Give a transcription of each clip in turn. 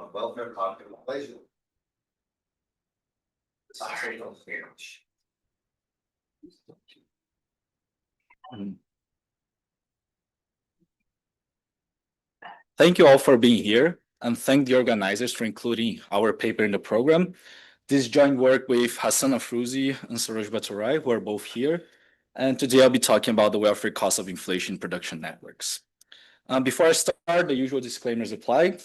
of welfare cost of inflation. Sorry, don't finish. Thank you all for being here, and thank the organizers for including our paper in the program. This joint work with Hassan Afrouzi and Saroj Baturai, who are both here. And today I'll be talking about the welfare cost of inflation in production networks. Before I start, the usual disclaimers apply.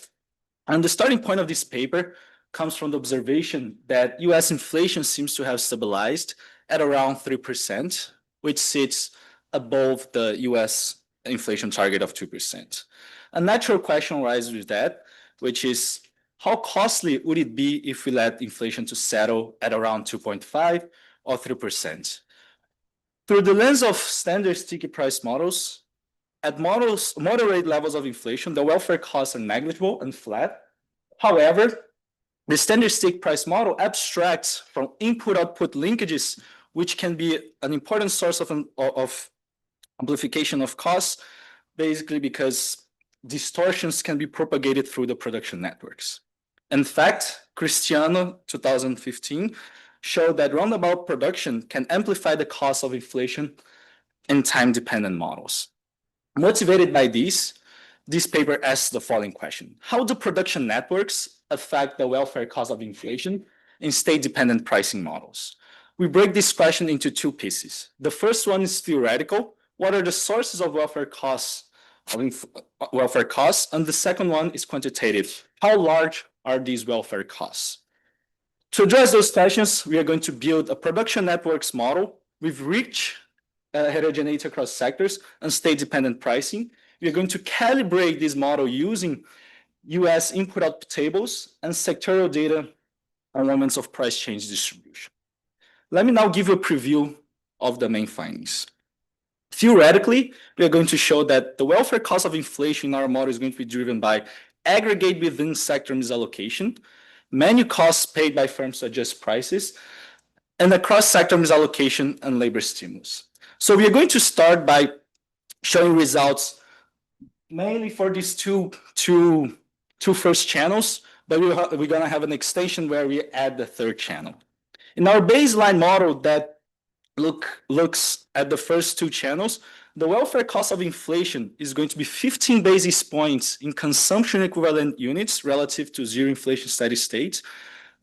And the starting point of this paper comes from the observation that US inflation seems to have stabilized at around 3%, which sits above the US inflation target of 2%. A natural question arises with that, which is how costly would it be if we let inflation to settle at around 2.5 or 3%? Through the lens of standard sticky price models, at moderate levels of inflation, the welfare costs are negligible and flat. However, the standard stick price model abstracts from input-output linkages, which can be an important source of amplification of costs, basically because distortions can be propagated through the production networks. In fact, Cristiano, 2015, showed that roundabout production can amplify the cost of inflation in time-dependent models. Motivated by this paper asks the following question: how do production networks affect the welfare cost of inflation in state-dependent pricing models? We break this question into two pieces. The first one is theoretical. What are the sources of welfare costs? And the second one is quantitative. How large are these welfare costs? To address those questions, we are going to build a production networks model with rich heterogeneity across sectors and state-dependent pricing. We are going to calibrate this model using US input-output tables and sectorial data on moments of price change distribution. Let me now give you a preview of the main findings. Theoretically, we are going to show that the welfare cost of inflation in our model is going to be driven by aggregate within sector misallocation, menu costs paid by firms to adjust prices, and across sector misallocation and labor stimulus. So we are going to start by showing results mainly for these two first channels, but we're going to have an extension where we add the third channel. In our baseline model that looks at the first two channels, the welfare cost of inflation is going to be 15 basis points in consumption equivalent units relative to zero inflation steady state.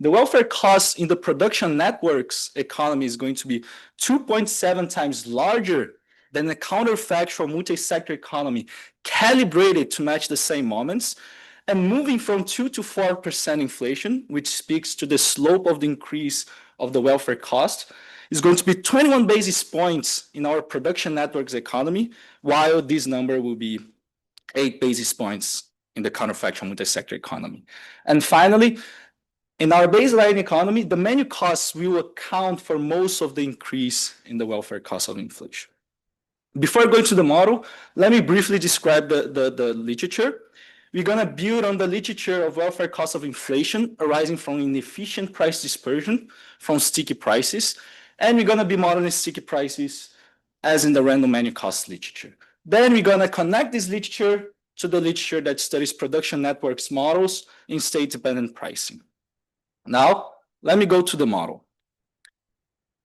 The welfare cost in the production networks economy is going to be 2.7 times larger than the counterfactual multi-sector economy calibrated to match the same moments, and moving from 2 to 4% inflation, which speaks to the slope of the increase of the welfare cost, is going to be 21 basis points in our production networks economy, while this number will be 8 basis points in the counterfactual multi-sector economy. And finally, in our baseline economy, the menu costs will account for most of the increase in the welfare cost of inflation. Before going to the model, let me briefly describe the literature. We're going to build on the literature of welfare cost of inflation arising from inefficient price dispersion from sticky prices, and we're going to be modeling sticky prices as in the random menu cost literature. Then we're going to connect this literature to the literature that studies production networks models in state-dependent pricing. Now, let me go to the model.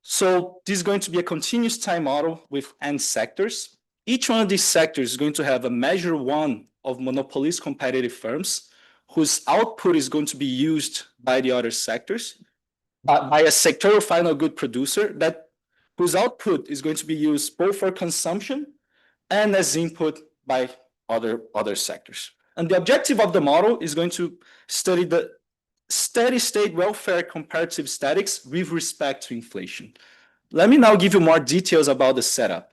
So this is going to be a continuous time model with n sectors. Each one of these sectors is going to have a measure one of monopolist competitive firms whose output is going to be used by the other sectors, by a sectoral final good producer whose output is going to be used both for consumption and as input by other sectors. And the objective of the model is going to study the steady state welfare comparative statics with respect to inflation. Let me now give you more details about the setup.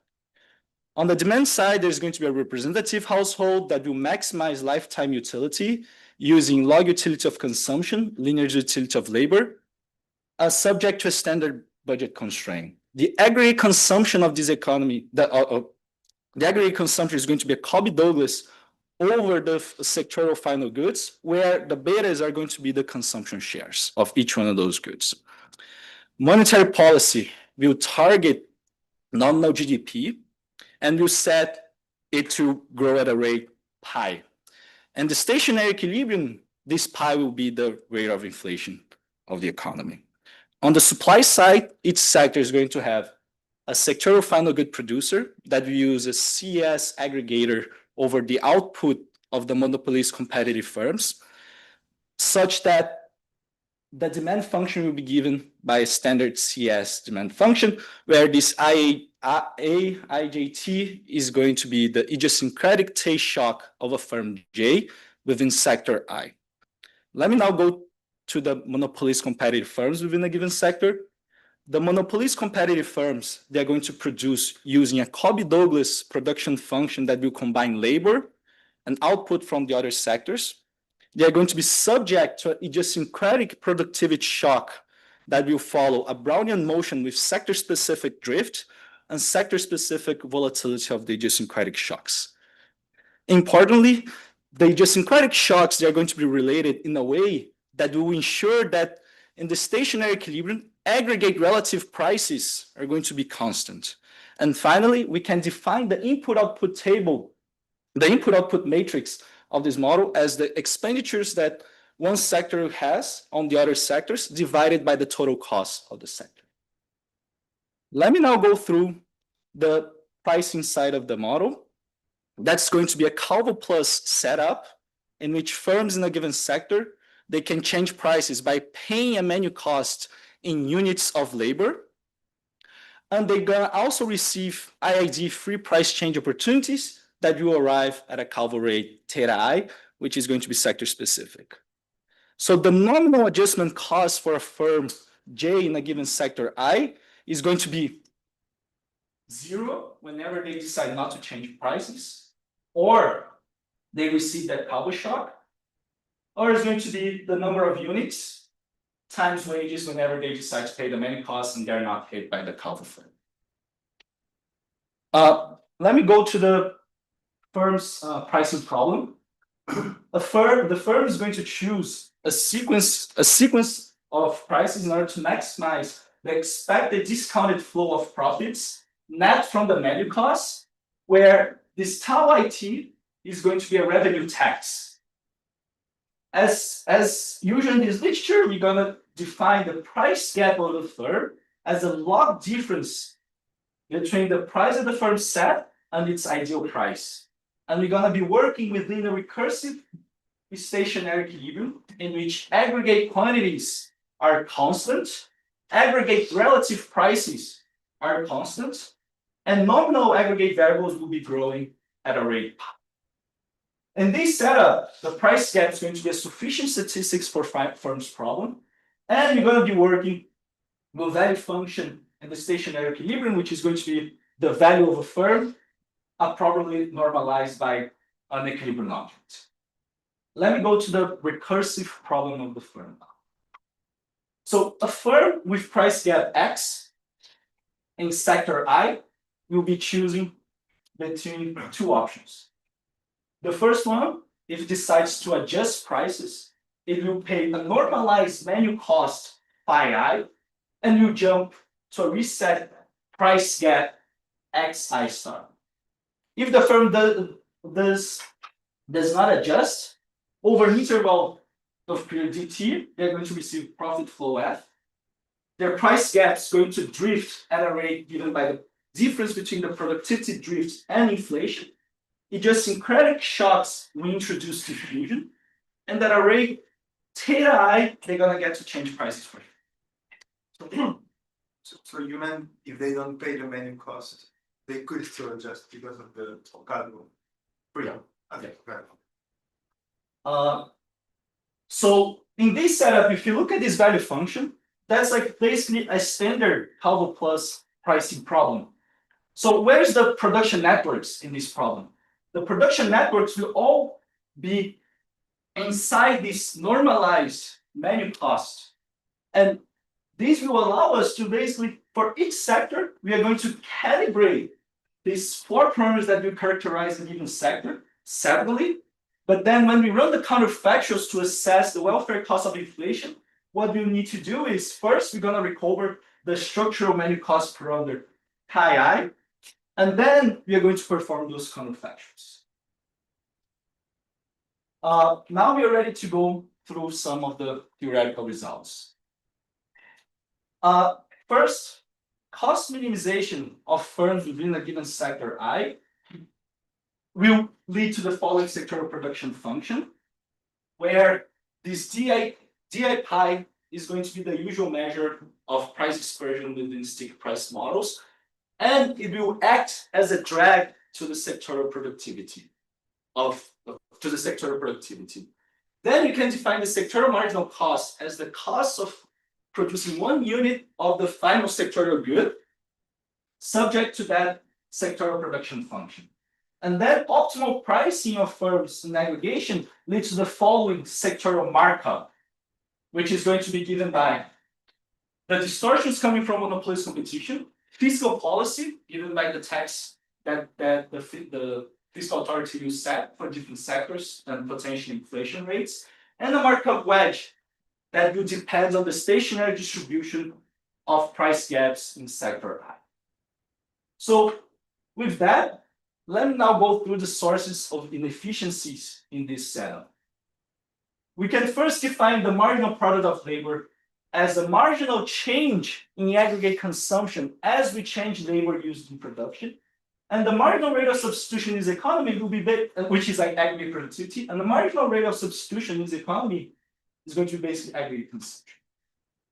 On the demand side, there's going to be a representative household that will maximize lifetime utility using log utility of consumption, linear utility of labor, subject to a standard budget constraint. The aggregate consumption of this economy, the aggregate consumption is going to be a Colby-Douglas over the sectoral final goods, where the betas are going to be the consumption shares of each one of those goods. Monetary policy will target nominal GDP and will set it to grow at a rate pi. And the stationary equilibrium this pi will be the rate of inflation of the economy. On the supply side, each sector is going to have a sectoral final good producer that will use a CS aggregator over the output of the monopolist competitive firms, such that the demand function will be given by a standard CS demand function, where this IJT is going to be the idiosyncratic taste shock of a firm J within sector I. Let me now go to the monopolist competitive firms within a given sector. The monopolist competitive firms, they're going to produce using a Cobb-Douglas production function that will combine labor and output from the other sectors. They are going to be subject to an idiosyncratic productivity shock that will follow a Brownian motion with sector-specific drift and sector-specific volatility of the idiosyncratic shocks. Importantly, the idiosyncratic shocks, they are going to be related in a way that will ensure that in the stationary equilibrium, aggregate relative prices are going to be constant. And finally, we can define the input-output table, the input-output matrix of this model as the expenditures that one sector has on the other sectors divided by the total cost of the sector. Let me now go through the pricing side of the model. That's going to be a Calvo Plus setup in which firms in a given sector, they can change prices by paying a menu cost in units of labor. And they're gonna also receive IID free price change opportunities that will arrive at a Calvo rate theta I, which is going to be sector specific. So the nominal adjustment cost for a firm J in a given sector I is going to be 0 whenever they decide not to change prices, or they receive that Calvo shock, or it's going to be the number of units times wages whenever they decide to pay the many costs and they're not paid by the Calvo firm. Let me go to the firm's pricing problem. The firm is going to choose a sequence of prices in order to maximize the expected discounted flow of profits net from the menu costs, where this tau IT is going to be a revenue tax. As usual in this literature, we're going to define the price gap of the firm as a log difference between the price that the firm set and its ideal price. And we're going to be working within a recursive stationary equilibrium in which aggregate quantities are constant, aggregate relative prices are constant, and nominal aggregate variables will be growing at a rate. In this setup, the price gap is going to be a sufficient statistics for firm's problem, and you're going to be working with value function in the stationary equilibrium, which is going to be the value of a firm appropriately normalized by an equilibrium object. Let me go to the recursive problem of the firm. So a firm with price gap X in sector I will be choosing between two options. The first one, if it decides to adjust prices, it will pay a normalized menu cost phi I and will jump to a reset price gap xi star. If the firm does not adjust over an interval of period dt, they're going to receive profit flow f. Their price gap is going to drift at a rate given by the difference between the productivity drift and inflation. Idiosyncratic shocks we introduce to fusion, and at a rate theta I, they're gonna get to change prices for you. So you meant if they don't pay the menu cost, they could still adjust because of the cargo. Yeah. Okay. So in this setup, if you look at this value function, that's like basically a standard Calvo Plus pricing problem. So where's the production networks in this problem? The production networks will all be inside this normalized menu cost. And this will allow us to basically, for each sector, we are going to calibrate these four parameters that we characterize a given sector separately. But then when we run the counterfactuals to assess the welfare cost of inflation, what we need to do is first, we're going to recover the structural menu cost parameter chi I, and then we are going to perform those counterfactuals. Now we are ready to go through some of the theoretical results. First, cost minimization of firms within a given sector I will lead to the following sectoral production function, where this di pi is going to be the usual measure of price dispersion within stick price models, and it will act as a drag to the sectoral productivity Then you can define the sectoral marginal cost as the cost of producing 1 unit of the final sectoral good, subject to that sectoral production function. And then optimal pricing of firms in aggregation leads to the following sectoral markup, which is going to be given by the distortions coming from monopolist competition, fiscal policy given by the tax that the fiscal authority will set for different sectors and potential inflation rates, and a markup wedge that will depend on the stationary distribution of price gaps in sector I. So with that, let me now go through the sources of inefficiencies in this setup. We can first define the marginal product of labor as a marginal change in aggregate consumption as we change labor used in production. And the marginal rate of substitution in this economy will be, which is like aggregate productivity, and the marginal rate of substitution in this economy is going to be basically aggregate consumption.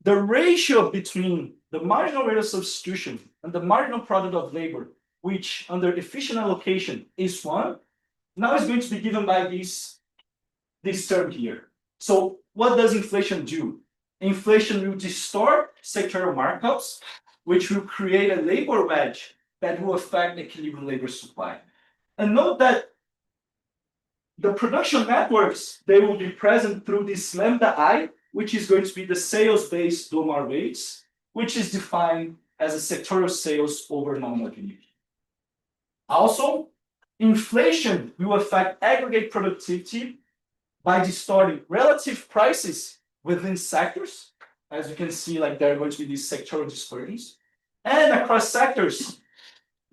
The ratio between the marginal rate of substitution and the marginal product of labor, which under efficient allocation is 1, now is going to be given by this term here. So what does inflation do? Inflation will distort sectoral markups, which will create a labor wedge that will affect equilibrium labor supply. And note that the production networks, they will be present through this lambda I, which is going to be the sales-based Domar rates, which is defined as a sectoral sales over nominal GDP. Also, inflation will affect aggregate productivity by distorting relative prices within sectors. As you can see, like there are going to be these sectoral dispersions, and across sectors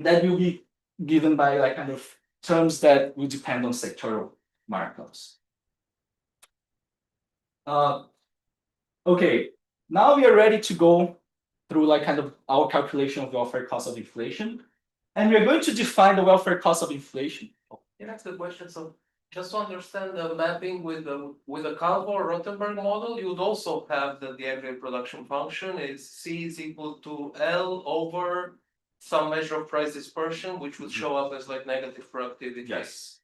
that will be given by like kind of terms that will depend on sectoral markups. Okay, now we are ready to go through like kind of our calculation of welfare cost of inflation, and we are going to define the welfare cost of inflation. Yeah, that's a good question. So just to understand the mapping with the Calvo or Rothenberg model, you would also have that the aggregate production function is C is equal to L over some measure of price dispersion, which would show up as like negative productivity. Yes.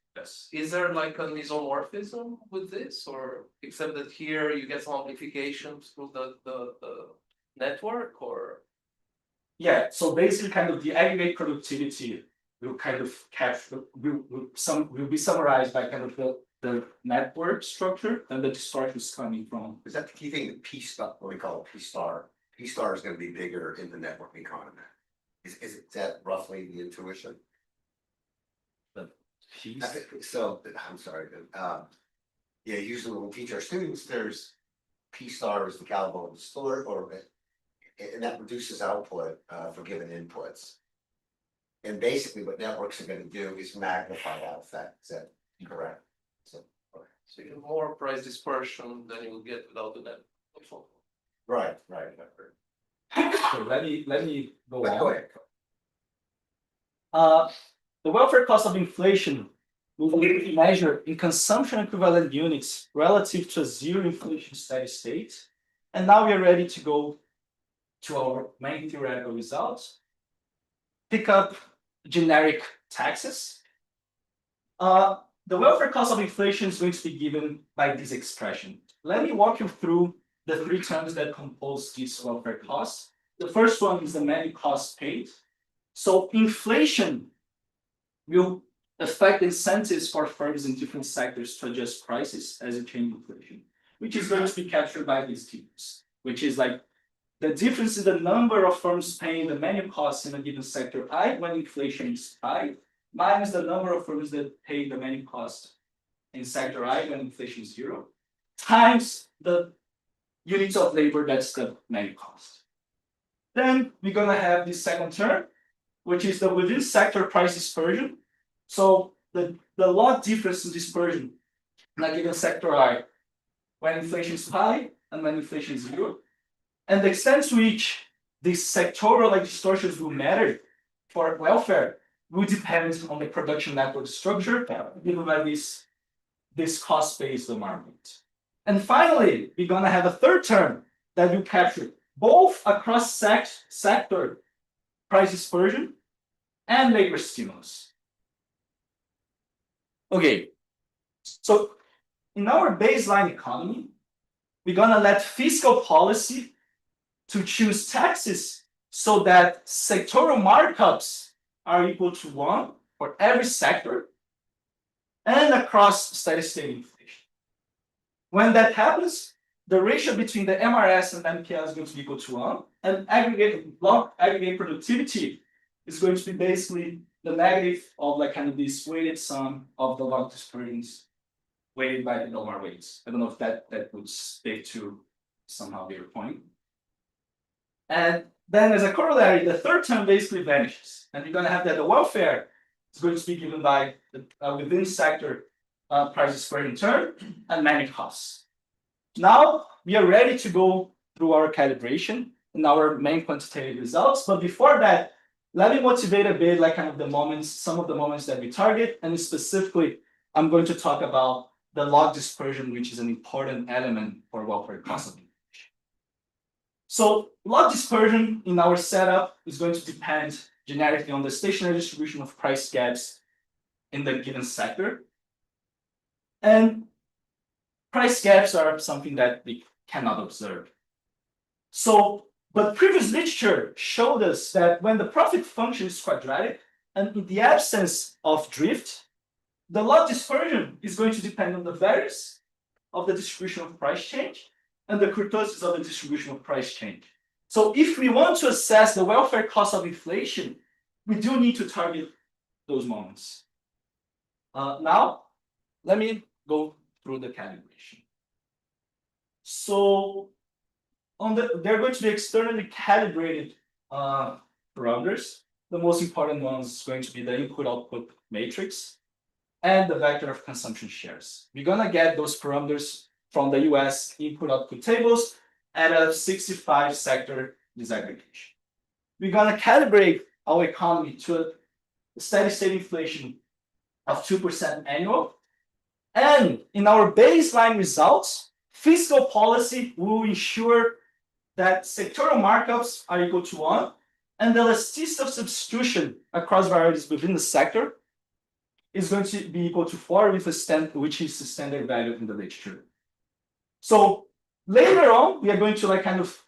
Is there like an isomorphism with this, or except that here you get some amplifications through the network, or? Yeah, so basically kind of the aggregate productivity will kind of will be summarized by kind of the network structure and the distortions coming from. Is that the key thing, the P star, what we call a P star? P star is gonna be bigger in the network economy. Is that roughly the intuition? Piece. So, I'm sorry, yeah, usually when we teach our students, there's P star is the caliber of the store, and that reduces output for given inputs. And basically what networks are gonna do is magnify that effect, is that correct? So So you have more price dispersion than you will get without the network. right. So let me go But on. go ahead. The welfare cost of inflation will be measured in consumption equivalent units relative to a zero inflation steady state. And now we are ready to go to our main theoretical results. Pick up generic taxes. The welfare cost of inflation is going to be given by this expression. Let me walk you through the 3 terms that compose this welfare cost. The first one is the menu cost paid. So inflation will affect incentives for firms in different sectors to adjust prices as you change inflation, which is going to be captured by these terms, which is like the difference in the number of firms paying the menu costs in a given sector I when inflation is high, minus the number of firms that pay the menu cost in sector I when inflation is 0, times the units of labor that's the menu cost. Then we're gonna have this second term, which is the within sector price dispersion. So the log difference in dispersion in a given sector I when inflation is high and when inflation is zero. And the extent to which these sectoral like distortions will matter for welfare will depend on the production network structure given by this cost-based environment. And finally, we're gonna have a third term that will capture both across sector price dispersion and labor stimulus. Okay, so in our baseline economy, we're gonna let fiscal policy to choose taxes so that sectoral markups are equal to 1 for every sector and across steady state inflation. When that happens, the ratio between the MRS and MPL is going to be equal to 1, and aggregate productivity is going to be basically the negative of like kind of this weighted sum of the log dispersions weighted by the normal weights. I don't know if that would speak to somehow your point. And then as a corollary, the third term basically vanishes. And you're going to have that the welfare is going to be given by the within sector price dispersion term and managed costs. Now we are ready to go through our calibration and our main quantitative results. But before that, let me motivate a bit like kind of the moments, some of the moments that we target. And specifically, I'm going to talk about the log dispersion, which is an important element for welfare cost of inflation. So log dispersion in our setup is going to depend generically on the stationary distribution of price gaps in the given sector. And price gaps are something that we cannot observe. So, but previous literature showed us that when the profit function is quadratic, and in the absence of drift, the log dispersion is going to depend on the variance of the distribution of price change and the kurtosis of the distribution of price change. So if we want to assess the welfare cost of inflation, we do need to target those moments. Now, let me go through the calibration. So they're going to be externally calibrated parameters. The most important ones is going to be the input-output matrix and the vector of consumption shares. We're gonna get those parameters from the US input-output tables at a 65 sector disaggregation. We're gonna calibrate our economy to a steady state inflation of 2% annual. And in our baseline results, fiscal policy will ensure that sectoral markups are equal to 1, and the elasticity of substitution across varieties within the sector is going to be equal to 4, which is the standard value in the literature. So later on, we are going to like kind of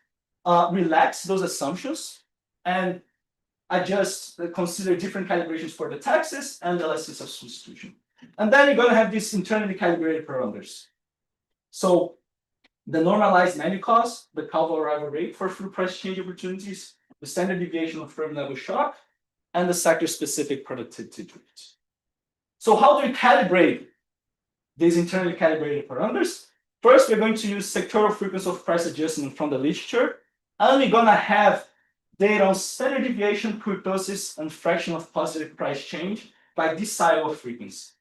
relax those assumptions and consider different calibrations for the taxes and the elasticity of substitution. And then you're going to have these internally calibrated parameters. So the normalized menu cost, the Calvo arrival rate for full price change opportunities, the standard deviation of firm level shock, and the sector-specific productivity drift. So how do we calibrate these internally calibrated parameters? First, we're going to use sectoral frequency of price adjustment from the literature, and we're going to have data on standard deviation, kurtosis, and fraction of positive price change by decile of frequency.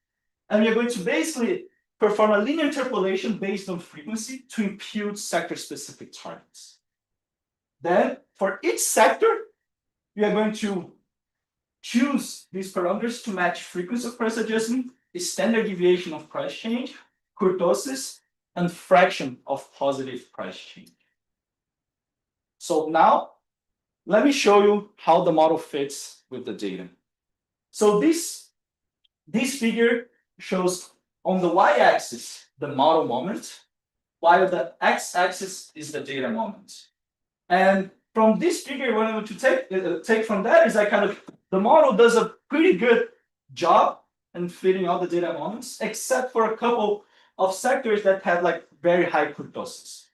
And we are going to basically perform a linear interpolation based on frequency to impute sector-specific targets. Then, for each sector, we are going to choose these parameters to match frequency of price adjustment, the standard deviation of price change, kurtosis, and fraction of positive price change. So now, let me show you how the model fits with the data. So this figure shows on the y-axis the model moment, while the x-axis is the data moment. And from this figure, what I want to take from that is the model does a pretty good job in fitting all the data moments, except for a couple of sectors that have like very high kurtosis.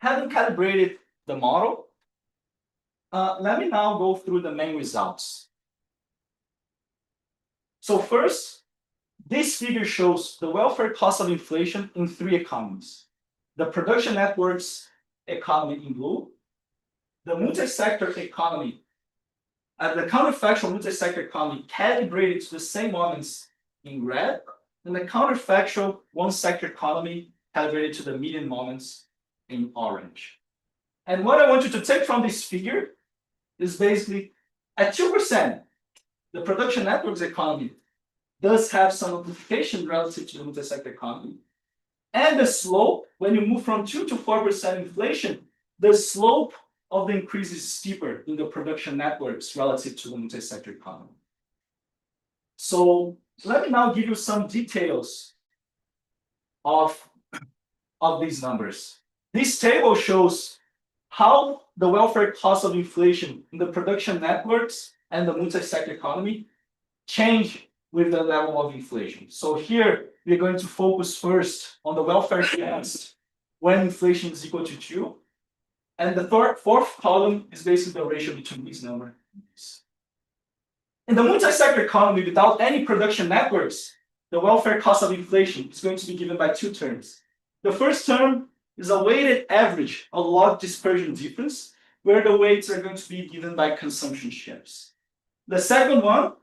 Having calibrated the model, let me now go through the main results. So first, this figure shows the welfare cost of inflation in 3 economies. The production networks economy in blue, the multi-sector economy, the counterfactual multi-sector economy calibrated to the same moments in red, and the counterfactual one-sector economy calibrated to the median moments in orange. And what I want you to take from this figure is basically at 2%, the production networks economy does have some amplification relative to the multi-sector economy. And the slope, when you move from 2 to 4% inflation, the slope of the increase is steeper in the production networks relative to the multi-sector economy. So let me now give you some details of these numbers. This table shows how the welfare cost of inflation in the production networks and the multi-sector economy change with the level of inflation. So here we're going to focus first on the welfare cost when inflation is equal to 2. And the fourth column is basically the ratio between these numbers. In the multi-sector economy without any production networks, the welfare cost of inflation is going to be given by two terms. The first term is a weighted average of log dispersion difference, where the weights are going to be given by consumption shares. The second one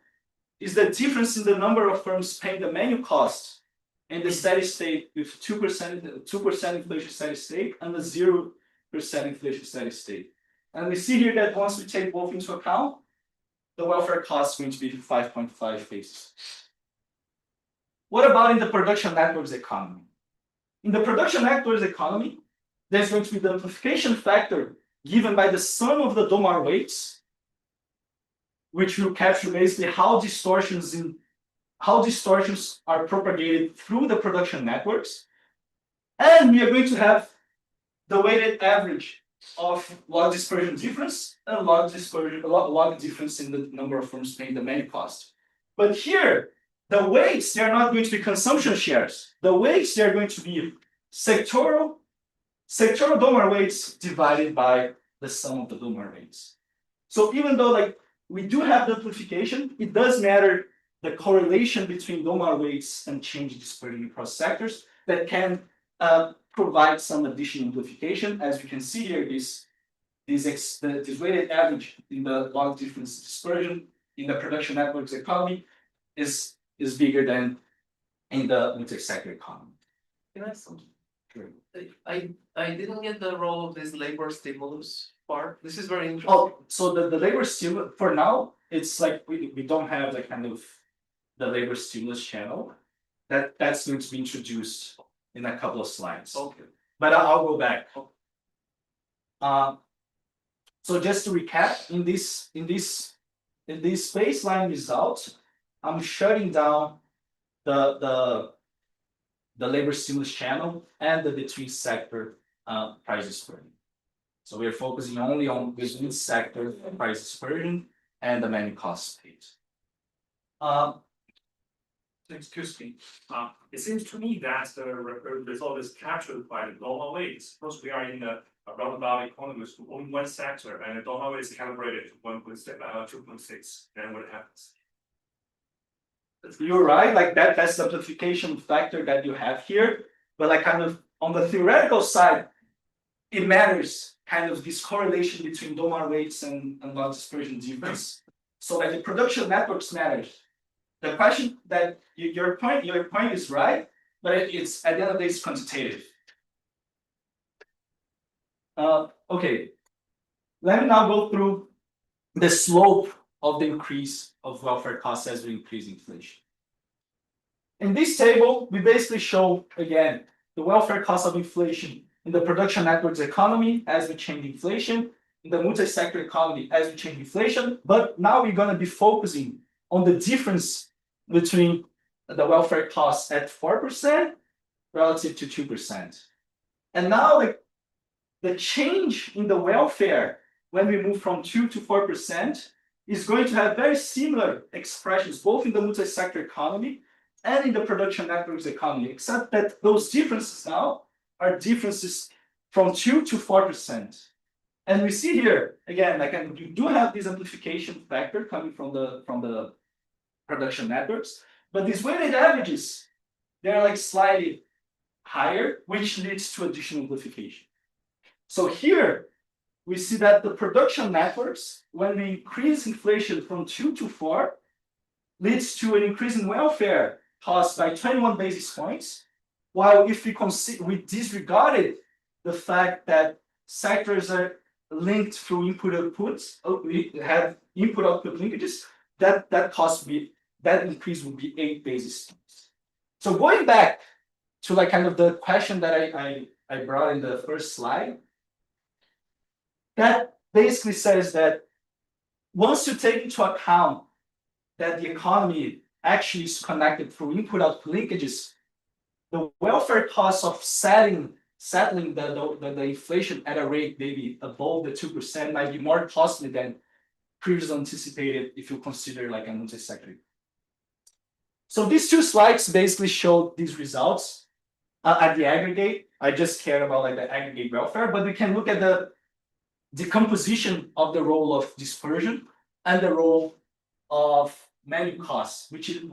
is the difference in the number of firms paying the manual cost in the steady state with 2% inflation steady state and the 0% inflation steady state. And we see here that once we take both into account, the welfare cost is going to be 5.5 basis. What about in the production networks economy? In the production networks economy, there's going to be the amplification factor given by the sum of the Domar weights, which will capture basically how distortions are propagated through the production networks. And we are going to have the weighted average of log dispersion difference and log difference in the number of firms paying the manual cost. But here, the weights, they're not going to be consumption shares. The weights, they're going to be sectoral Domar weights divided by the sum of the Domar weights. So even though we do have the amplification, it does matter the correlation between Domar weights and change dispersion across sectors that can provide some additional amplification. As you can see here, this weighted average in the log difference dispersion in the production networks economy is bigger than in the multi-sector economy. Can I ask something? Sure. I didn't get the role of this labor stimulus part. This is very interesting. Oh, so the labor stimulus, for now, it's like we don't have the labor stimulus channel. That's going to be introduced in a couple of slides. Okay. But I'll go back. So just to recap, in this baseline result, I'm shutting down the labor stimulus channel and the between sector price dispersion. So we are focusing only on between sector price dispersion and the manual cost paid. Excuse me, it seems to me that the result is captured by the Domar weights, because we are in a roundabout economy with only one sector, and the Domar weight is calibrated to 2.6, then what happens? You're right, that's the amplification factor that you have here, but kind of on the theoretical side, it matters kind of this correlation between Domar weights and log dispersion difference. So the production networks matters. The question that your point is right, but it's at the end of the day, it's quantitative. Okay, let me now go through the slope of the increase of welfare costs as we increase inflation. In this table, we basically show again the welfare cost of inflation in the production networks economy as we change inflation, in the multi-sector economy as we change inflation, but now we're going to be focusing on the difference between the welfare costs at 4% relative to 2%. And now the change in the welfare when we move from 2 to 4% is going to have very similar expressions both in the multi-sector economy and in the production networks economy, except that those differences now are differences from 2 to 4%. And we see here again, you do have this amplification factor coming from the production networks, but these weighted averages, they're slightly higher, which leads to additional amplification. So here we see that the production networks, when we increase inflation from 2 to 4, leads to an increase in welfare cost by 21 basis points, While if we disregarded the fact that sectors are linked through input-outputs, we have input-output linkages, that increase would be 8 basis points. So going back to like kind of the question that I brought in the first slide, that basically says that once you take into account that the economy actually is connected through input-output linkages, the welfare costs of settling the inflation at a rate maybe above the 2% might be more costly than previously anticipated if you consider like a multi-sector. So these two slides basically show these results at the aggregate. I just care about like the aggregate welfare, but we can look at the decomposition of the role of dispersion and the role of menu costs, which is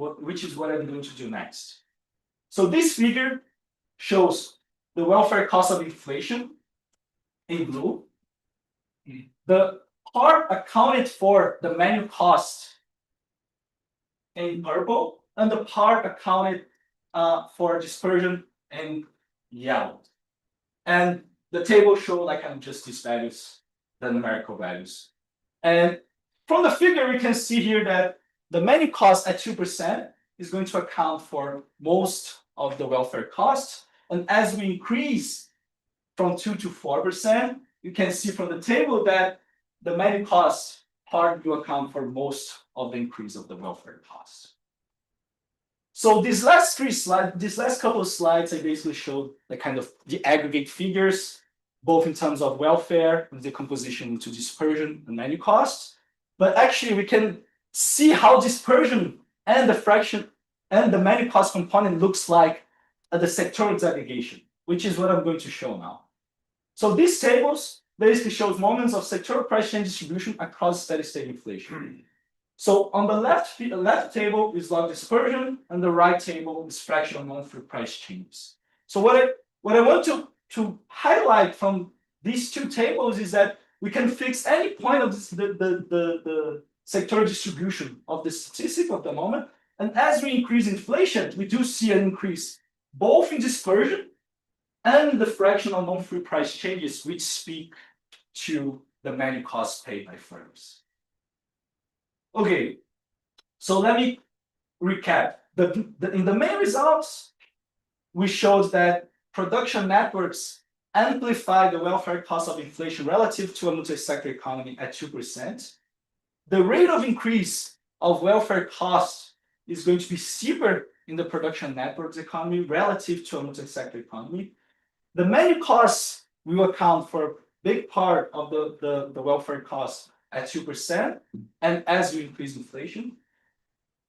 what I'm going to do next. So this figure shows the welfare cost of inflation in blue, the part accounted for the menu cost in purple, and the part accounted for dispersion in yellow. And the table shows like just these values, the numerical values. And from the figure, we can see here that the menu cost at 2% is going to account for most of the welfare costs. And as we increase from 2 to 4%, you can see from the table that the menu cost part will account for most of the increase of the welfare costs. So these last couple of slides, I basically showed the kind of the aggregate figures, both in terms of welfare and decomposition into dispersion and menu costs. But actually, we can see how dispersion and the fraction and the menu cost component looks like at the sectoral disaggregation, which is what I'm going to show now. So these tables basically shows moments of sectoral price change distribution across steady state inflation. So on the left table is log dispersion, and the right table is fractional non-food price changes. So what I want to highlight from these two tables is that we can fix any point of this, the sectoral distribution of the statistic of the moment. And as we increase inflation, we do see an increase both in dispersion and the fractional non-food price changes, which speak to the menu costs paid by firms. Okay, so let me recap. In the main results, we showed that production networks amplify the welfare cost of inflation relative to a multi-sector economy at 2%. The rate of increase of welfare costs is going to be steeper in the production networks economy relative to a multi-sector economy. The menu costs will account for a big part of the welfare costs at 2%, and as we increase inflation.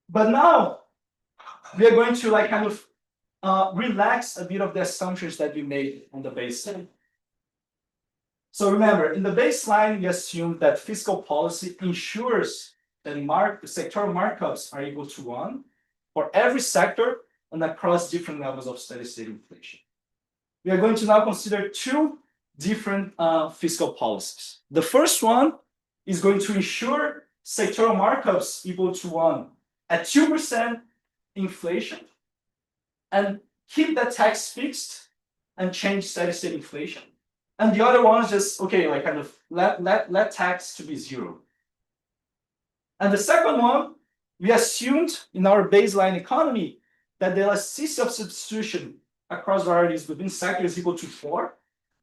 But now we are going to like kind of relax a bit of the assumptions that we made on the baseline. So remember, in the baseline, we assume that fiscal policy ensures that sectoral markups are equal to 1 for every sector and across different levels of steady state inflation. We are going to now consider two different fiscal policies. The first one is going to ensure sectoral markups equal to 1 at 2% inflation and keep that tax fixed and change steady state inflation. And the other one is just, okay, like kind of let tax to be 0. And the second one, we assumed in our baseline economy that the elasticity of substitution across varieties within sectors is equal to 4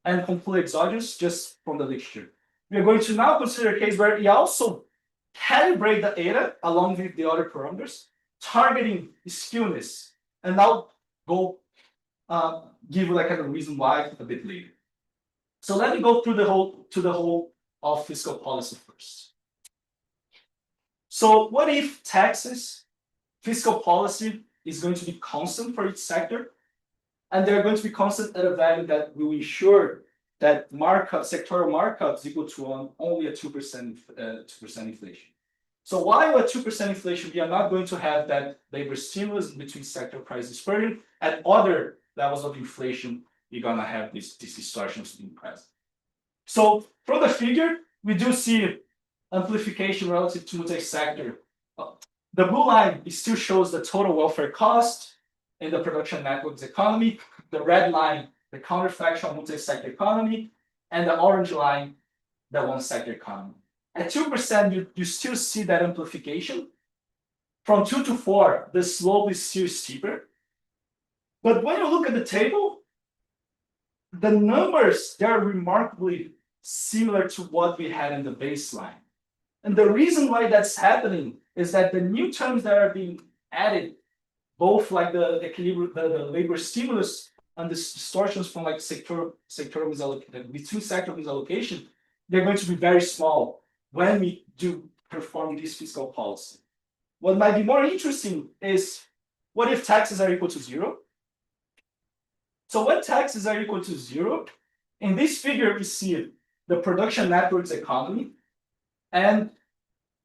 and complete exogenous just from the literature. We are going to now consider a case where we also calibrate the eta along with the other parameters, targeting skewness, and I'll go give you like a reason why a bit later. So let me go through the whole of fiscal policy first. So what if taxes, fiscal policy is going to be constant for each sector, and they're going to be constant at a value that will ensure that sectoral markups equal to only a 2% inflation. So while at 2% inflation, we are not going to have that labor stimulus between sector price dispersion. At other levels of inflation, you're gonna have these distortions being present. So from the figure, we do see amplification relative to multi-sector. The blue line still shows the total welfare cost in the production networks economy, the red line, the counterfactual multi-sector economy, and the orange line, the one-sector economy. At 2%, you still see that amplification. From 2 to 4, the slope is still steeper. But when you look at the table, the numbers, they're remarkably similar to what we had in the baseline. And the reason why that's happening is that the new terms that are being added, both like the equilibrium, the labor stimulus and the distortions from like sectoral misallocation, between sector misallocation, they're going to be very small when we do perform this fiscal policy. What might be more interesting is, what if taxes are equal to 0? So when taxes are equal to 0, in this figure we see the production networks economy and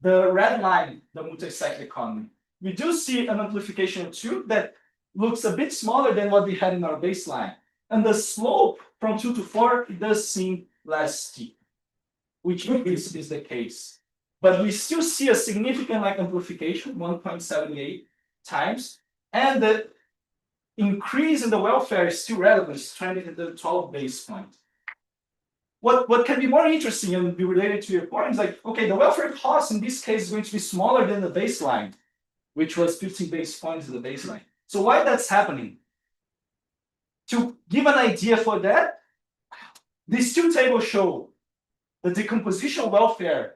the red line, the multi-sector economy. We do see an amplification too that looks a bit smaller than what we had in our baseline. And the slope from 2 to 4, it does seem less steep, which is the case. But we still see a significant like amplification, 1.78 times, and the increase in the welfare is still relevant, it's trending at the 12 base point. What can be more interesting and be related to your point is like, okay, the welfare cost in this case is going to be smaller than the baseline, which was 15 base points of the baseline. So why that's happening? To give an idea for that, these two tables show the decomposition of welfare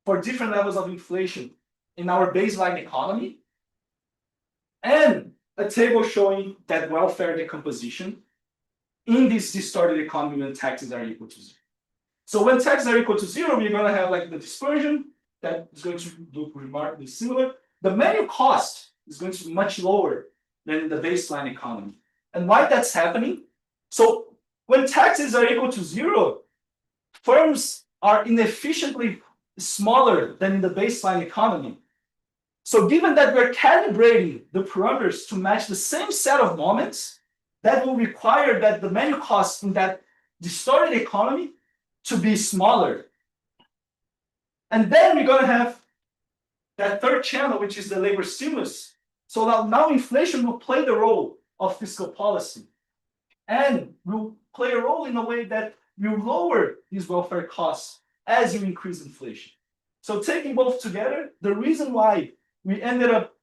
for different levels of inflation in our baseline economy, and a table showing that welfare decomposition in this distorted economy when taxes are equal to 0. So when taxes are equal to 0, we're going to have like the dispersion that is going to look remarkably similar. The manual cost is going to be much lower than in the baseline economy. And why that's happening? So when taxes are equal to 0, firms are inefficiently smaller than in the baseline economy. So given that we're calibrating the parameters to match the same set of moments, that will require that the manual cost in that distorted economy to be smaller. And then we're going to have that third channel, which is the labor stimulus. So now inflation will play the role of fiscal policy and will play a role in a way that will lower these welfare costs as you increase inflation. So taking both together, the reason why we ended up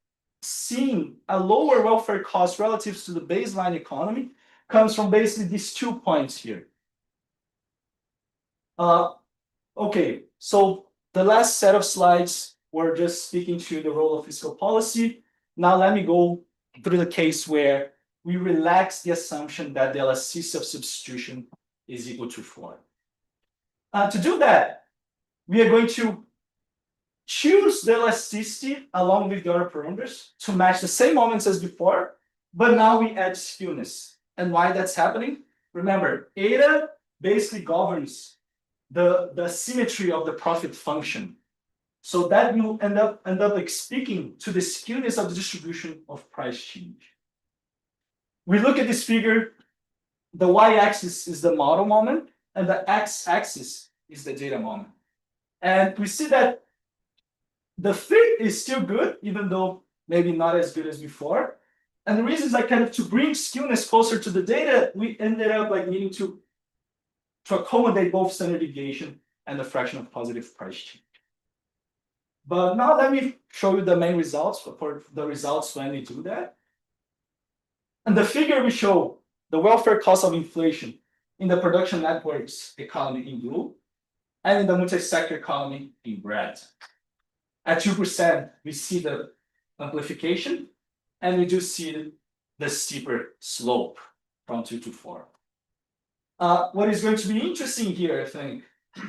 seeing a lower welfare cost relative to the baseline economy comes from basically these 2 points here. Okay, so the last set of slides were just speaking to the role of fiscal policy. Now let me go through the case where we relax the assumption that the elasticity of substitution is equal to 4. To do that, we are going to choose the elasticity along with the other parameters to match the same moments as before, but now we add skewness. And why that's happening? Remember, eta basically governs the symmetry of the profit function. So that will end up like speaking to the skewness of the distribution of price change. We look at this figure, the y-axis is the model moment, and the x-axis is the data moment. And we see that the fit is still good, even though maybe not as good as before. And the reason is like kind of to bring skewness closer to the data, we ended up like needing to accommodate both standard deviation and the fraction of positive price change. But now let me show you the main results for the results when we do that. And the figure we show the welfare cost of inflation in the production networks economy in blue and in the multi-sector economy in red. At 2%, we see the amplification, and we do see the steeper slope from 2 to 4. What is going to be interesting here, I think,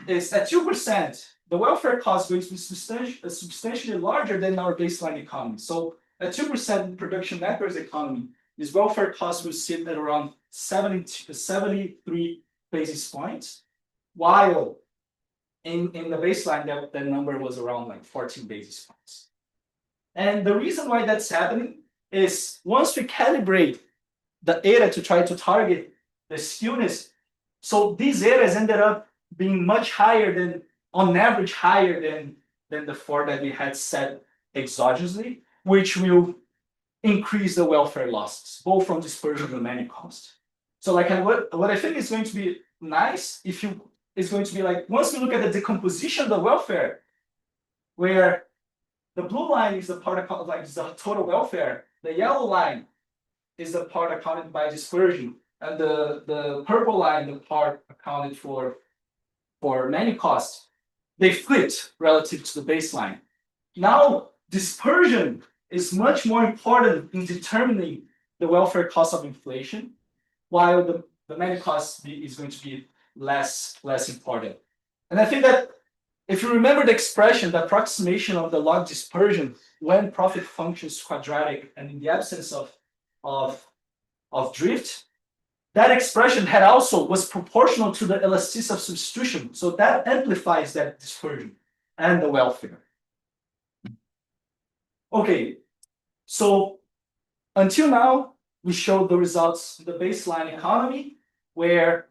is at 2%, the welfare cost is going to be substantially larger than our baseline economy. So at 2% production networks economy, this welfare cost will sit at around 73 basis points, while in the baseline, that number was around like 14 basis points. And the reason why that's happening is once we calibrate the eta to try to target the skewness, so these etas ended up being much higher than, on average, higher than the 4 that we had set exogenously, which will increase the welfare losses, both from dispersion and menu cost. So like what I think is going to be nice if you is going to be like once we look at the decomposition of the welfare, where the blue line is the part of like the total welfare, the yellow line is the part accounted by dispersion, and the purple line, the part accounted for menu cost, they flipped relative to the baseline. Now, dispersion is much more important in determining the welfare cost of inflation, while the menu cost is going to be less important. And I think that if you remember the expression, the approximation of the log dispersion when profit functions quadratic and in the absence of drift, that expression had also was proportional to the elasticity of substitution. So that amplifies that dispersion and the welfare. Okay, so until now, we showed the results of the baseline economy, where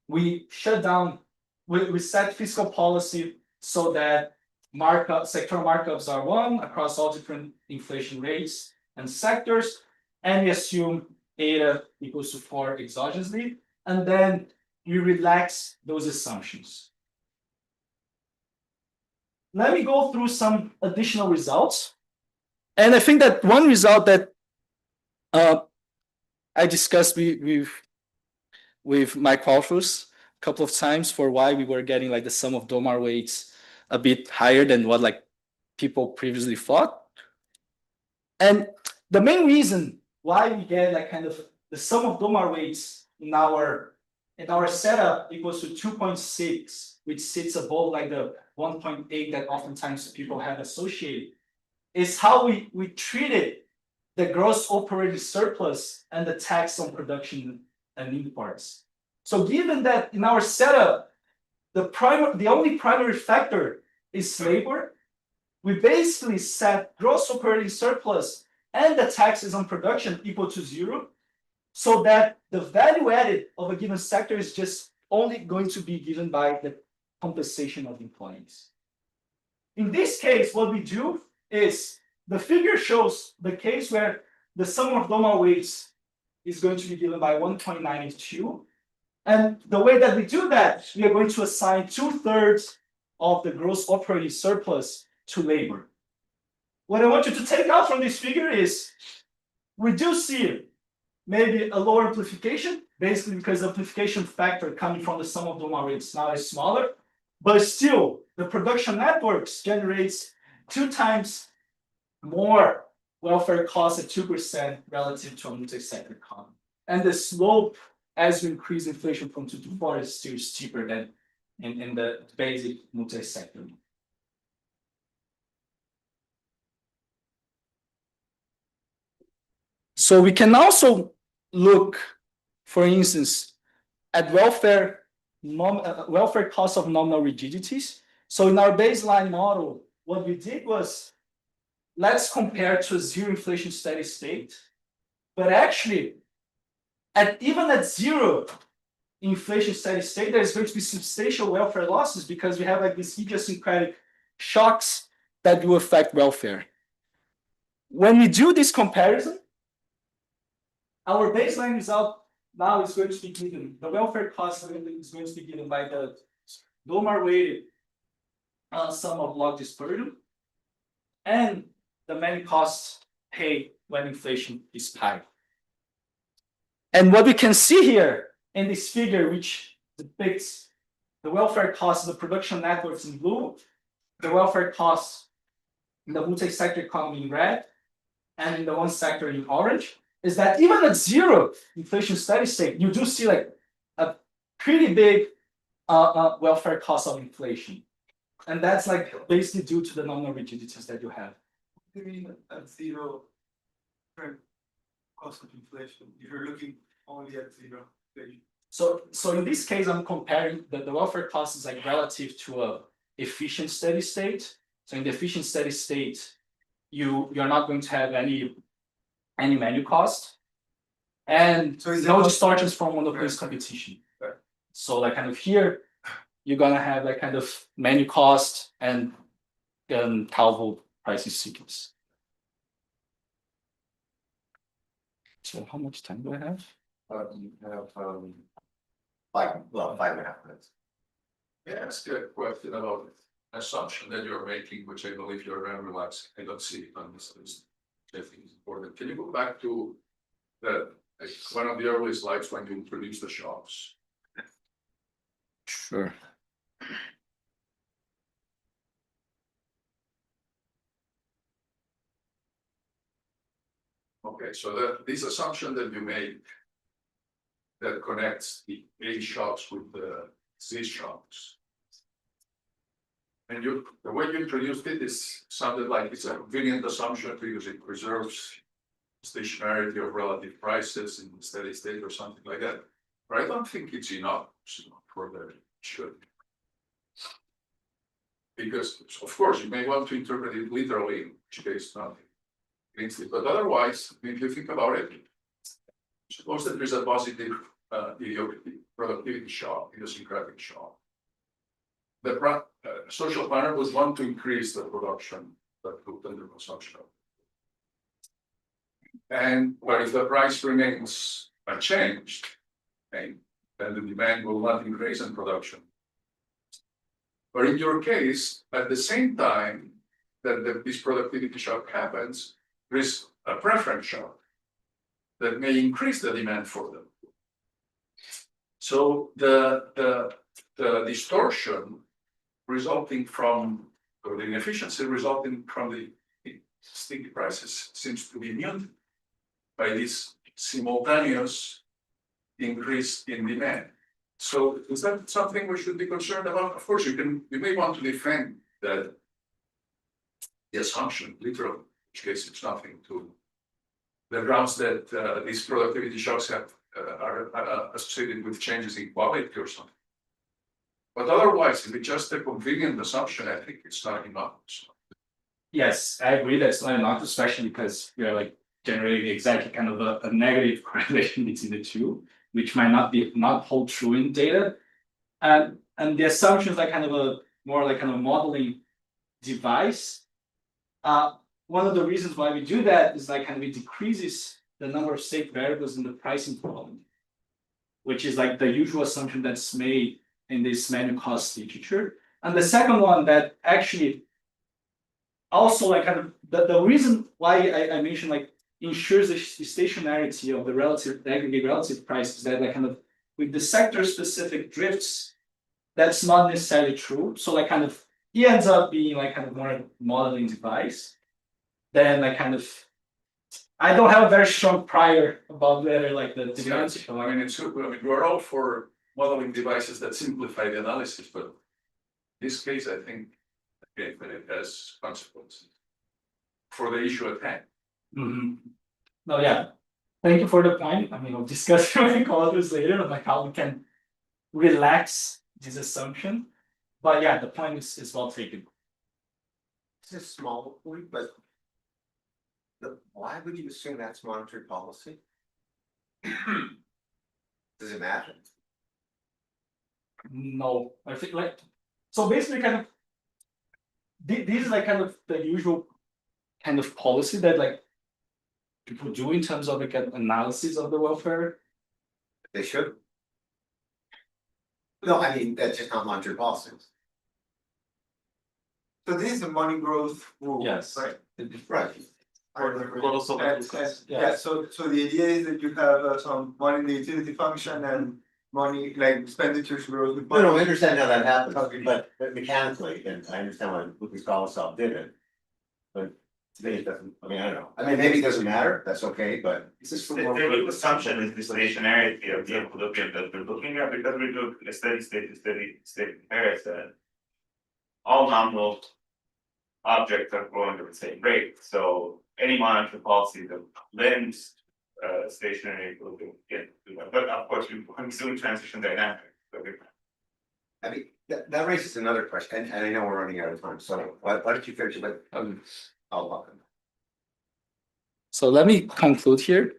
we shut down, we set fiscal policy so that sectoral markups are 1 across all different inflation rates and sectors, and we assume eta equals to 4 exogenously, and then we relax those assumptions. Let me go through some additional results. And I think that one result that I discussed with Mike Walfus a couple of times for why we were getting like the sum of Domar weights a bit higher than what like people previously thought. And the main reason why we get like kind of the sum of Domar weights in our setup equals to 2.6, which sits above like the 1.8 that oftentimes people have associated, is how we treated the gross operating surplus and the tax on production and imports. So given that in our setup, the only primary factor is labor, we basically set gross operating surplus and the taxes on production equal to 0, so that the value added of a given sector is just only going to be given by the compensation of employees. In this case, what we do is the figure shows the case where the sum of Domar weights is going to be given by 1.92. And the way that we do that, we are going to assign 2/3 of the gross operating surplus to labor. What I want you to take out from this figure is we do see maybe a lower amplification, basically because the amplification factor coming from the sum of Domar weights now is smaller, but still the production networks generates 2 times more welfare costs at 2% relative to a multi-sector economy. And the slope as you increase inflation from 2 to 4 is still steeper than in the basic multi-sector. So we can also look, for instance, at welfare cost of nominal rigidities. So in our baseline model, what we did was, let's compare to a 0 inflation steady state. But actually, even at 0 inflation steady state, there's going to be substantial welfare losses because we have like these idiosyncratic shocks that will affect welfare. When we do this comparison, our baseline result now is going to be given. The welfare cost is going to be given by the Domar weighted sum of log dispersion and the many costs paid when inflation is high. And what we can see here in this figure, which depicts the welfare costs of the production networks in blue, the welfare costs in the multi-sector economy in red, and in the one sector in orange, is that even at 0 inflation steady state, you do see like a pretty big welfare cost of inflation. And that's like basically due to the nominal rigidities that you have. You mean at 0 cost of inflation, if you're looking only at 0 inflation? So in this case, I'm comparing the welfare cost is like relative to a efficient steady state. So in the efficient steady state, you're not going to have any menu cost, and So no distortions from monopolist competition. Right. So like kind of here, you're gonna have like kind of menu cost and Calvo pricing sequence. So how much time do I have? You have, 5.5 minutes. May I ask you a question about assumption that you're making, which I believe you're very relaxed. I don't see it on this list. I think is important. Can you go back to one of the early slides when you introduced the shocks? Sure. Okay, so this assumption that you made that connects the A shocks with the Z shocks. And the way you introduced it is sounded like it's a convenient assumption because it preserves stationarity of relative prices in the steady state or something like that. But I don't think it's enough for that it should. Because of course you may want to interpret it literally, in which case nothing against it. But otherwise, if you think about it, suppose that there's a positive productivity shock, idiosyncratic shock. The social planner would want to increase the production that put under consumption. But if the price remains unchanged, okay, then the demand will not increase in production. But in your case, at the same time that this productivity shock happens, there is a preference shock that may increase the demand for them. So the distortion resulting from, or the inefficiency resulting from the sticky prices seems to be muted by this simultaneous increase in demand. So is that something we should be concerned about? Of course, you may want to defend that the assumption, literally, in which case it's nothing to the grounds that these productivity shocks are associated with changes in quality or something. But otherwise, if it's just a convenient assumption, I think it's not enough. Yes, I agree that's not enough, especially because we are like generating exactly kind of a negative correlation between the two, which might not hold true in data. And the assumptions are kind of a more like kind of modeling device. One of the reasons why we do that is like kind of it decreases the number of state variables in the pricing problem, which is like the usual assumption that's made in this manual cost literature. And the second one that actually also like kind of the reason why I mentioned like ensures the stationarity of the aggregate relative price is that like kind of with the sector specific drifts, that's not necessarily true. So like kind of he ends up being like kind of more modeling device than like kind of I don't have a very strong prior about whether like the demand. I mean, we're all for modeling devices that simplify the analysis, but in this case, I think it has consequences for the issue at hand. No, yeah. Thank you for the point. I mean, we'll discuss with colleagues later, like how we can relax this assumption. But yeah, the point is well taken. It's a small point, but why would you assume that's monetary policy? Does it matter? No, I think like so basically kind of this is like kind of the usual kind of policy that like people do in terms of like an analysis of the welfare. They should. No, I mean, that's just not monetary policy. So this is a money growth rule. Yes. Right. Right. Yeah, so the idea is that you have some money in the utility function and money like expenditures growth. with No, I money. understand how that happens, but mechanically, and I understand why Lucas Colasol did it. But to me, it doesn't, I mean, I don't know, I mean, maybe it doesn't matter, that's okay, but. The new assumption is the stationarity of the equilibrium that we're looking at, because we do a steady state comparison. All nominal objects are growing at the same rate, so any monetary policy that lends stationary equilibrium get to that. But of course, we're doing transition dynamics. I mean, that raises another question, and I know we're running out of time, so why don't you finish it, but I'll walk in. So let me conclude here.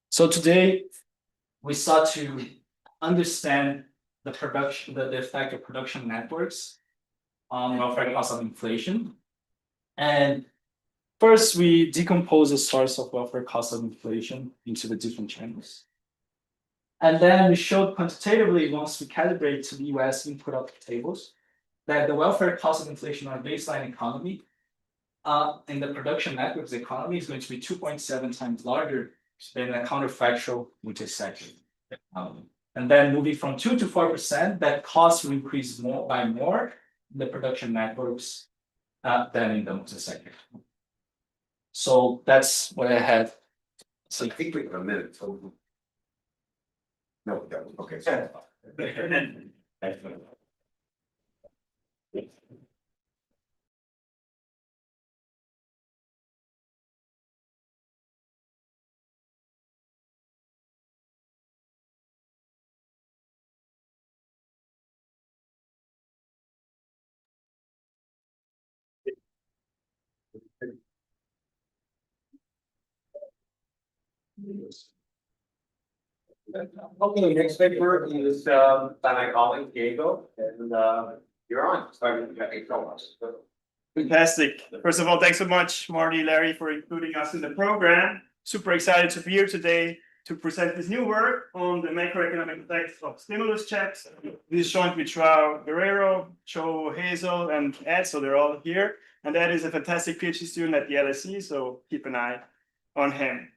So today we sought to understand the effect of production networks on welfare cost of inflation. And first, we decompose the source of welfare cost of inflation into the different channels. And then we showed quantitatively, once we calibrate to the US input output tables, that the welfare cost of inflation on a baseline economy in the production networks economy is going to be 2.7 times larger than a counterfactual multi-sector. And then moving from 2 to 4%, that cost will increase more in the production networks than in the multi-sector. So that's what I had. So I think we have a minute, so. No, we don't, okay. Excellent. Okay, next paper is by my colleague Diego, and you're on. Fantastic. First of all, thanks so much, Marty, Larry, for including us in the program. Super excited to be here today to present this new work on the macroeconomic effects of stimulus checks. This is joined with Joao Guerrero, Joe Hazel, and Ed, so they're all here. And Ed is a fantastic PhD student at the LSE, so keep an eye on him.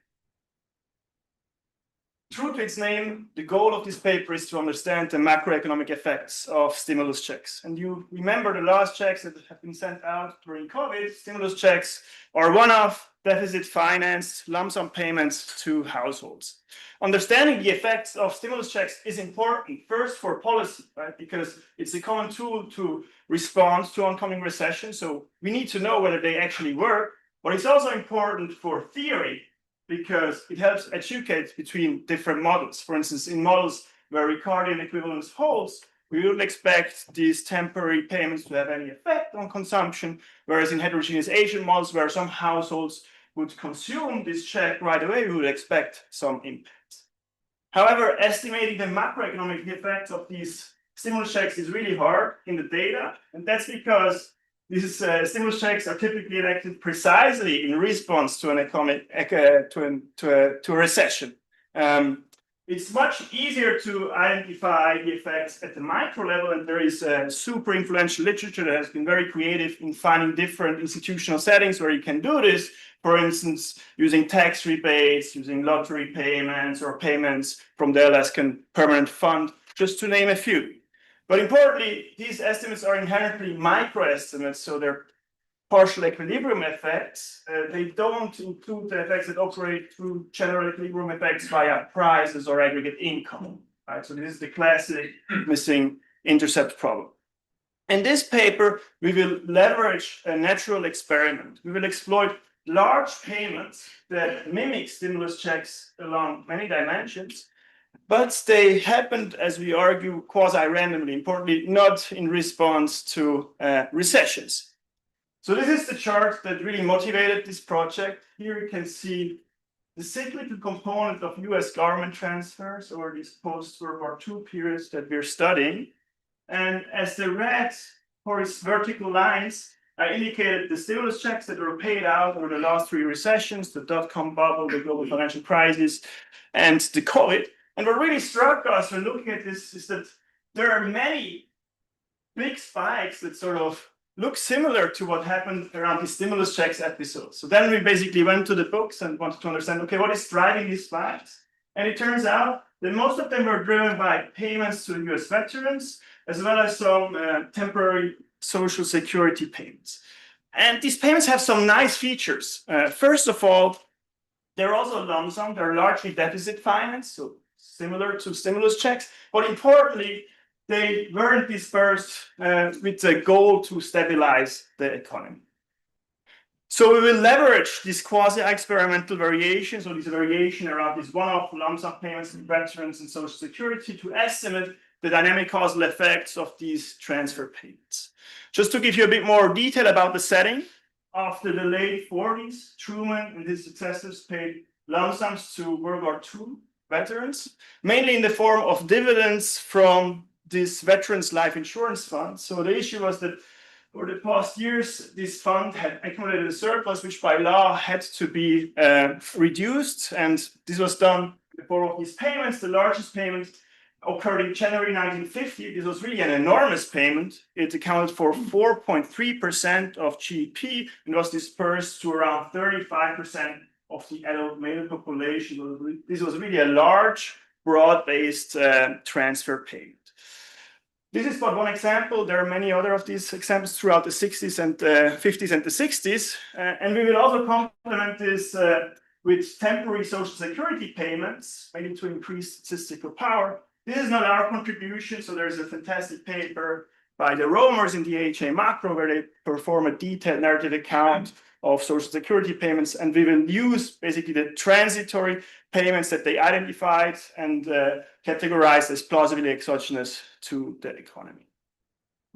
True to its name, the goal of this paper is to understand the macroeconomic effects of stimulus checks. And you remember the last checks that have been sent out during COVID. Stimulus checks are one-off deficit financed lump sum payments to households. Understanding the effects of stimulus checks is important, first for policy, right? Because it's a common tool to respond to oncoming recession. So we need to know whether they actually work, but it's also important for theory, because it helps educate between different models. For instance, in models where Ricardian equivalence holds, we wouldn't expect these temporary payments to have any effect on consumption, whereas in heterogeneous Asian models where some households would consume this check right away, we would expect some impact. However, estimating the macroeconomic effects of these stimulus checks is really hard in the data, and that's because these stimulus checks are typically enacted precisely in response to an economic to a recession. It's much easier to identify the effects at the micro level, and there is a super influential literature that has been very creative in finding different institutional settings where you can do this. For instance, using tax rebates, using lottery payments, or payments from the Alaskan Permanent Fund, just to name a few. But importantly, these estimates are inherently micro-estimates, so they're partial equilibrium effects. They don't include the effects that operate through general equilibrium effects via prices or aggregate income. Right? So this is the classic missing intercept problem. In this paper, we will leverage a natural experiment. We will exploit large payments that mimic stimulus checks along many dimensions, but they happened, as we argue, quasi-randomly, importantly, not in response to recessions. So this is the chart that really motivated this project. Here you can see the cyclical component of US government transfers over these post-World War II periods that we're studying. And as the red vertical lines, I indicated the stimulus checks that were paid out over the last three recessions, the dot-com bubble, the global financial crisis, and the COVID. And what really struck us when looking at this is that there are many big spikes that sort of look similar to what happened around the stimulus checks episode. So then we basically went to the books and wanted to understand, okay, what is driving these spikes? And it turns out that most of them were driven by payments to US veterans, as well as some temporary social security payments. And these payments have some nice features. First of all, they're also lump sum, they're largely deficit financed, so similar to stimulus checks, but importantly, they weren't dispersed with the goal to stabilize the economy. So we will leverage this quasi-experimental variation, so this variation around these one-off lump sum payments to veterans and social security to estimate the dynamic causal effects of these transfer payments. Just to give you a bit more detail about the setting, after the late 40s, Truman and his successors paid lump sums to World War II veterans, mainly in the form of dividends from this veterans life insurance fund. So the issue was that over the past years, this fund had accumulated a surplus, which by law had to be reduced. And this was done in the form of these payments. The largest payment occurred in January 1950. This was really an enormous payment. It accounted for 4.3% of GDP and was dispersed to around 35% of the adult male population. This was really a large, broad-based transfer payment. This is but one example. There are many other of these examples throughout the 60s and 50s and the 60s. And we will also complement this with temporary social security payments, mainly to increase statistical power. This is not our contribution. So there's a fantastic paper by the Romers in the AHA Macro, where they perform a detailed narrative account of social security payments. And we will use basically the transitory payments that they identified and categorized as plausibly exogenous to the economy.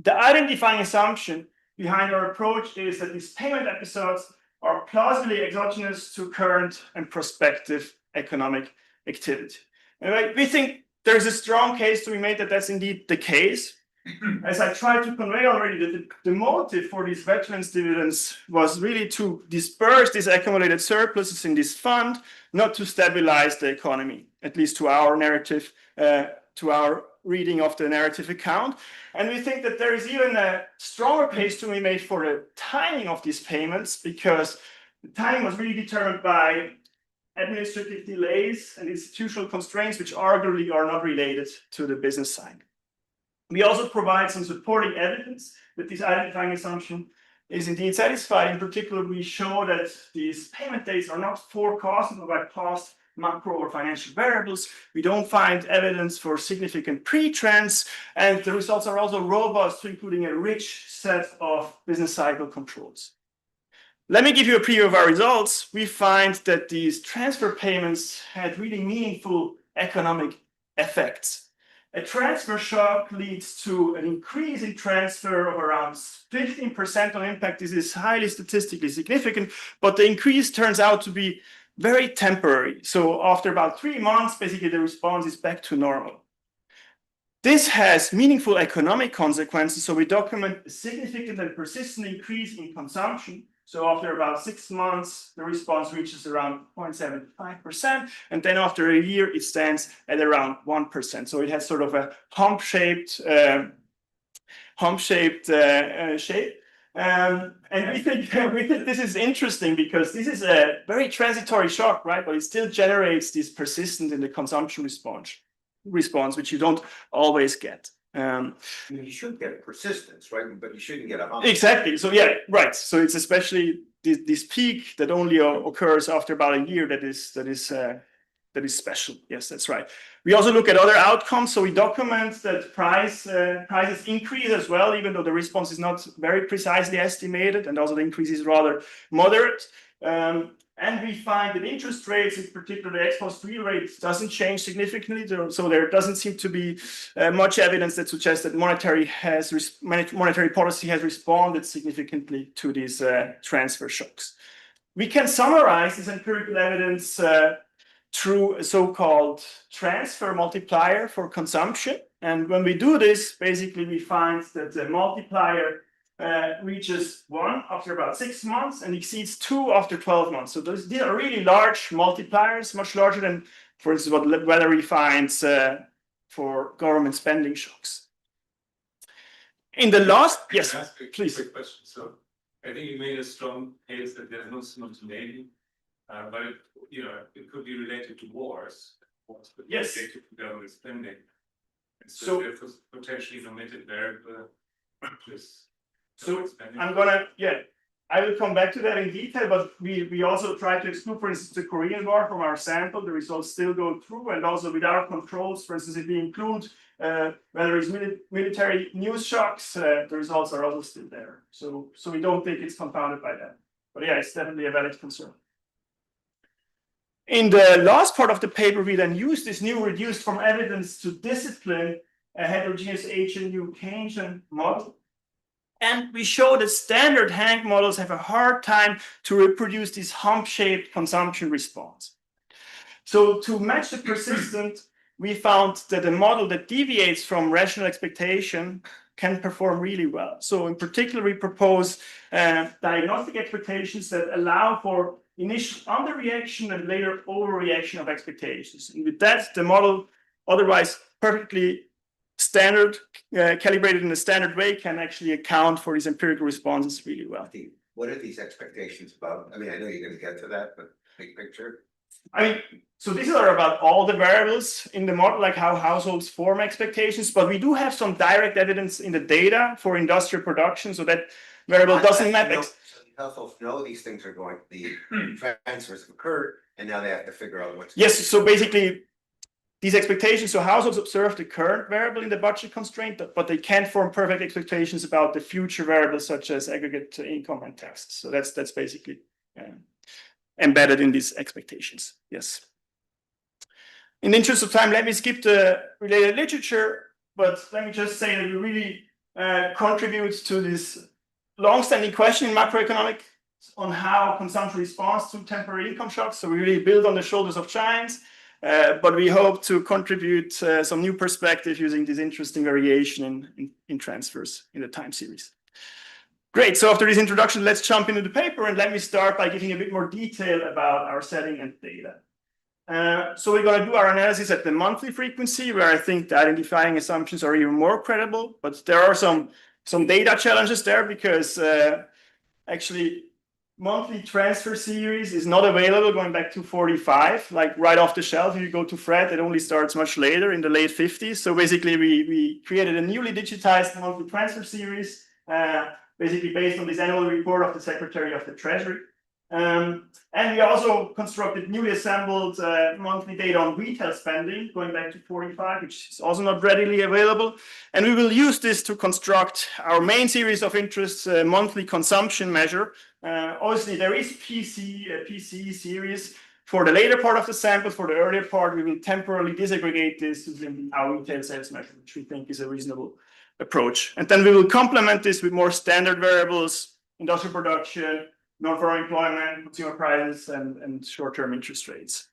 The identifying assumption behind our approach is that these payment episodes are plausibly exogenous to current and prospective economic activity. And we think there's a strong case to be made that that's indeed the case. As I tried to convey already, that the motive for these veterans dividends was really to disperse these accumulated surpluses in this fund, not to stabilize the economy, at least to our narrative, to our reading of the narrative account. And we think that there is even a stronger case to be made for the timing of these payments, because the timing was really determined by administrative delays and institutional constraints, which arguably are not related to the business side. We also provide some supporting evidence that this identifying assumption is indeed satisfied. In particular, we show that these payment dates are not forecastable by past macro or financial variables. We don't find evidence for significant pre-trends, and the results are also robust, including a rich set of business cycle controls. Let me give you a preview of our results. We find that these transfer payments had really meaningful economic effects. A transfer shock leads to an increase in transfer of around 15% on impact. This is highly statistically significant, but the increase turns out to be very temporary. So after about 3 months, basically the response is back to normal. This has meaningful economic consequences. So we document a significant and persistent increase in consumption. So after about 6 months, the response reaches around 0.75%. And then after a year, it stands at around 1%. So it has sort of a hump-shaped shape. And we think this is interesting because this is a very transitory shock, right? But it still generates this persistent in the consumption response, which you don't always get. You should get persistence, right? But you shouldn't get a hump. Exactly. So yeah, right. So it's especially this peak that only occurs after about a year that is special. Yes, that's right. We also look at other outcomes. So we document that prices increase as well, even though the response is not very precisely estimated, and also the increase is rather moderate. And we find that interest rates, in particular the ex-post real rate, doesn't change significantly. So there doesn't seem to be much evidence that suggests that monetary policy has responded significantly to these transfer shocks. We can summarize this empirical evidence through a so-called transfer multiplier for consumption. And when we do this, basically we find that the multiplier reaches 1 after about 6 months and exceeds 2 after 12 months. So these are really large multipliers, much larger than, for instance, what Valerie finds for government spending shocks. In the last, yes, please. Quick question. So I think you made a strong case that there's no spontaneity, but it could be related to wars. Wars could be Yes. related to government spending. And So- if it's potentially an omitted variable, just So I will come back to that in detail, but we also try to exclude, for instance, the Korean War from our sample. The results still go through, and also with our controls, for instance, if we include whether it's military news shocks, the results are also still there. So we don't think it's confounded by that. But yeah, it's definitely a valid concern. In the last part of the paper, we then use this new reduced from evidence to discipline a heterogeneous HNU Keynesian model. And we show that standard Hank models have a hard time to reproduce this hump-shaped consumption response. So to match the persistent, we found that a model that deviates from rational expectation can perform really well. So in particular, we propose diagnostic expectations that allow for initial underreaction and later overreaction of expectations. And with that, the model, otherwise perfectly standard, calibrated in a standard way, can actually account for these empirical responses really well. What are these expectations about? I mean, I know you're gonna get to that, but big picture. I mean, so these are about all the variables in the model, like how households form expectations, but we do have some direct evidence in the data for industrial production, so that variable doesn't map. Households know these things are going, the transfers have occurred, and now they have to figure out what's. Yes, so basically, these expectations, so households observe the current variable in the budget constraint, but they can't form perfect expectations about the future variables such as aggregate income and taxes. So that's basically embedded in these expectations. Yes. In the interest of time, let me skip the related literature, but let me just say that we really contribute to this long-standing question in macroeconomics on how consumption responds to temporary income shocks. So we really build on the shoulders of giants, but we hope to contribute some new perspective using this interesting variation in transfers in the time series. Great, so after this introduction, let's jump into the paper, and let me start by giving a bit more detail about our setting and data. So we're going to do our analysis at the monthly frequency, where I think the identifying assumptions are even more credible, but there are some data challenges there because actually monthly transfer series is not available going back to 45, like right off the shelf. If you go to Fred, it only starts much later in the late 50s. So basically we created a newly digitized monthly transfer series, basically based on this annual report of the Secretary of the Treasury. And we also constructed newly assembled monthly data on retail spending going back to 45, which is also not readily available. And we will use this to construct our main series of interests, monthly consumption measure. Obviously, there is PCE series for the later part of the sample. For the earlier part, we will temporarily disaggregate this using our retail sales measure, which we think is a reasonable approach. And then we will complement this with more standard variables, industrial production, non-farm employment, consumer prices, and short-term interest rates.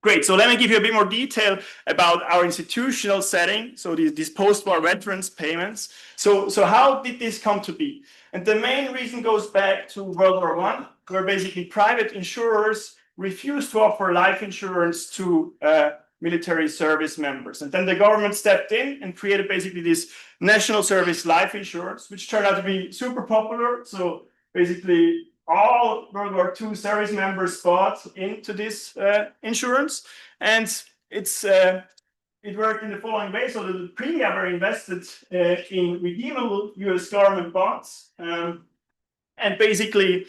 Great, so let me give you a bit more detail about our institutional setting, so these post-war veterans payments. So how did this come to be? And the main reason goes back to World War I, where basically private insurers refused to offer life insurance to military service members. And then the government stepped in and created basically this national service life insurance, which turned out to be super popular. So basically all World War II service members bought into this insurance. And it worked in the following way. So the premium were invested in redeemable US government bonds. And basically,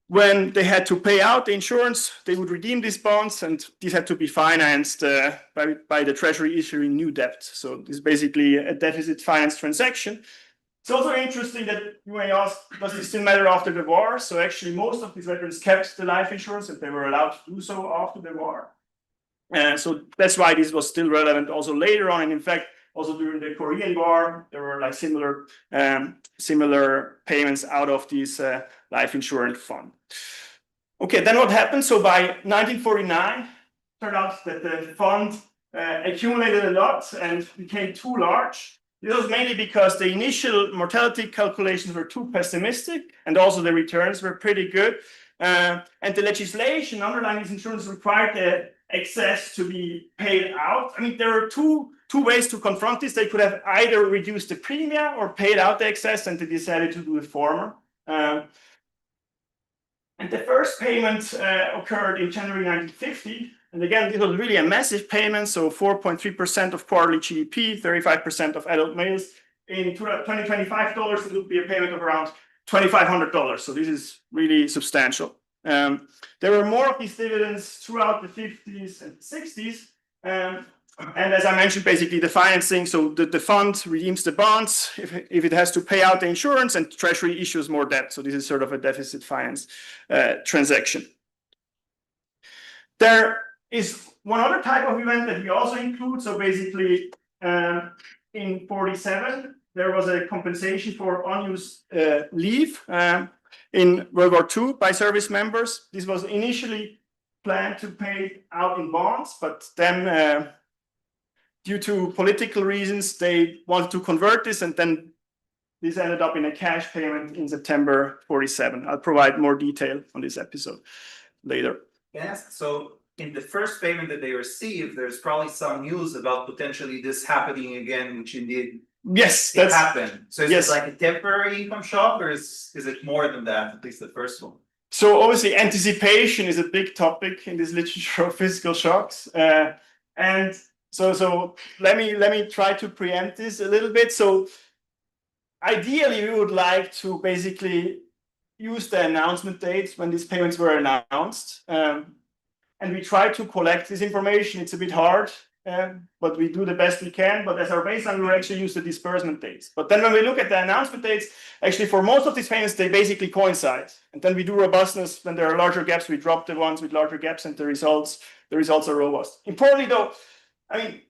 when they had to pay out the insurance, they would redeem these bonds, and these had to be financed by the Treasury issuing new debt. So this is basically a deficit finance transaction. It's also interesting that you may ask, does this still matter after the war? So actually, most of these veterans kept the life insurance, and they were allowed to do so after the war. So that's why this was still relevant also later on. And in fact, also during the Korean War, there were like similar payments out of this life insurance fund. Okay, then what happened? So by 1949, it turned out that the fund accumulated a lot and became too large. This was mainly because the initial mortality calculations were too pessimistic, and also the returns were pretty good. And the legislation underlying this insurance required the excess to be paid out. I mean, there are two ways to confront this. They could have either reduced the premium or paid out the excess, and they decided to do the former. And the first payment occurred in January 1950. And again, this was really a massive payment. So 4.3% of quarterly GDP, 35% of adult males. In 2025 dollars, it would be a payment of around $2,500. So this is really substantial. There were more of these dividends throughout the 50s and 60s. And as I mentioned, basically the financing, so the fund redeems the bonds if it has to pay out the insurance, and Treasury issues more debt. So this is sort of a deficit finance transaction. There is one other type of event that we also include. So basically in 47, there was a compensation for unused leave in World War II by service members. This was initially planned to pay out in bonds, but then due to political reasons, they wanted to convert this, and then this ended up in a cash payment in September 47. I'll provide more detail on this episode later. Yes, so in the first payment that they received, there's probably some news about potentially this happening again, which indeed Yes, it that's happened. So is yes. it like a temporary income shock, or is it more than that, at least the first one? So obviously anticipation is a big topic in this literature of physical shocks. And so let me try to preempt this a little bit. So ideally, we would like to basically use the announcement dates when these payments were announced. And we try to collect this information. It's a bit hard, but we do the best we can. But as our baseline, we actually use the disbursement dates. But then when we look at the announcement dates, actually for most of these payments, they basically coincide. And then we do robustness. When there are larger gaps, we drop the ones with larger gaps, and the results are robust. Importantly, though, I mean,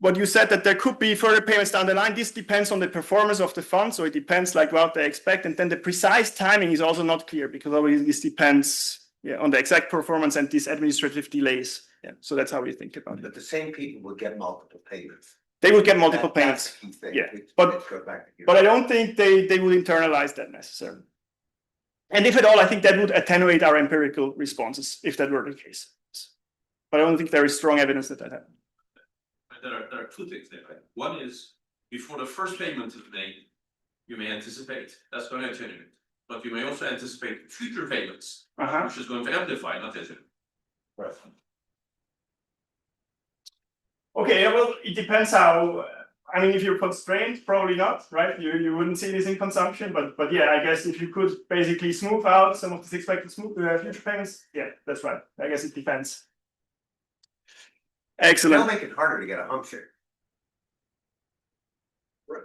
what you said that there could be further payments down the line, this depends on the performance of the fund. So it depends like what they expect. And then the precise timing is also not clear, because obviously this depends on the exact performance and these administrative delays. Yeah, so that's how we think about it. But the same people would get multiple payments. They will get multiple That's payments. the key thing. Yeah, It but goes back to your- I don't think they would internalize that necessarily. And if at all, I think that would attenuate our empirical responses if that were the case. But I don't think there is strong evidence that happened. There are two things there. Right? One is before the first payment is made, you may anticipate that's going to attenuate, but you may also anticipate future payments, which is going to amplify, not attenuate. Right. Okay, well, it depends how. I mean, if you're constrained, probably not, right? You wouldn't see this in consumption, but yeah, I guess if you could basically smooth out some of the expected future payments, yeah, that's right. I guess it depends. Excellent. They'll make it harder to get a hump shape.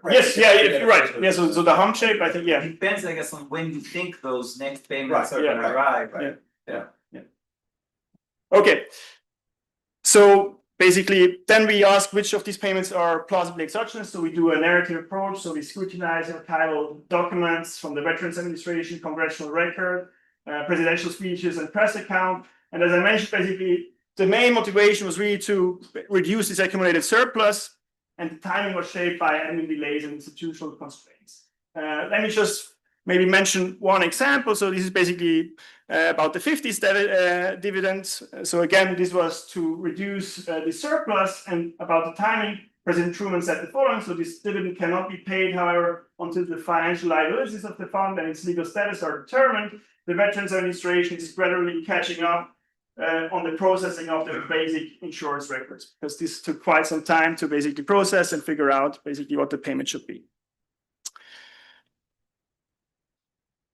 Yes, yeah, you're right. Yeah, so the hump shape, I think, yeah. It depends, I guess, on when you think those next payments Right, are yeah, gonna arrive, right? Okay. So basically, then we ask which of these payments are plausibly exogenous. So we do a narrative approach. So we scrutinize archival documents from the Veterans Administration, congressional record, presidential speeches, and press account. And as I mentioned, basically, the main motivation was really to reduce this accumulated surplus, and the timing was shaped by admin delays and institutional constraints. Let me just maybe mention one example. So this is basically about the 50s dividends. So again, this was to reduce the surplus, and about the timing, President Truman said the following: so this dividend cannot be paid, however, until the financial liabilities of the fund and its legal status are determined. The Veterans Administration is gradually catching up on the processing of the basic insurance records, because this took quite some time to basically process and figure out basically what the payment should be.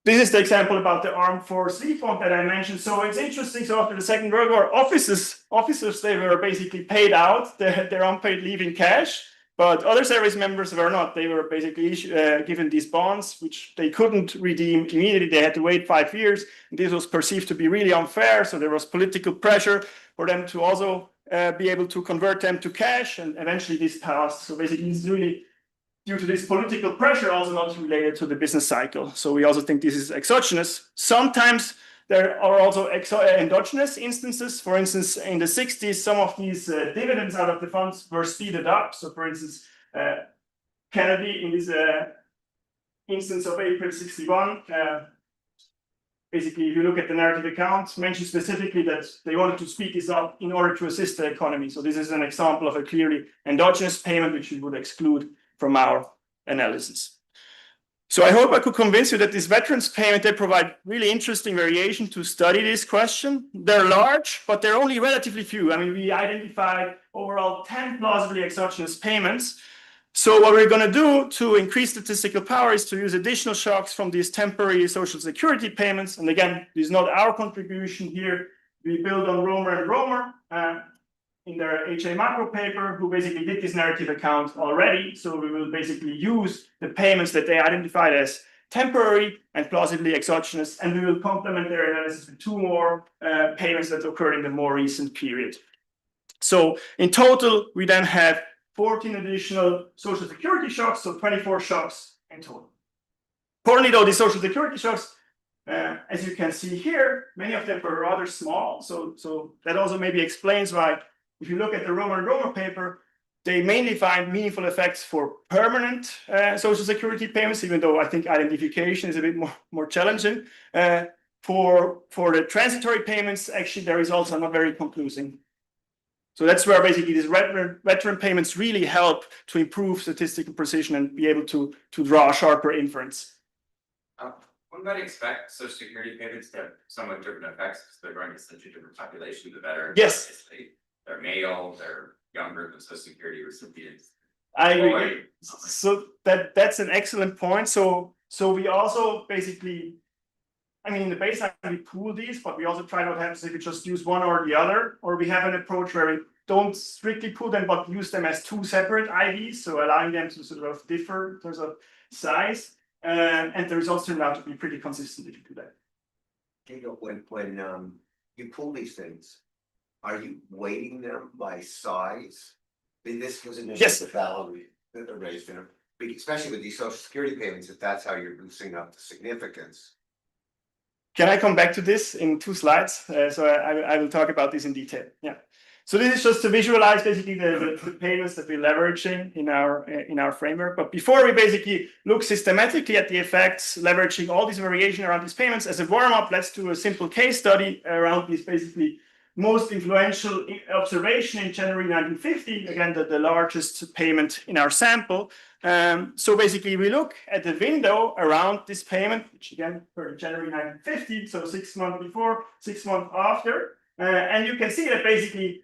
This is the example about the Armed Force Leave Fund that I mentioned. So it's interesting. So after the Second World War, officers, they were basically paid out their unpaid leave in cash, but other service members were not. They were basically given these bonds, which they couldn't redeem immediately. They had to wait 5 years. And this was perceived to be really unfair. So there was political pressure for them to also be able to convert them to cash. And eventually this passed. So basically this is really due to this political pressure, also not related to the business cycle. So we also think this is exogenous. Sometimes there are also endogenous instances. For instance, in the 60s, some of these dividends out of the funds were speeded up. So for instance, Kennedy, in this instance of April 61, basically, if you look at the narrative account, mentioned specifically that they wanted to speed this up in order to assist the economy. So this is an example of a clearly endogenous payment, which we would exclude from our analysis. So I hope I could convince you that this veterans payment, they provide really interesting variation to study this question. They're large, but they're only relatively few. I mean, we identified overall 10 plausibly exogenous payments. So what we're going to do to increase statistical power is to use additional shocks from these temporary social security payments. And again, this is not our contribution here. We build on Romer and Romer in their HA macro paper, who basically did this narrative account already. So we will basically use the payments that they identified as temporary and plausibly exogenous, and we will complement their analysis with 2 more payments that occurred in the more recent period. So in total, we then have 14 additional social security shocks, so 24 shocks in total. Importantly, though, these social security shocks, as you can see here, many of them were rather small. So that also maybe explains why if you look at the Romer and Romer paper, they mainly find meaningful effects for permanent social security payments, even though I think identification is a bit more challenging. For the transitory payments, actually, the results are not very conclusive. So that's where basically these veteran payments really help to improve statistical precision and be able to draw a sharper inference. One might expect social security payments to have somewhat different effects because they're going to such a different population, the veterans. Yes. Obviously. They're male, they're younger than social security recipients. I agree. So that's an excellent point. So we also basically, I mean, in the baseline we pool these, but we also try not to have if we just use one or the other, or we have an approach where we don't strictly pool them, but use them as two separate IVs, so allowing them to sort of differ in terms of size, and the results turned out to be pretty consistent if you do that. When you pull these things, are you weighting them by size? This was initially Yes. the Valerie raised, especially with these social security payments, if that's how you're boosting up the significance. Can I come back to this in 2 slides? So I will talk about this in detail. Yeah. So this is just to visualize basically the payments that we're leveraging in our framework. But before we basically look systematically at the effects, leveraging all this variation around these payments as a warm-up, let's do a simple case study around this basically most influential observation in January 1950, again, the largest payment in our sample. So basically we look at the window around this payment, which again, for January 1950, so 6 months before, 6 months after. And you can see that basically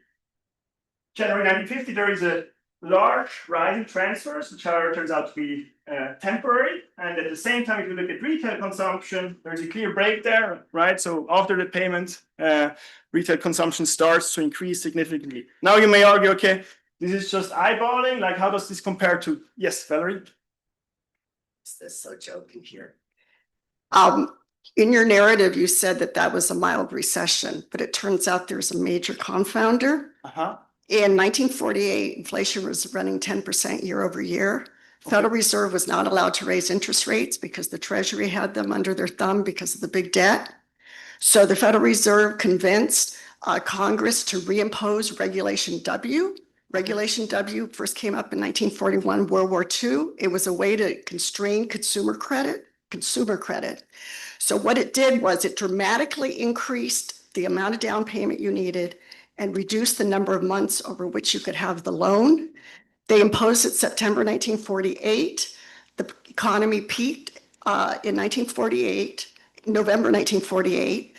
January 1950, there is a large rise in transfers, which however turns out to be temporary. And at the same time, if you look at retail consumption, there's a clear break there, right? So after the payment, retail consumption starts to increase significantly. Now you may argue, okay, this is just eyeballing. Like, how does this compare to? Yes, Valerie. Is this so joking here? In your narrative, you said that was a mild recession, but it turns out there's a major confounder. In 1948, inflation was running 10% year over year. Federal Reserve was not allowed to raise interest rates because the Treasury had them under their thumb because of the big debt. So the Federal Reserve convinced Congress to reimpose Regulation W. Regulation W first came up in 1941, World War II. It was a way to constrain consumer credit. So what it did was it dramatically increased the amount of down payment you needed and reduced the number of months over which you could have the loan. They imposed it September 1948. The economy peaked in 1948, November 1948.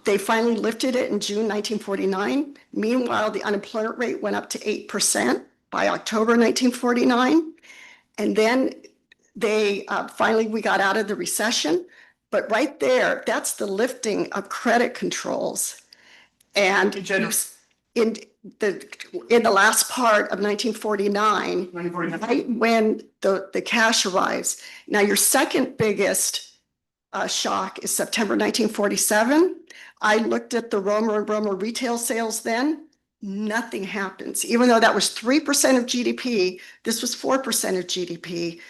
They finally lifted it in June 1949. Meanwhile, the unemployment rate went up to 8% by October 1949. And then finally, we got out of the recession. But right there, that's the lifting of credit controls. And in the last part of 1949, right when the cash arrives. Now, your second biggest shock is September 1947. I looked at the Romer and Romer retail sales then. Nothing happens. Even though that was 3% of GDP, this was 4% of GDP.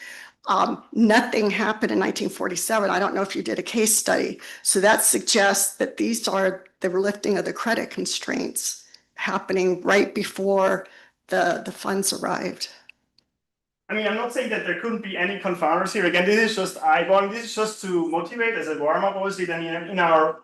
Nothing happened in 1947. I don't know if you did a case study. So that suggests that these are the lifting of the credit constraints happening right before the funds arrived. I mean, I'm not saying that there couldn't be any confounders here. Again, this is just eyeballing. This is just to motivate as a warm-up. Obviously, then in our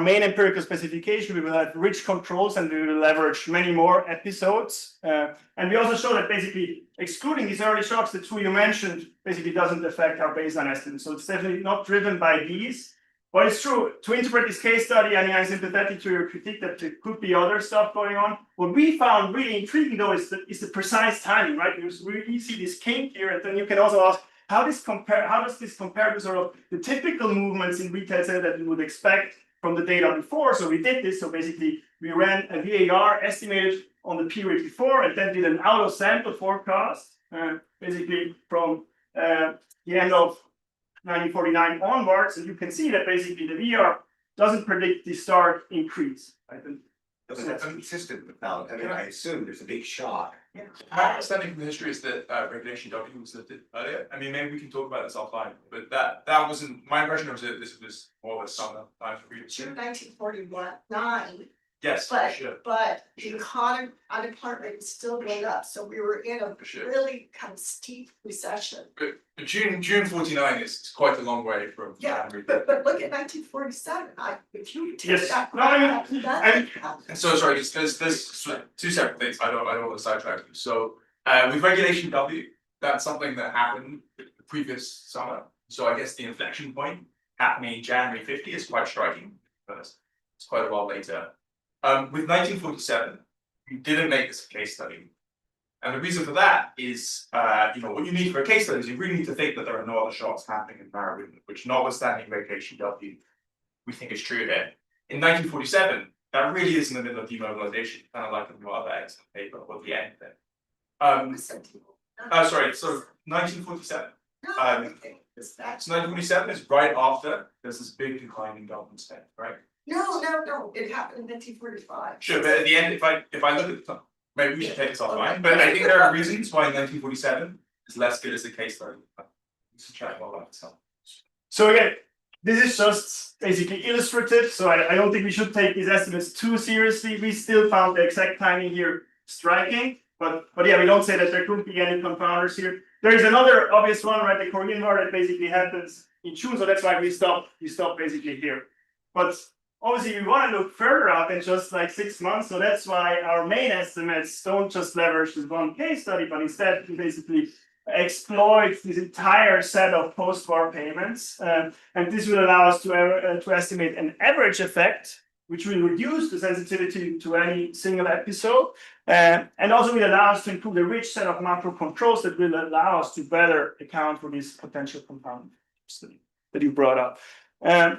main empirical specification, we will have rich controls and we will leverage many more episodes. And we also show that basically excluding these early shocks, the 2 you mentioned, basically doesn't affect our baseline estimate. So it's definitely not driven by these. But it's true, to interpret this case study, I mean, I'm sympathetic to your critique that there could be other stuff going on. What we found really intriguing, though, is the precise timing, right? You really see this kink here, and then you can also ask, how does this compare to sort of the typical movements in retail sales that you would expect from the data before? So we did this. So basically, we ran a VAR estimated on the period before, and then did an out-of-sample forecast, basically from the end of 1949 onwards, and you can see that basically the VR doesn't predict the start increase. Right? That's consistent with that. I mean, I assume there's a big shock. Yeah. My understanding from the history is that Regulation W was lifted earlier. I mean, maybe we can talk about this offline, but that wasn't my impression. Was that this was more or less summer time for you. June 1949. Yes, But, sure. but the unemployment is still going up, so we were in a Sure. really kind of steep recession. But June 49 is quite a long way from. Yeah, January. but look at 1947, if you take Yes. that. No, I mean, And so sorry, there's two separate things. I don't want to sidetrack you. So with Regulation W, that's something that happened the previous summer. So I guess the inflection point happening in January 50 is quite striking. Because it's quite a while later. With 1947, we didn't make this a case study. And the reason for that is, what you need for a case study is you really need to think that there are no other shocks happening in power movement, which notwithstanding Regulation W, we think is true here. In 1947, that really is in the middle of demobilization, kind of like the other eggs on paper or the end there. Sorry, so 1947. So 1947 is right after there's this big decline in government spend, right? No, it happened in 1945. Sure, but at the end, if I look at the, maybe we should take this offline, but I think there are reasons why 1947 is less good as a case study. To check all that stuff. So again, this is just basically illustrative, so I don't think we should take these estimates too seriously. We still found the exact timing here striking, but yeah, we don't say that there couldn't be any confounders here. There is another obvious one, right? The Korean War that basically happens in June, so that's why we stop basically here. But obviously, we want to look further out than just like 6 months, so that's why our main estimates don't just leverage this one case study, but instead we basically exploit this entire set of post-war payments, and this will allow us to estimate an average effect, which will reduce the sensitivity to any single episode, and also will allow us to include a rich set of macro controls that will allow us to better account for this potential compound that you brought up.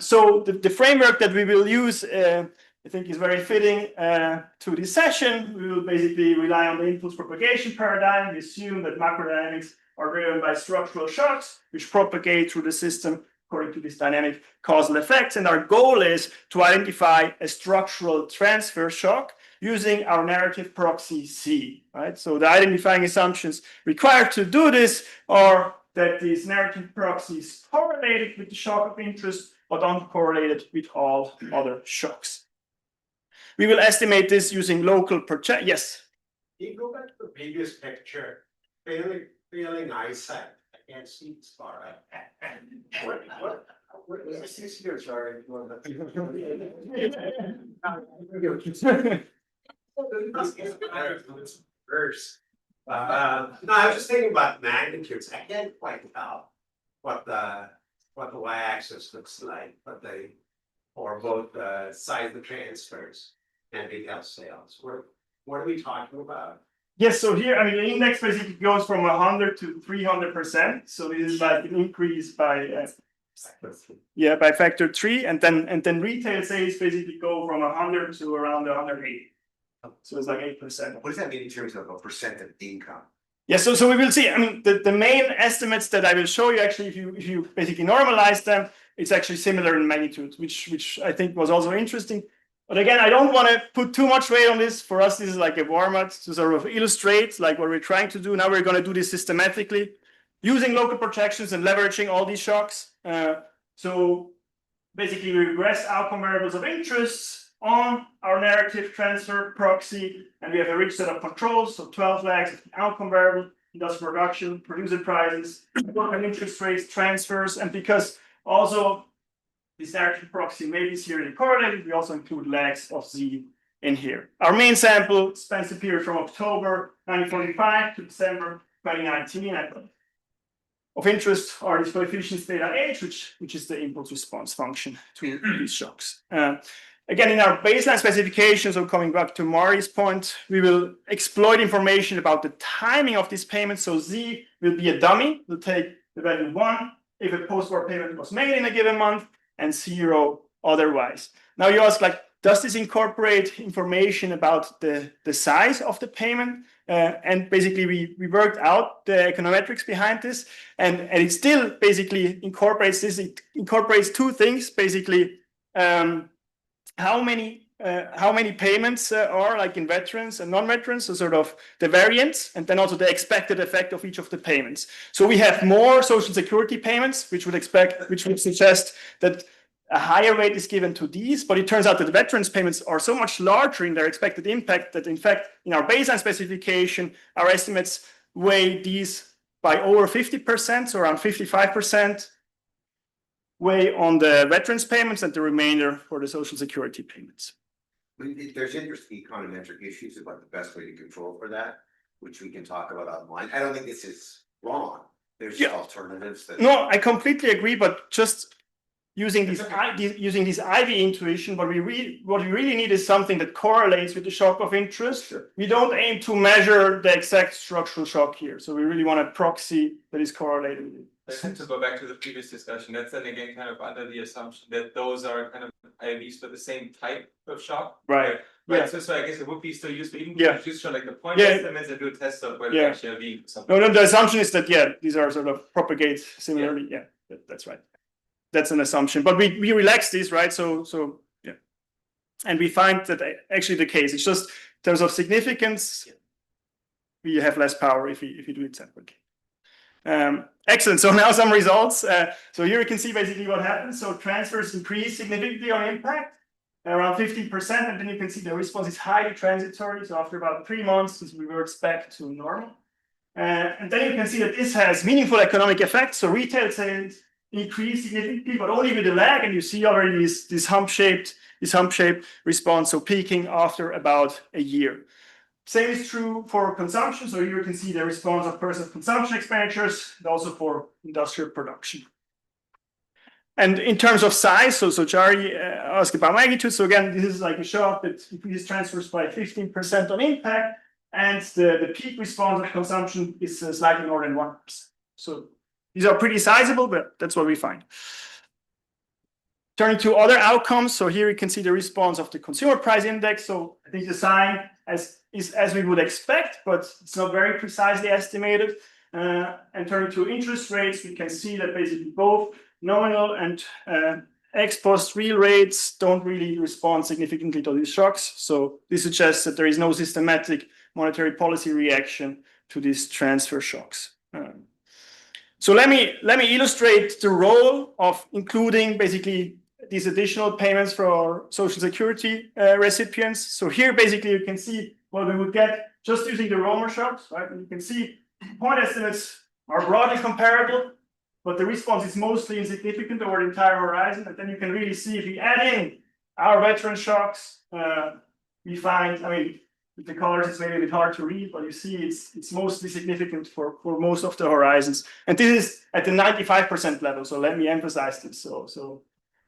So the framework that we will use, I think, is very fitting to this session. We will basically rely on the impulse propagation paradigm. We assume that macrodynamics are driven by structural shocks, which propagate through the system according to these dynamic causal effects. And our goal is to identify a structural transfer shock using our narrative proxy C, right? So the identifying assumptions required to do this are that this narrative proxy is correlated with the shock of interest, but uncorrelated with all other shocks. We will estimate this using local projection. Yes? Can you go back to the previous picture? Failing eyesight. I can't see this far. What is this here? Sorry. Verse. No, I was just thinking about magnitudes. I can't quite tell what the y-axis looks like, or both the size of the transfers and retail sales. What are we talking about? Yes, so here, I mean, the index basically goes from 100 to 300%. So this is like an increase by by factor 3, and then retail sales basically go from 100 to around 180. So it's like 8%. What does that mean in terms of a percent of income? Yeah, so we will see. I mean, the main estimates that I will show you, actually, if you basically normalize them, it's actually similar in magnitude, which I think was also interesting. But again, I don't want to put too much weight on this. For us, this is like a warm-up to sort of illustrate like what we're trying to do. Now we're going to do this systematically using local projections and leveraging all these shocks. So basically, we regress outcome variables of interest on our narrative transfer proxy, and we have a rich set of controls, so 12 lags of outcome variable, industrial production, producer prices, and interest rates, transfers, and because also this narrative proxy may be serially correlated, we also include lags of Z in here. Our main sample spans the period from October 1945 to December 2019. Of interest are these coefficients theta H, which is the impulse response function to these shocks. Again, in our baseline specification, so coming back to Mari's point, we will exploit information about the timing of this payment. So Z will be a dummy. We'll take the value 1 if a post-war payment was made in a given month, and 0 otherwise. Now you ask, like, does this incorporate information about the size of the payment? And basically, we worked out the econometrics behind this, and it still basically incorporates this. It incorporates two things, basically. How many payments are like in veterans and non-veterans, so sort of the variance, and then also the expected effect of each of the payments. So we have more social security payments, which would suggest that a higher weight is given to these, but it turns out that the veterans payments are so much larger in their expected impact that in fact, in our baseline specification, our estimates weigh these by over 50%, so around 55% weigh on the veterans payments and the remainder for the social security payments. There's interesting econometric issues about the best way to control for that, which we can talk about online. I don't think this is wrong. There's alternatives that. No, I completely agree, but just using these IV intuition, what we really need is something that correlates with the shock of interest. Sure. We don't aim to measure the exact structural shock here, so we really want a proxy that is correlated with it. To go back to the previous discussion, that's then again kind of under the assumption that those are kind of IVs for the same type of shock. Right. Right, Yeah. so I guess it would be still useful, even Yeah. if you just show like the point Yeah. estimates and do a test of whether Yeah. actually are being something. No, the assumption is that, these are sort of propagate similarly. Yeah, that's right. That's an assumption, but we relax this, right? So yeah. And we find that actually the case, it's just in terms of significance, we have less power if you do it separately. Excellent. So now some results. So here you can see basically what happens. So transfers increase significantly on impact, around 15%, and then you can see the response is highly transitory. So after about 3 months, this reverts back to normal. And then you can see that this has meaningful economic effects. So retail sales increase significantly, but only with a lag, and you see already this hump-shaped response, so peaking after about a year. Same is true for consumption. So here you can see the response of personal consumption expenditures and also for industrial production. And in terms of size, so Jari asked about magnitude. So again, this is like a shock that increases transfers by 15% on impact, and the peak response of consumption is slightly more than 1%. So these are pretty sizable, but that's what we find. Turning to other outcomes, so here you can see the response of the consumer price index. So I think the sign is as we would expect, but it's not very precisely estimated. And turning to interest rates, we can see that basically both nominal and ex post real rates don't really respond significantly to these shocks. So this suggests that there is no systematic monetary policy reaction to these transfer shocks. So let me illustrate the role of including basically these additional payments for our social security recipients. So here basically you can see what we would get just using the Romer shocks, right? And you can see point estimates are broadly comparable, but the response is mostly insignificant over the entire horizon. And then you can really see if we add in our veteran shocks, we find, I mean, with the colors it's maybe a bit hard to read, but you see it's mostly significant for most of the horizons. And this is at the 95% level. So let me emphasize this. So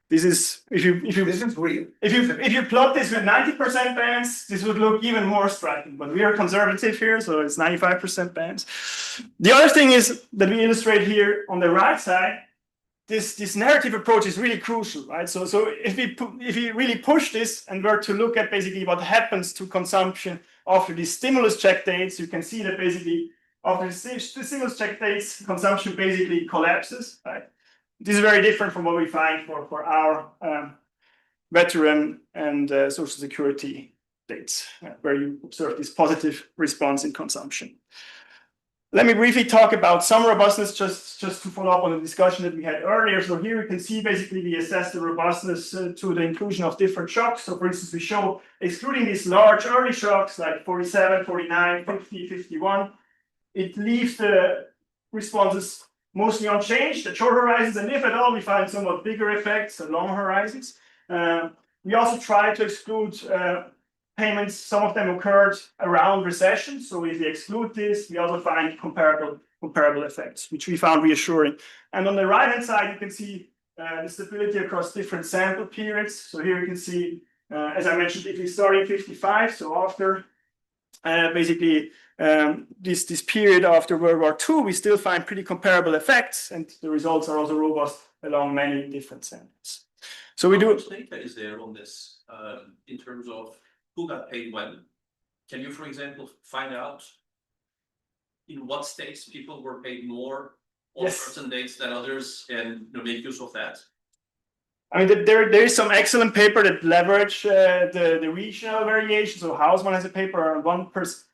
this is if you This is real. if you plot this with 90% bands, this would look even more striking. But we are conservative here, so it's 95% bands. The other thing is that we illustrate here on the right side, this narrative approach is really crucial, right? So if we really push this and were to look at basically what happens to consumption after these stimulus check dates, you can see that basically after the stimulus check dates, consumption basically collapses, right? This is very different from what we find for our veteran and social security dates, where you observe this positive response in consumption. Let me briefly talk about some robustness, just to follow up on the discussion that we had earlier. So here you can see basically we assess the robustness to the inclusion of different shocks. So for instance, we show excluding these large early shocks like 47, 49, 50, 51, it leaves the responses mostly unchanged at short horizons, and if at all, we find somewhat bigger effects at long horizons. We also try to exclude payments. Some of them occurred around recession. So if we exclude this, we also find comparable effects, which we found reassuring. And on the right-hand side, you can see the stability across different sample periods. So here you can see, as I mentioned, if we start in 55, so after basically this period after World War II, we still find pretty comparable effects, and the results are also robust along many different samples. So we do. How much data is there on this in terms of who got paid when? Can you, for example, find out in what states people were paid more on certain dates than others, and make use of that? I mean, there is some excellent paper that leverage the regional variation. So Hausmann has a paper on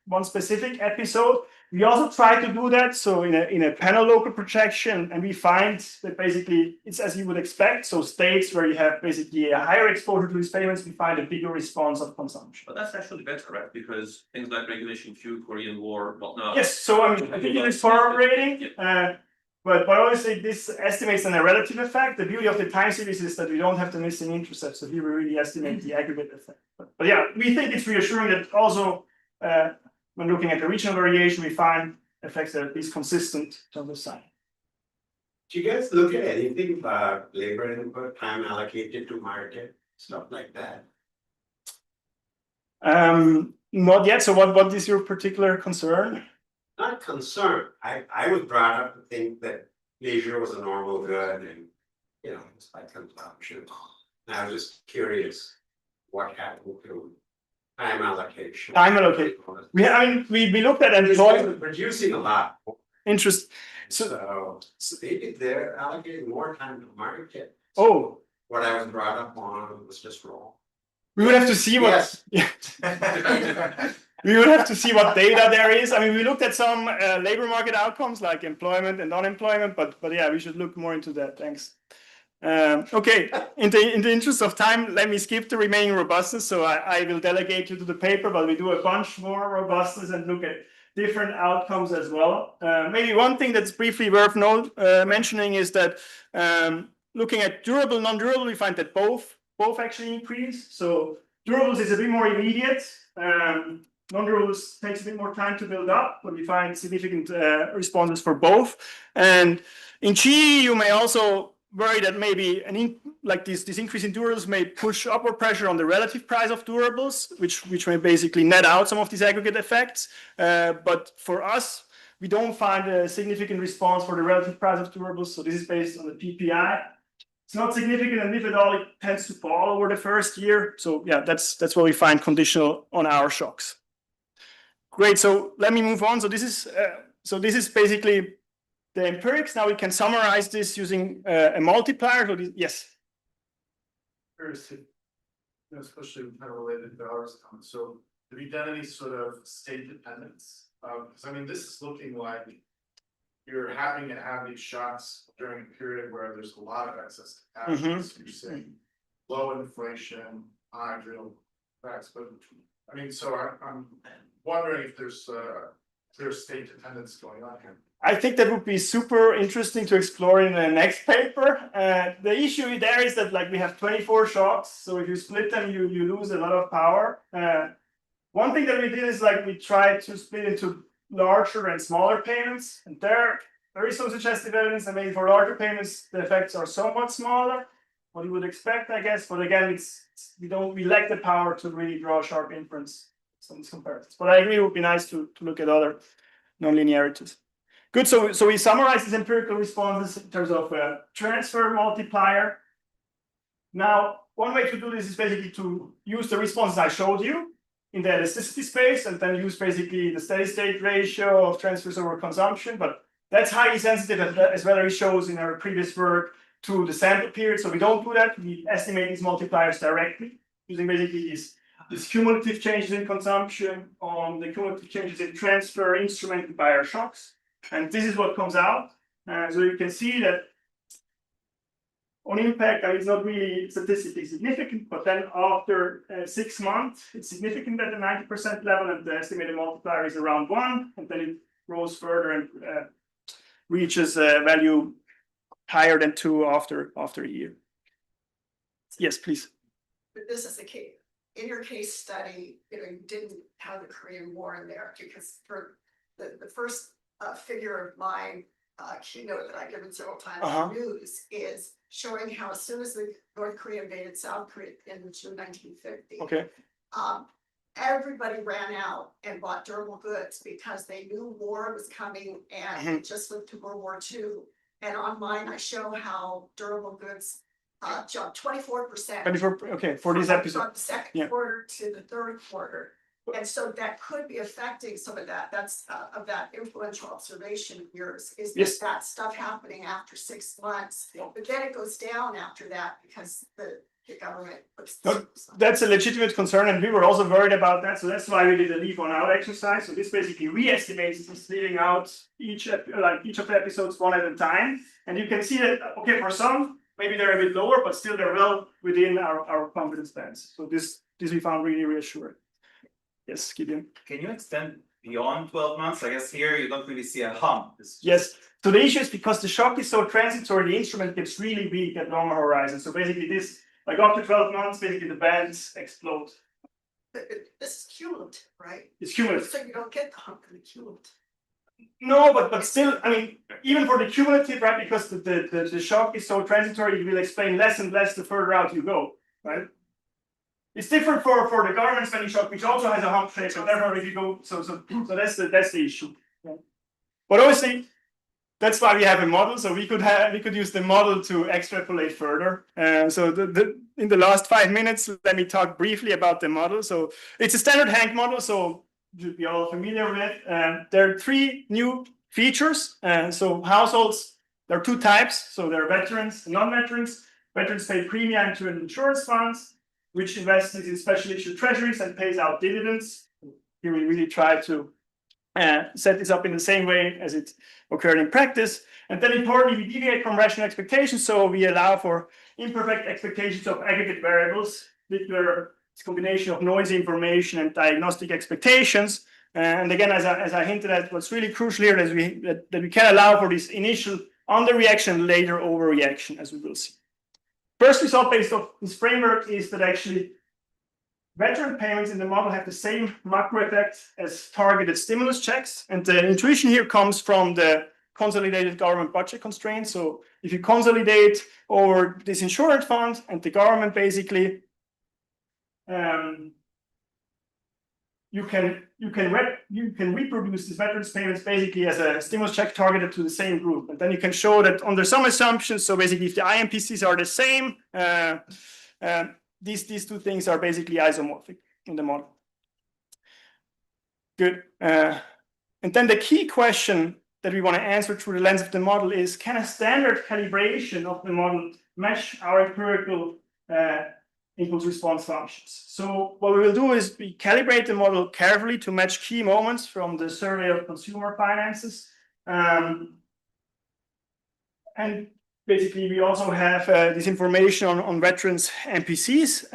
one specific episode. We also try to do that. So in a panel local projection, and we find that basically it's as you would expect. So states where you have basically a higher exposure to these payments, we find a bigger response of consumption. But that's actually better, right? Because things like Regulation Q, Korean War, whatnot. Yes. So I mean, I think it is corroborating. But obviously this estimates on a relative effect. The beauty of the time series is that we don't have the missing intercept. So here we really estimate the aggregate effect. But yeah, we think it's reassuring that also when looking at the regional variation, we find effects that are at least consistent in terms of sign. Do you guys look at anything about labor input, time allocated to market, stuff like that? Not yet. So what is your particular concern? Not concerned. I was brought up to think that leisure was a normal good and, you know, it's like consumption. And I was just curious what happened to time allocation. Time allocation. We looked at employment. Producing a lot. Interest. So maybe they're allocating more time to market. Oh. What I was brought up on was just wrong. We would have to see what. Yes. We would have to see what data there is. I mean, we looked at some labor market outcomes like employment and unemployment, but yeah, we should look more into that. Thanks. Okay, in the interest of time, let me skip the remaining robustness. So I will delegate you to the paper, but we do a bunch more robustness and look at different outcomes as well. Maybe one thing that's briefly worth mentioning is that looking at durable, non-durable, we find that both actually increase. So durables is a bit more immediate. Non-durables takes a bit more time to build up, but we find significant responses for both. And in GE, you may also worry that maybe this increase in durables may push upward pressure on the relative price of durables, which may basically net out some of these aggregate effects. But for us, we don't find a significant response for the relative price of durables. So this is based on the PPI. It's not significant, and if at all, it tends to fall over the first year. So yeah, that's what we find conditional on our shocks. Great. So let me move on. So this is basically the empirics. Now we can summarize this using a multiplier. So yes. Especially kind of related to ours. So have you done any sort of state dependence? Because I mean, this is looking like you're having to have these shocks during a period where there's a lot of excess capacity. So you're saying low inflation, high real facts, but I mean, so I'm wondering if there's state dependence going on here. I think that would be super interesting to explore in the next paper. The issue there is that we have 24 shocks, so if you split them, you lose a lot of power. One thing that we did is we tried to split into larger and smaller payments, and there is some suggestive evidence. I mean, for larger payments, the effects are somewhat smaller, what you would expect, I guess. But again, we lack the power to really draw a sharp inference on these comparisons. But I agree, it would be nice to look at other nonlinearities. Good. So we summarize these empirical responses in terms of transfer multiplier. Now, one way to do this is basically to use the responses I showed you in the elasticity space, and then use basically the steady state ratio of transfers over consumption. But that's highly sensitive, as Valerie shows in our previous work, to the sample period. So we don't do that. We estimate these multipliers directly using basically these cumulative changes in consumption on the cumulative changes in transfer instrumented by our shocks. And this is what comes out. So you can see that on impact, it's not really statistically significant, but then after 6 months, it's significant at the 90% level, and the estimated multiplier is around 1, and then it grows further and reaches a value higher than 2 after a year. Yes, please. But this is the case. In your case study, you didn't have the Korean War in there, because for the first figure of my keynote that I've given several times in the news is showing how as soon as the North Korea invaded South Korea in 1950, everybody ran out and bought durable goods because they knew war was coming and just lived to World War II. And on mine, I show how durable goods jumped 24%. 24, okay, for this episode. From the second quarter to the third quarter. And so that could be affecting some of that, that's of that influential observation of yours, is Yes. that stuff happening after 6 months? But then it goes down after that because the government puts. That's a legitimate concern, and we were also worried about that. So that's why we did a leave on out exercise. So this basically re-estimates this leaving out each of the episodes one at a time. And you can see that, okay, for some, maybe they're a bit lower, but still they're well within our confidence bands. So this we found really reassuring. Yes, Gideon. Can you extend beyond 12 months? I guess here you don't really see a hump. Yes. So the issue is because the shock is so transitory, the instrument gets really weak at longer horizon. So basically this, like after 12 months, basically the bands explode. This is cumulative, right? It's cumulative. So you don't get the hump in the cumulative. No, but still, I mean, even for the cumulative, right? Because the shock is so transitory, it will explain less and less the further out you go, right? It's different for the government spending shock, which also has a hump shape, so therefore if you go, so that's the issue. Yeah. But obviously, that's why we have a model. So we could use the model to extrapolate further. So in the last 5 minutes, let me talk briefly about the model. So it's a standard Hank model, so you should be all familiar with it. There are 3 new features. So households, there are 2 types. So there are veterans and non-veterans. Veterans pay premium to an insurance funds, which invests in special issue treasuries and pays out dividends. Here we really try to set this up in the same way as it occurred in practice. And then importantly, we deviate from rational expectations. So we allow for imperfect expectations of aggregate variables, which are this combination of noisy information and diagnostic expectations. And again, as I hinted at, what's really crucial here is that we can allow for this initial underreaction, later overreaction, as we will see. First result based on this framework is that actually veteran payments in the model have the same macro effect as targeted stimulus checks. And the intuition here comes from the consolidated government budget constraints. So if you consolidate over this insurance fund and the government basically, you can reproduce these veterans payments basically as a stimulus check targeted to the same group. And then you can show that under some assumptions, so basically if the IMPCs are the same, these 2 things are basically isomorphic in the model. Good. And then the key question that we want to answer through the lens of the model is, can a standard calibration of the model match our empirical impulse response functions? So what we will do is we calibrate the model carefully to match key moments from the survey of consumer finances. And basically we also have this information on veterans NPCs.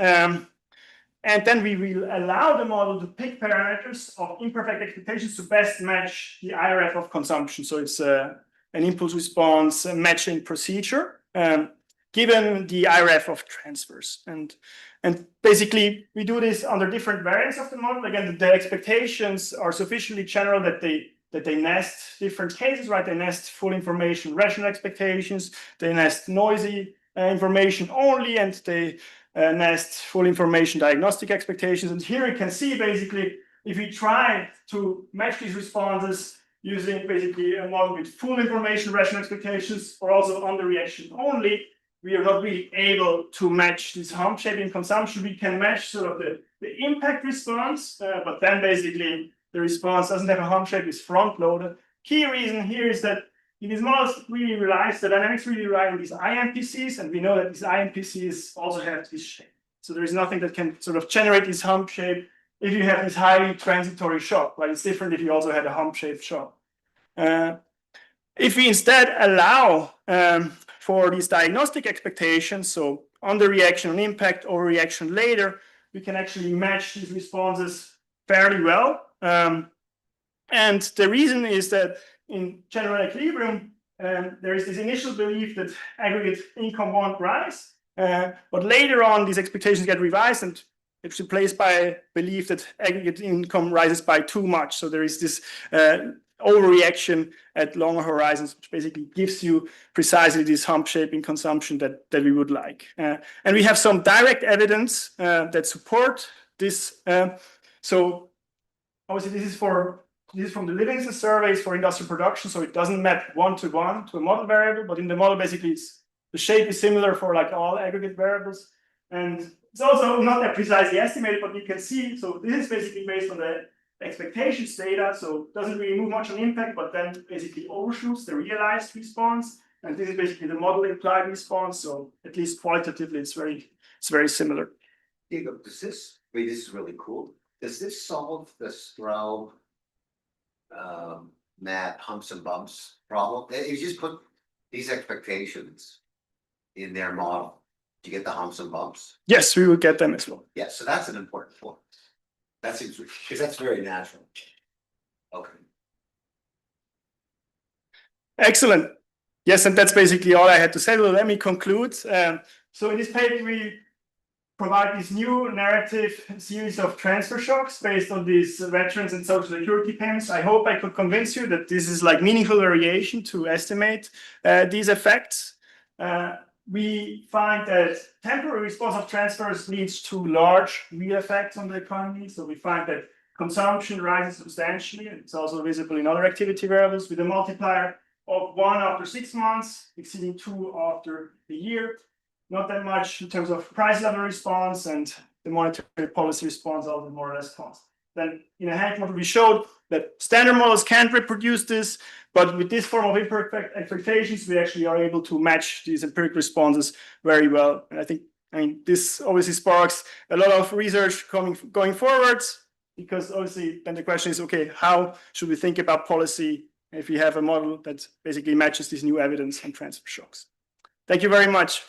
And then we will allow the model to pick parameters of imperfect expectations to best match the IRF of consumption. So it's an impulse response matching procedure. Given the IRF of transfers. And basically, we do this under different variants of the model. Again, the expectations are sufficiently general that they nest different cases, right? They nest full information rational expectations, they nest noisy information only, and they nest full information diagnostic expectations. And here you can see basically, if we try to match these responses using basically a model with full information rational expectations or also underreaction only, we are not really able to match this hump shape in consumption. We can match sort of the impact response, but then basically the response doesn't have a hump shape, it's front loaded. Key reason here is that in these models, the dynamics really rely on these IMPCs, and we know that these IMPCs also have this shape. So there is nothing that can sort of generate this hump shape if you have this highly transitory shock, right? It's different if you also had a hump shaped shock. If we instead allow for these diagnostic expectations, so underreaction on impact, overreaction later, we can actually match these responses fairly well. And the reason is that in general equilibrium, there is this initial belief that aggregate income won't rise, but later on these expectations get revised and it's replaced by a belief that aggregate income rises by too much. So there is this overreaction at longer horizons, which basically gives you precisely this hump shape in consumption that we would like. And we have some direct evidence that support this. So obviously this is from the Livingston surveys for industrial production, so it doesn't map 1-to-1 to a model variable, but in the model basically the shape is similar for like all aggregate variables. And It's also not that precisely estimated, but you can see, so this is basically based on the expectations data, so it doesn't really move much on impact, but then basically overshoots the realized response. And this is basically the model implied response, so at least qualitatively, it's very similar. Diego, this is really cool. Does this solve the Straub map humps and bumps problem? You just put these expectations in their model to get the humps and bumps. Yes, we will get them as well. Yeah, so that's an important point. That seems, because that's very natural. Okay. Excellent. Yes, and that's basically all I had to say. Well, let me conclude. So in this paper, we provide this new narrative series of transfer shocks based on these veterans and social security payments. I hope I could convince you that this is like meaningful variation to estimate these effects. We find that temporary response of transfers leads to large real effects on the economy. So we find that consumption rises substantially. It's also visible in other activity variables with a multiplier of 1 after 6 months, exceeding 2 after a year. Not that much in terms of price level response, and the monetary policy response also more or less constant. Then in a hand model, we showed that standard models can't reproduce this, but with this form of imperfect expectations, we actually are able to match these empirical responses very well. And I mean, this obviously sparks a lot of research going forwards, because obviously then the question is, okay, how should we think about policy if we have a model that basically matches this new evidence on transfer shocks? Thank you very much.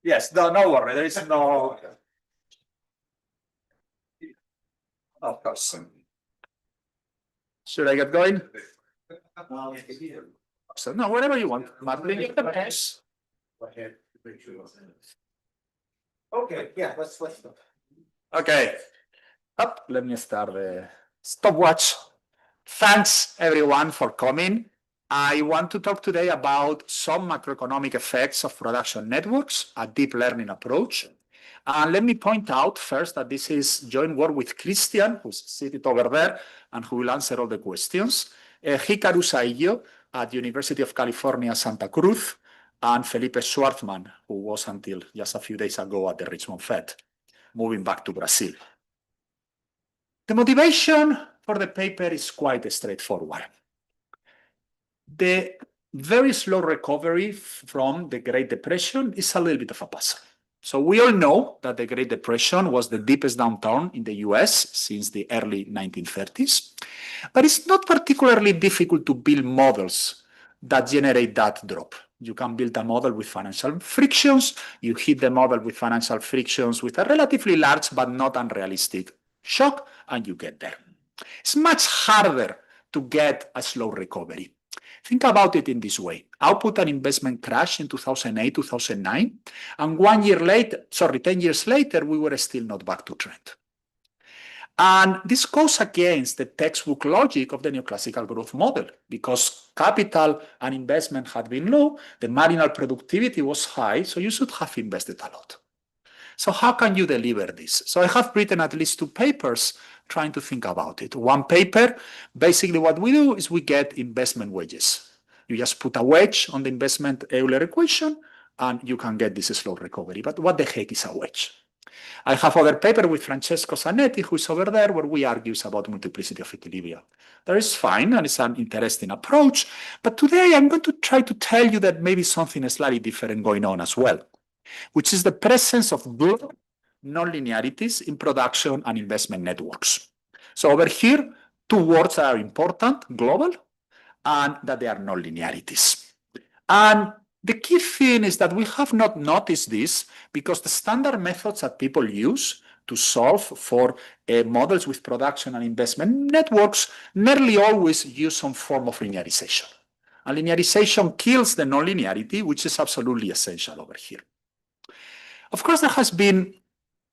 Yes, no, no worry, there is no. Of course. Should I get going? So, no, whatever you want, Martin, you can press. Okay, yeah, let's. Okay. Up, let me start the stopwatch. Thanks everyone for coming. I want to talk today about some macroeconomic effects of production networks, a deep learning approach. And let me point out first that this is joint work with Christian, who's seated over there, and who will answer all the questions. Hikaru Saillo at University of California, Santa Cruz, and Felipe Schwartzman, who was until just a few days ago at the Richmond Fed, moving back to Brazil. The motivation for the paper is quite straightforward. The very slow recovery from the Great Depression is a little bit of a puzzle. So we all know that the Great Depression was the deepest downturn in the US since the early 1930s, but it's not particularly difficult to build models that generate that drop. You can build a model with financial frictions, you hit the model with financial frictions with a relatively large but not unrealistic shock, and you get there. It's much harder to get a slow recovery. Think about it in this way. Output and investment crashed in 2008, 2009, and 10 years later, we were still not back to trend. And this goes against the textbook logic of the neoclassical growth model, because capital and investment had been low, the marginal productivity was high, so you should have invested a lot. So how can you deliver this? So I have written at least 2 papers trying to think about it. One paper, basically what we do is we get investment wedges. You just put a wedge on the investment Euler equation and you can get this slow recovery. But what the heck is a wedge? I have other paper with Francesco Zanetti, who is over there, where we argue about multiplicity of equilibria. That is fine, and it's an interesting approach. But today I'm going to try to tell you that maybe something slightly different going on as well, which is the presence of global nonlinearities in production and investment networks. So over here, 2 words are important, global, and that they are nonlinearities. And the key thing is that we have not noticed this because the standard methods that people use to solve for models with production and investment networks nearly always use some form of linearization. And linearization kills the nonlinearity, which is absolutely essential over here. Of course, there has been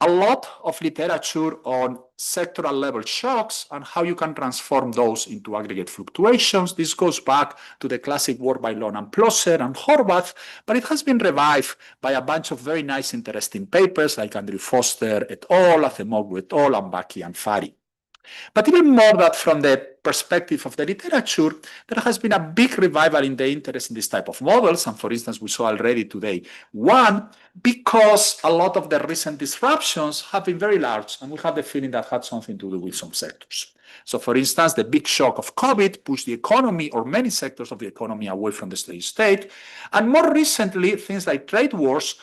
a lot of literature on sectoral level shocks and how you can transform those into aggregate fluctuations. This goes back to the classic work by Lon and Plosser and Horvath, but it has been revived by a bunch of very nice, interesting papers like Andrew Foster et al., Athemoglu et al., and Baki and Fari. But even more that from the perspective of the literature, there has been a big revival in the interest in this type of models. And for instance, we saw already today one, because a lot of the recent disruptions have been very large, and we have the feeling that had something to do with some sectors. So for instance, the big shock of COVID pushed the economy or many sectors of the economy away from the steady state. And more recently, things like trade wars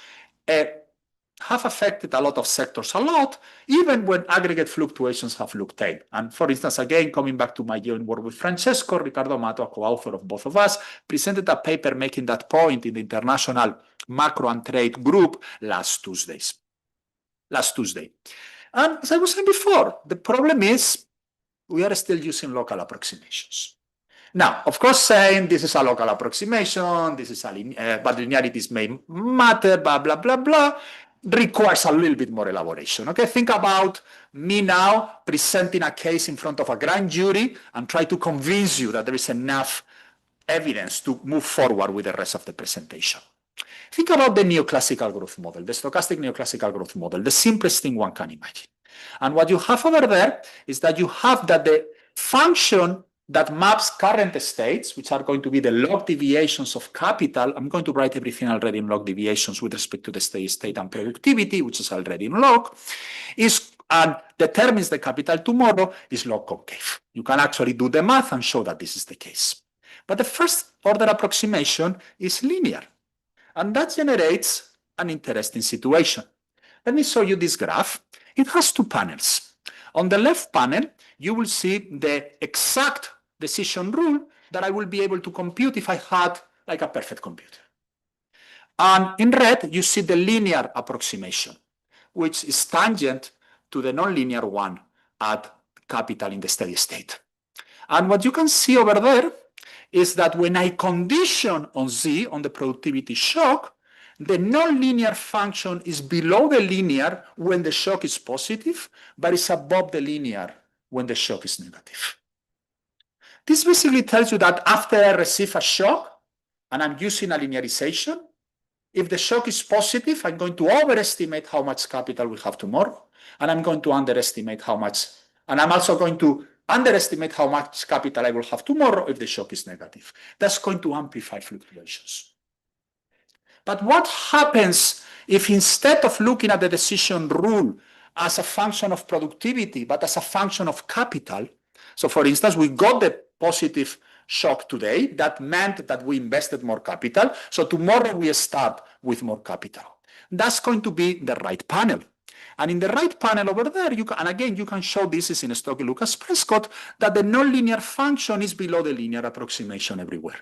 have affected a lot of sectors a lot, even when aggregate fluctuations have looked tame. And for instance, again, coming back to my joint work with Francesco, Ricardo Amato, a co-author of both of us, presented a paper making that point in the International Macro and Trade Group last Tuesday. And as I was saying before, the problem is we are still using local approximations. Now, of course, saying this is a local approximation, this is but linearities may matter, blah, blah, blah, blah, requires a little bit more elaboration. Okay, think about me now presenting a case in front of a grand jury and try to convince you that there is enough evidence to move forward with the rest of the presentation. Think about the neoclassical growth model, the stochastic neoclassical growth model, the simplest thing one can imagine. And what you have over there is that you have that the function that maps current states, which are going to be the log deviations of capital. I'm going to write everything already in log deviations with respect to the steady state and productivity, which is already in log, and determines the capital tomorrow is log concave. You can actually do the math and show that this is the case. But the first order approximation is linear, and that generates an interesting situation. Let me show you this graph. It has 2 panels. On the left panel, you will see the exact decision rule that I will be able to compute if I had like a perfect computer. And in red, you see the linear approximation, which is tangent to the nonlinear one at capital in the steady state. And what you can see over there is that when I condition on Z, on the productivity shock, the nonlinear function is below the linear when the shock is positive, but it's above the linear when the shock is negative. This basically tells you that after I receive a shock, and I'm using a linearization, if the shock is positive, I'm going to overestimate how much capital we have tomorrow, and I'm going to underestimate how much, and I'm also going to underestimate how much capital I will have tomorrow if the shock is negative. That's going to amplify fluctuations. But what happens if instead of looking at the decision rule as a function of productivity, but as a function of capital? So for instance, we got the positive shock today. That meant that we invested more capital. So tomorrow we start with more capital. That's going to be the right panel. And in the right panel over there, you can, and again, you can show this is in Stokely-Lucas-Prescott, that the nonlinear function is below the linear approximation everywhere.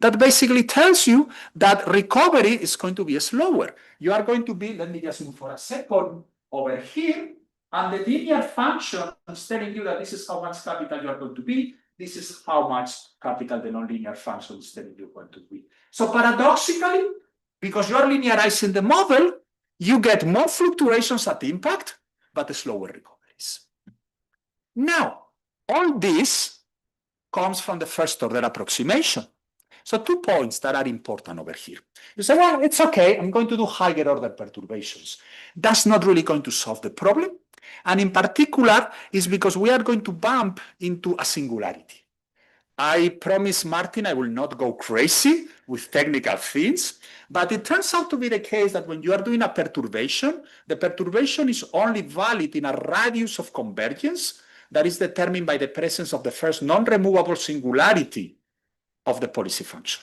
That basically tells you that recovery is going to be slower. You are going to be, let me just move for a second, over here, and the linear function is telling you that this is how much capital you are going to be. This is how much capital the nonlinear function is telling you going to be. So paradoxically, because you are linearizing the model, you get more fluctuations at impact, but slower recoveries. Now, all this comes from the first order approximation. So 2 points that are important over here. You say, well, it's okay, I'm going to do higher order perturbations. That's not really going to solve the problem. And in particular, is because we are going to bump into a singularity. I promise Martin I will not go crazy with technical things, but it turns out to be the case that when you are doing a perturbation, the perturbation is only valid in a radius of convergence that is determined by the presence of the first non-removable singularity of the policy function.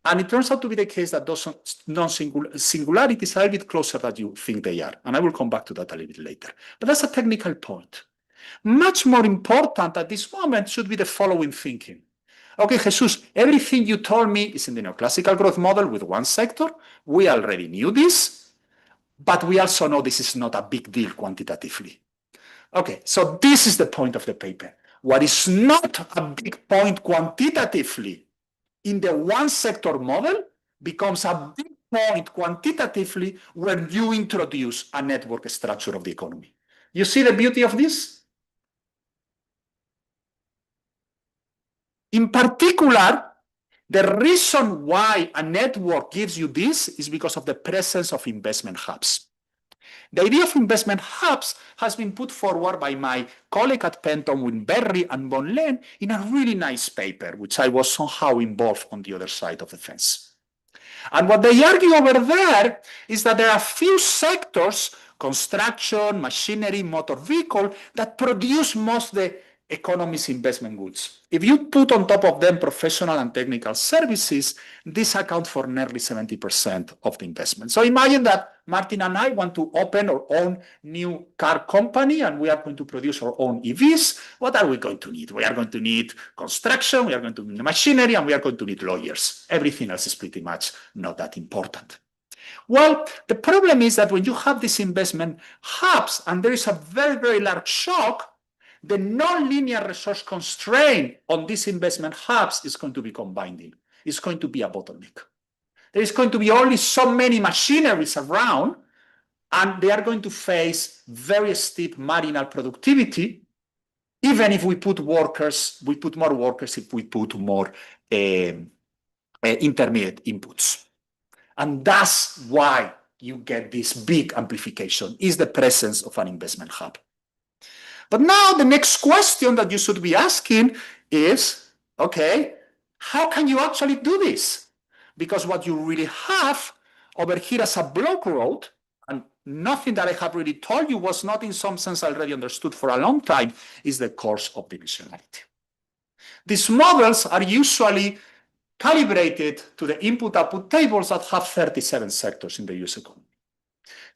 And it turns out to be the case that those non-singularities are a bit closer than you think they are. And I will come back to that a little bit later. But that's a technical point. Much more important at this moment should be the following thinking. Okay, Jesus, everything you told me is in the neoclassical growth model with one sector. We already knew this, but we also know this is not a big deal quantitatively. Okay, so this is the point of the paper. What is not a big point quantitatively in the one sector model becomes a big point quantitatively when you introduce a network structure of the economy. You see the beauty of this? In particular, the reason why a network gives you this is because of the presence of investment hubs. The idea of investment hubs has been put forward by my colleague at Penton, Winberry and Bonlen in a really nice paper, which I was somehow involved on the other side of the fence. And what they argue over there is that there are few sectors, construction, machinery, motor vehicle, that produce most of the economy's investment goods. If you put on top of them professional and technical services, this accounts for nearly 70% of the investment. So imagine that Martin and I want to open our own new car company and we are going to produce our own EVs. What are we going to need? We are going to need construction, we are going to need machinery, and we are going to need lawyers. Everything else is pretty much not that important. Well, the problem is that when you have these investment hubs and there is a very, very large shock, the nonlinear resource constraint on these investment hubs is going to become binding. It's going to be a bottleneck. There is going to be only so many machineries around, and they are going to face very steep marginal productivity, even if we put workers, we put more workers if we put more intermediate inputs. And that's why you get this big amplification, is the presence of an investment hub. But now the next question that you should be asking is, okay, how can you actually do this? Because what you really have over here as a block road, and nothing that I have really told you was not in some sense already understood for a long time, is the course of divisionality. These models are usually calibrated to the input-output tables that have 37 sectors in the US economy.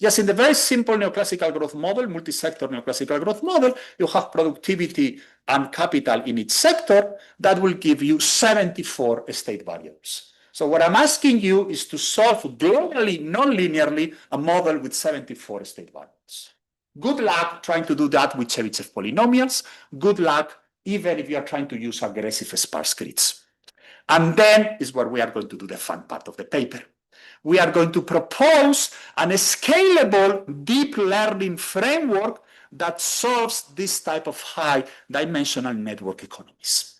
Just in the very simple neoclassical growth model, multi-sector neoclassical growth model, you have productivity and capital in each sector that will give you 74 state variables. So what I'm asking you is to solve globally, non-linearly, a model with 74 state variables. Good luck trying to do that with Chebyshev polynomials. Good luck even if you are trying to use aggressive sparse grids. And then is where we are going to do the fun part of the paper. We are going to propose a scalable deep learning framework that solves this type of high dimensional network economies.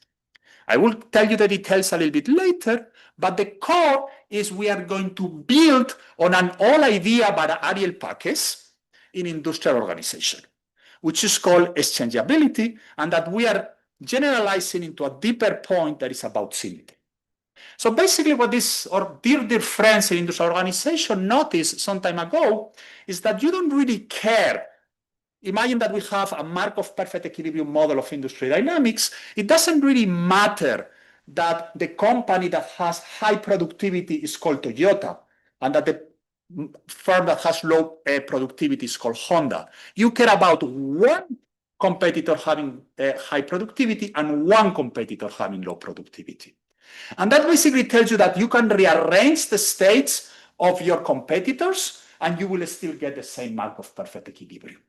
I will tell you the details a little bit later, but the core is we are going to build on an old idea by Ariel Paques in industrial organization, which is called exchangeability, and that we are generalizing into a deeper point that is about symmetry. So basically what this, or dear friends in industrial organization noticed some time ago is that you don't really care. Imagine that we have a Markov perfect equilibrium model of industry dynamics. It doesn't really matter that the company that has high productivity is called Toyota and that the firm that has low productivity is called Honda. You care about one competitor having high productivity and one competitor having low productivity. And that basically tells you that you can rearrange the states of your competitors and you will still get the same Markov perfect equilibrium.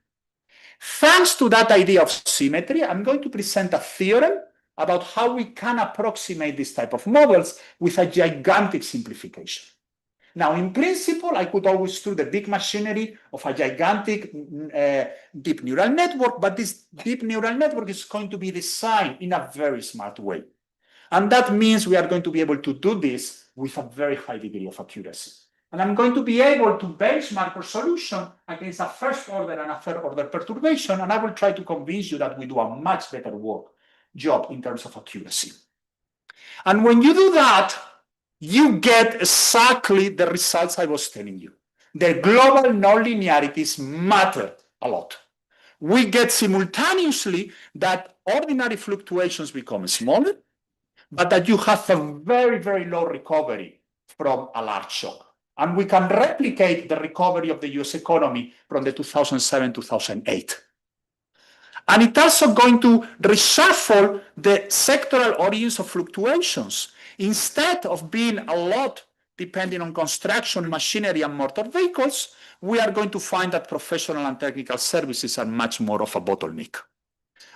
Thanks to that idea of symmetry, I'm going to present a theorem about how we can approximate this type of models with a gigantic simplification. Now, in principle, I could always do the big machinery of a gigantic deep neural network, but this deep neural network is going to be designed in a very smart way. And that means we are going to be able to do this with a very high degree of accuracy. And I'm going to be able to benchmark our solution against a first order and a third order perturbation, and I will try to convince you that we do a much better job in terms of accuracy. And when you do that, you get exactly the results I was telling you. The global nonlinearities matter a lot. We get simultaneously that ordinary fluctuations become smaller, but that you have a very, very low recovery from a large shock. And we can replicate the recovery of the US economy from the 2007-2008. And it's also going to reshuffle the sectoral origins of fluctuations. Instead of being a lot depending on construction, machinery, and motor vehicles, we are going to find that professional and technical services are much more of a bottleneck.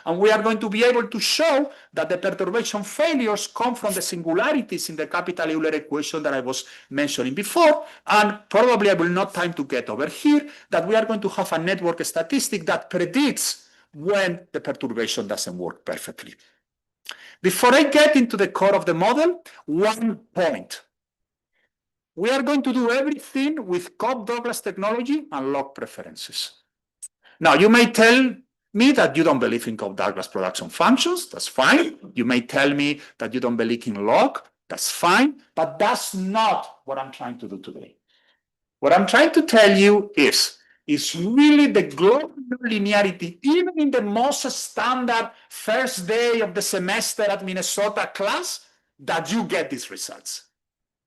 And we are going to be able to show that the perturbation failures come from the singularities in the capital Euler equation that I was mentioning before. And probably I will not have time to get over here, that we are going to have a network statistic that predicts when the perturbation doesn't work perfectly. Before I get into the core of the model, one point. We are going to do everything with Cobb-Douglas technology and log preferences. Now, you may tell me that you don't believe in Cobb-Douglas production functions. That's fine. You may tell me that you don't believe in log. That's fine. But that's not what I'm trying to do today. What I'm trying to tell you is really the global linearity, even in the most standard first day of the semester at Minnesota class, that you get these results.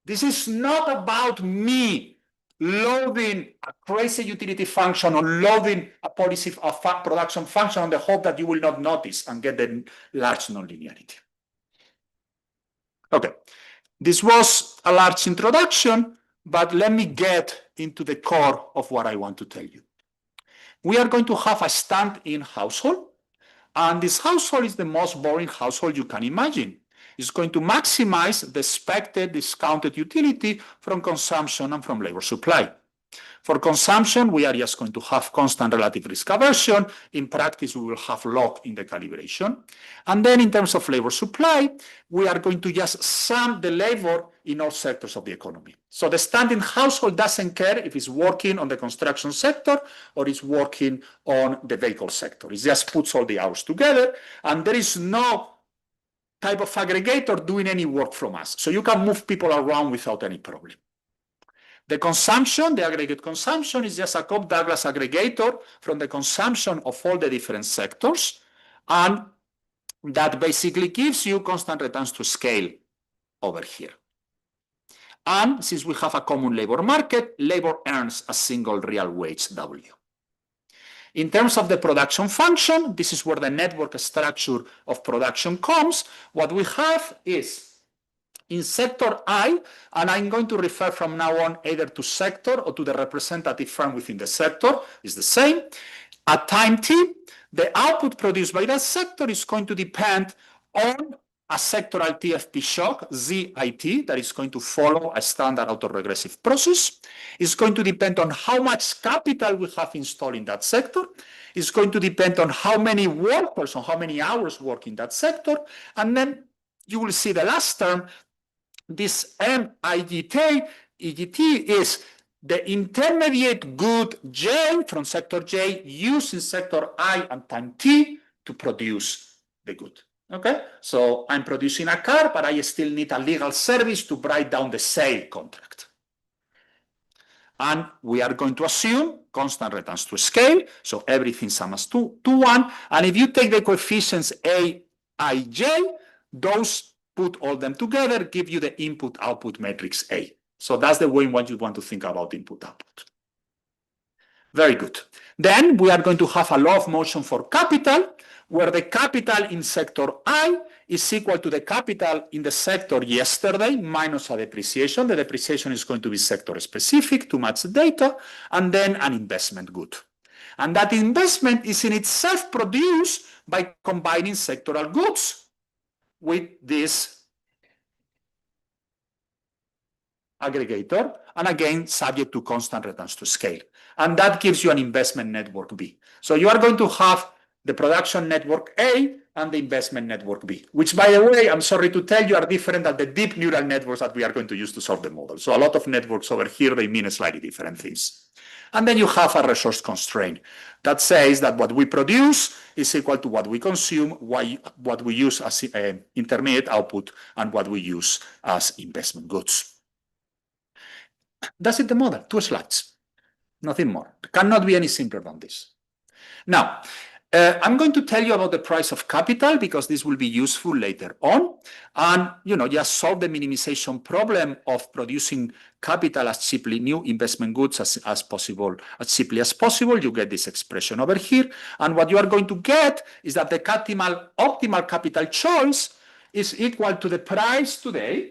This is not about me loading a crazy utility function or loading a policy of production function on the hope that you will not notice and get the large nonlinearity. Okay, this was a large introduction, but let me get into the core of what I want to tell you. We are going to have a stand-in household, and this household is the most boring household you can imagine. It's going to maximize the expected discounted utility from consumption and from labor supply. For consumption, we are just going to have constant relative risk aversion. In practice, we will have log in the calibration. And then in terms of labor supply, we are going to just sum the labor in all sectors of the economy. So the standing household doesn't care if it's working on the construction sector or it's working on the vehicle sector. It just puts all the hours together, and there is no type of aggregator doing any work from us. So you can move people around without any problem. The consumption, the aggregate consumption, is just a Cobb-Douglas aggregator from the consumption of all the different sectors, and that basically gives you constant returns to scale over here. And since we have a common labor market, labor earns a single real wage W. In terms of the production function, this is where the network structure of production comes. What we have is in sector I, and I'm going to refer from now on either to sector or to the representative firm within the sector, is the same. At time t, the output produced by that sector is going to depend on a sectoral TFP shock, ZIT, that is going to follow a standard autoregressive process. It's going to depend on how much capital we have installed in that sector. It's going to depend on how many workers, on how many hours work in that sector. And then you will see the last term, this MIGT is the intermediate good J from sector J used in sector I and time T to produce the good. Okay, so I'm producing a car, but I still need a legal service to write down the sale contract. And we are going to assume constant returns to scale, so everything sums to 1. And if you take the coefficients A, I, J, those put all them together, give you the input-output matrix A. So that's the way in which you want to think about input-output. Very good. Then we are going to have a law of motion for capital, where the capital in sector I is equal to the capital in the sector yesterday minus a depreciation. The depreciation is going to be sector specific to match the data, and then an investment good. And that investment is in itself produced by combining sectoral goods with this aggregator, and again, subject to constant returns to scale. And that gives you an investment network B. So you are going to have the production network A and the investment network B, which, by the way, I'm sorry to tell you, are different than the deep neural networks that we are going to use to solve the model. So a lot of networks over here, they mean slightly different things. And then you have a resource constraint that says that what we produce is equal to what we consume, what we use as intermediate output, and what we use as investment goods. That's it, the model, 2 slides, nothing more. It cannot be any simpler than this. Now, I'm going to tell you about the price of capital because this will be useful later on. And, just solve the minimization problem of producing capital as cheaply, new investment goods as possible, as cheaply as possible. You get this expression over here. And what you are going to get is that the optimal capital choice is equal to the price today,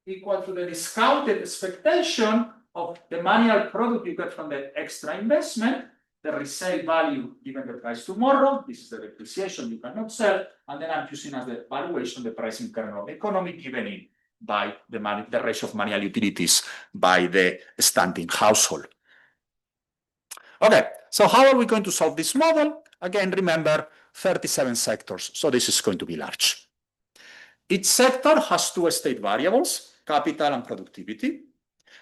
equal to the discounted expectation of the manual product you get from the extra investment, the resale value given the price tomorrow, this is the depreciation you cannot sell, and then I'm using as the valuation the price in kernel economy given in by the ratio of manual utilities by the standing household. Okay, so how are we going to solve this model? Again, remember 37 sectors, so this is going to be large. Each sector has 2 state variables, capital and productivity.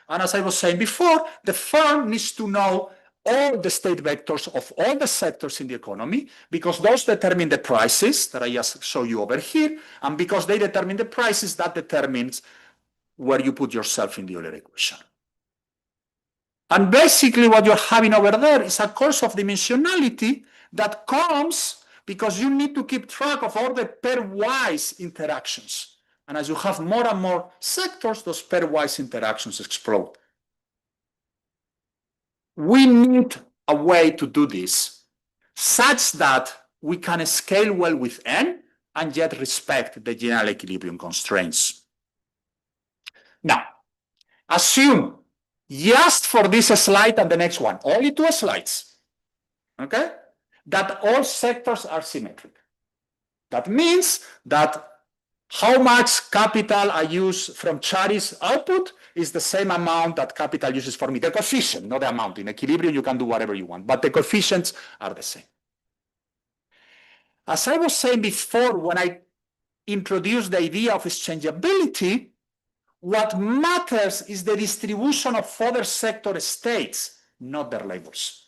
And as I was saying before, the firm needs to know all the state vectors of all the sectors in the economy because those determine the prices that I just showed you over here. And because they determine the prices, that determines where you put yourself in the Euler equation. And basically what you're having over there is a course of dimensionality that comes because you need to keep track of all the pairwise interactions. And as you have more and more sectors, those pairwise interactions explode. We need a way to do this such that we can scale well with N and yet respect the general equilibrium constraints. Now, assume just for this slide and the next one, only 2 slides, okay, that all sectors are symmetric. That means that how much capital I use from Chari's output is the same amount that capital uses for me. The coefficient, not the amount. In equilibrium, you can do whatever you want, but the coefficients are the same. As I was saying before, when I introduced the idea of exchangeability, what matters is the distribution of other sector states, not their labels.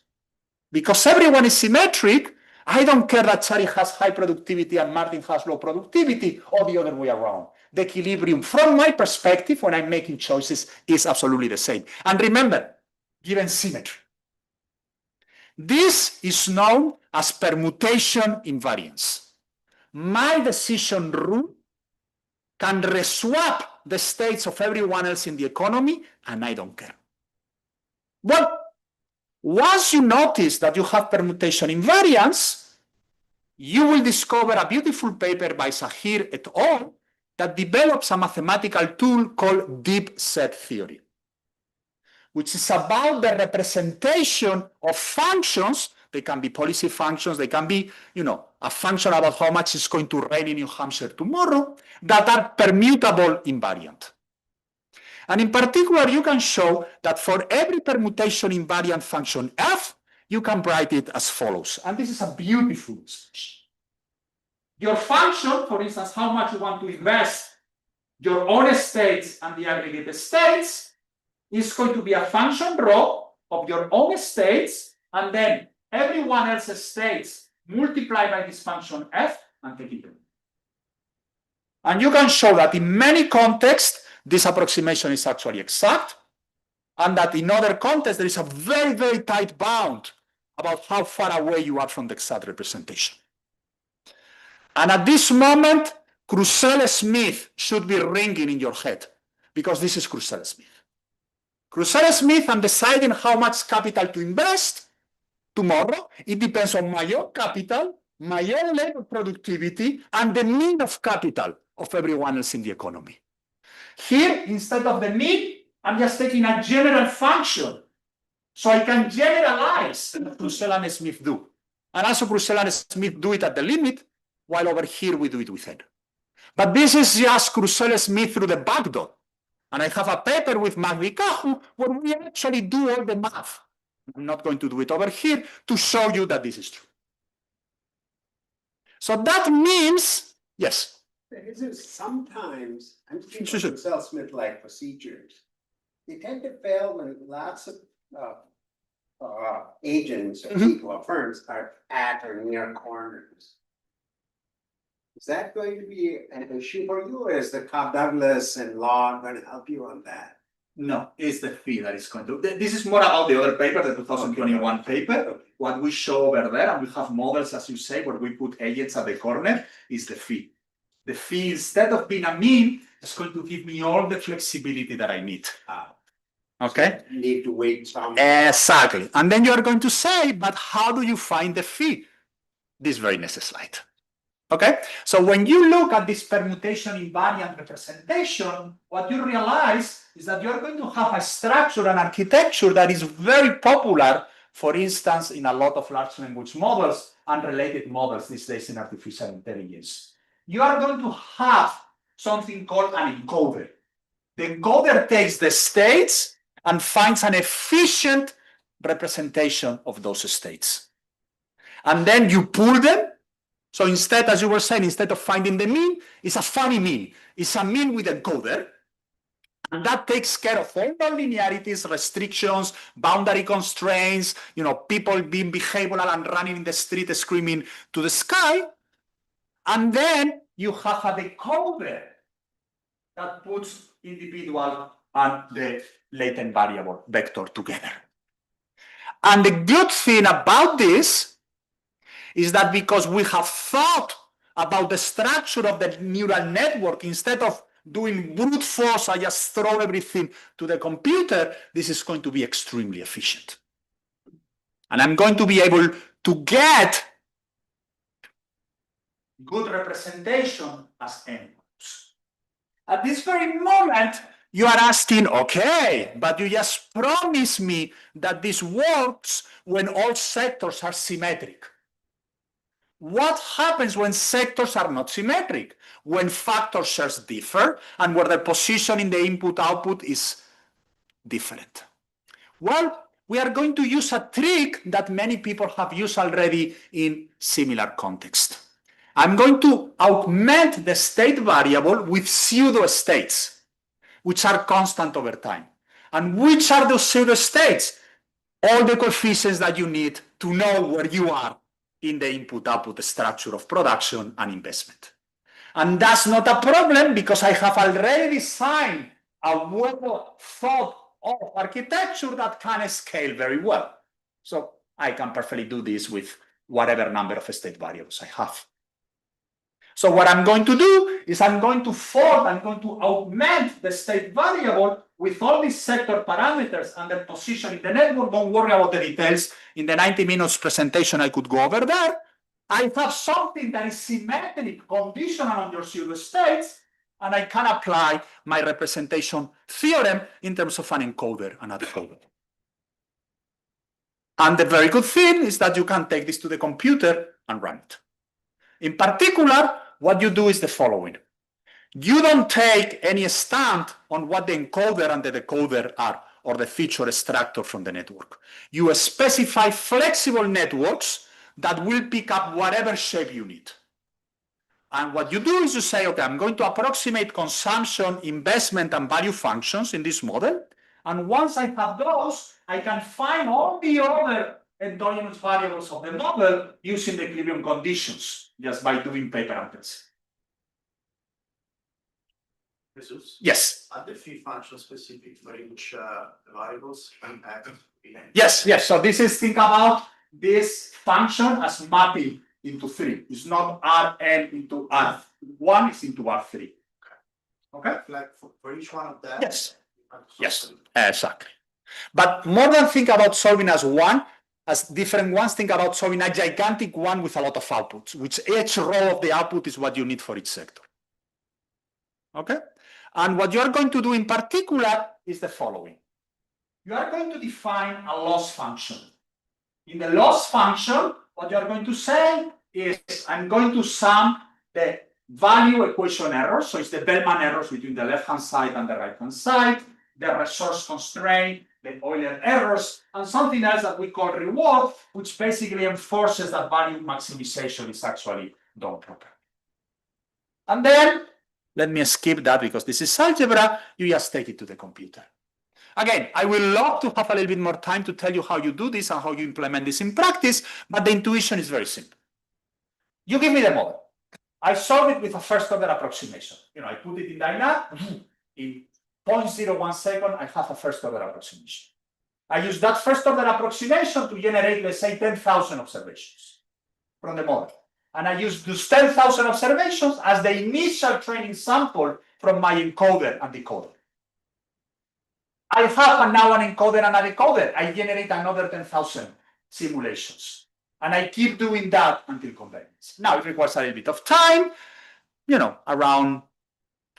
Because everyone is symmetric, I don't care that Chari has high productivity and Martin has low productivity, or the other way around. The equilibrium, from my perspective, when I'm making choices, is absolutely the same. And remember, given symmetry. This is known as permutation invariance. My decision rule can reswap the states of everyone else in the economy, and I don't care. Well, once you notice that you have permutation invariance, you will discover a beautiful paper by Sahir et al. That develops a mathematical tool called deep set theory, which is about the representation of functions. They can be policy functions, they can be, a function about how much it's going to rain in New Hampshire tomorrow, that are permutable invariant. And in particular, you can show that for every permutation invariant function f, you can write it as follows. And this is a beautiful expression. Your function, for instance, how much you want to invest your own states and the aggregate states, is going to be a function rho of your own states, and then everyone else's states multiplied by this function f and take it. And you can show that in many contexts, this approximation is actually exact, and that in other contexts, there is a very, very tight bound about how far away you are from the exact representation. And at this moment, Krusell-Smith should be ringing in your head, because this is Krusell-Smith. Krusell-Smith, I'm deciding how much capital to invest tomorrow. It depends on my own capital, my own level of productivity, and the mean of capital of everyone else in the economy. Here, instead of the mean, I'm just taking a general function. So I can generalize what Krusell and Smith do. And also Krusell and Smith do it at the limit, while over here we do it with n. But this is just Krusell-Smith through the back door. And I have a paper with Magvikahu where we actually do all the math. I'm not going to do it over here to show you that this is true. So that means, yes. Sometimes, I'm thinking Sure. of Krusell-Smith-like procedures. They tend to fail when lots of agents or people or firms are at or near corners. Is that going to be an issue for you, or is the Cobb-Douglas and law going to help you on that? No, it's the fee that is going to. This is more about the other paper, the 2021 paper. What we show over there, and we have models, as you say, where we put agents at the corner, is the fee. The fee, instead of being a mean, is going to give me all the flexibility that I need. Okay? So you need to wait some. Exactly. And then you are going to say, but how do you find the fee? This very next slide. Okay, so when you look at this permutation invariant representation, what you realize is that you're going to have a structure and architecture that is very popular, for instance, in a lot of large language models and related models these days in artificial intelligence. You are going to have something called an encoder. The encoder takes the states and finds an efficient representation of those states. And then you pull them. So instead, as you were saying, instead of finding the mean, it's a funny mean. It's a mean with encoder. And that takes care of all nonlinearities, restrictions, boundary constraints, people being behavioral and running in the street screaming to the sky. And then you have a decoder that puts individual and the latent variable vector together. And the good thing about this is that because we have thought about the structure of the neural network, instead of doing brute force, I just throw everything to the computer, this is going to be extremely efficient. And I'm going to be able to get good representation as n. At this very moment, you are asking, okay, but you just promised me that this works when all sectors are symmetric. What happens when sectors are not symmetric? When factor shares differ and where the position in the input-output is different? Well, we are going to use a trick that many people have used already in similar context. I'm going to augment the state variable with pseudo-states, which are constant over time. And which are those pseudo-states? All the coefficients that you need to know where you are in the input-output structure of production and investment. And that's not a problem because I have already designed a well-thought of architecture that can scale very well. So I can perfectly do this with whatever number of state variables I have. So what I'm going to do is I'm going to augment the state variable with all these sector parameters and their position in the network. Don't worry about the details. In the 90 minutes presentation, I could go over there. I have something that is symmetric, conditional on your pseudo states, and I can apply my representation theorem in terms of an encoder and a decoder. And the very good thing is that you can take this to the computer and run it. In particular, what you do is the following. You don't take any stand on what the encoder and the decoder are, or the feature extractor from the network. You specify flexible networks that will pick up whatever shape you need. And what you do is you say, okay, I'm going to approximate consumption, investment, and value functions in this model. And once I have those, I can find all the other endogenous variables of the model using the equilibrium conditions, just by doing paper and pencil. Jesus? Yes. Are the few functions specific for each variables and Yes. So this is, think about this function as mapping into 3. It's not Rn into R1, it's into R3. Okay? Like for each one of them? Yes. Yes, exactly. But more than think about solving as one, as different ones, think about solving a gigantic one with a lot of outputs, which each row of the output is what you need for each sector. Okay? And what you are going to do in particular is the following. You are going to define a loss function. In the loss function, what you are going to say is, I'm going to sum the value equation errors, so it's the Bellman errors between the left-hand side and the right-hand side, the resource constraint, the Euler errors, and something else that we call reward, which basically enforces that value maximization is actually done properly. And then, let me skip that because this is algebra, you just take it to the computer. Again, I will love to have a little bit more time to tell you how you do this and how you implement this in practice, but the intuition is very simple. You give me the model. I solve it with a first order approximation. I put it in Dyna, in 0.01 second, I have a first order approximation. I use that first order approximation to generate, let's say, 10,000 observations from the model. And I use those 10,000 observations as the initial training sample from my encoder and decoder. I have now an encoder and a decoder. I generate another 10,000 simulations. And I keep doing that until convergence. Now, it requires a little bit of time, around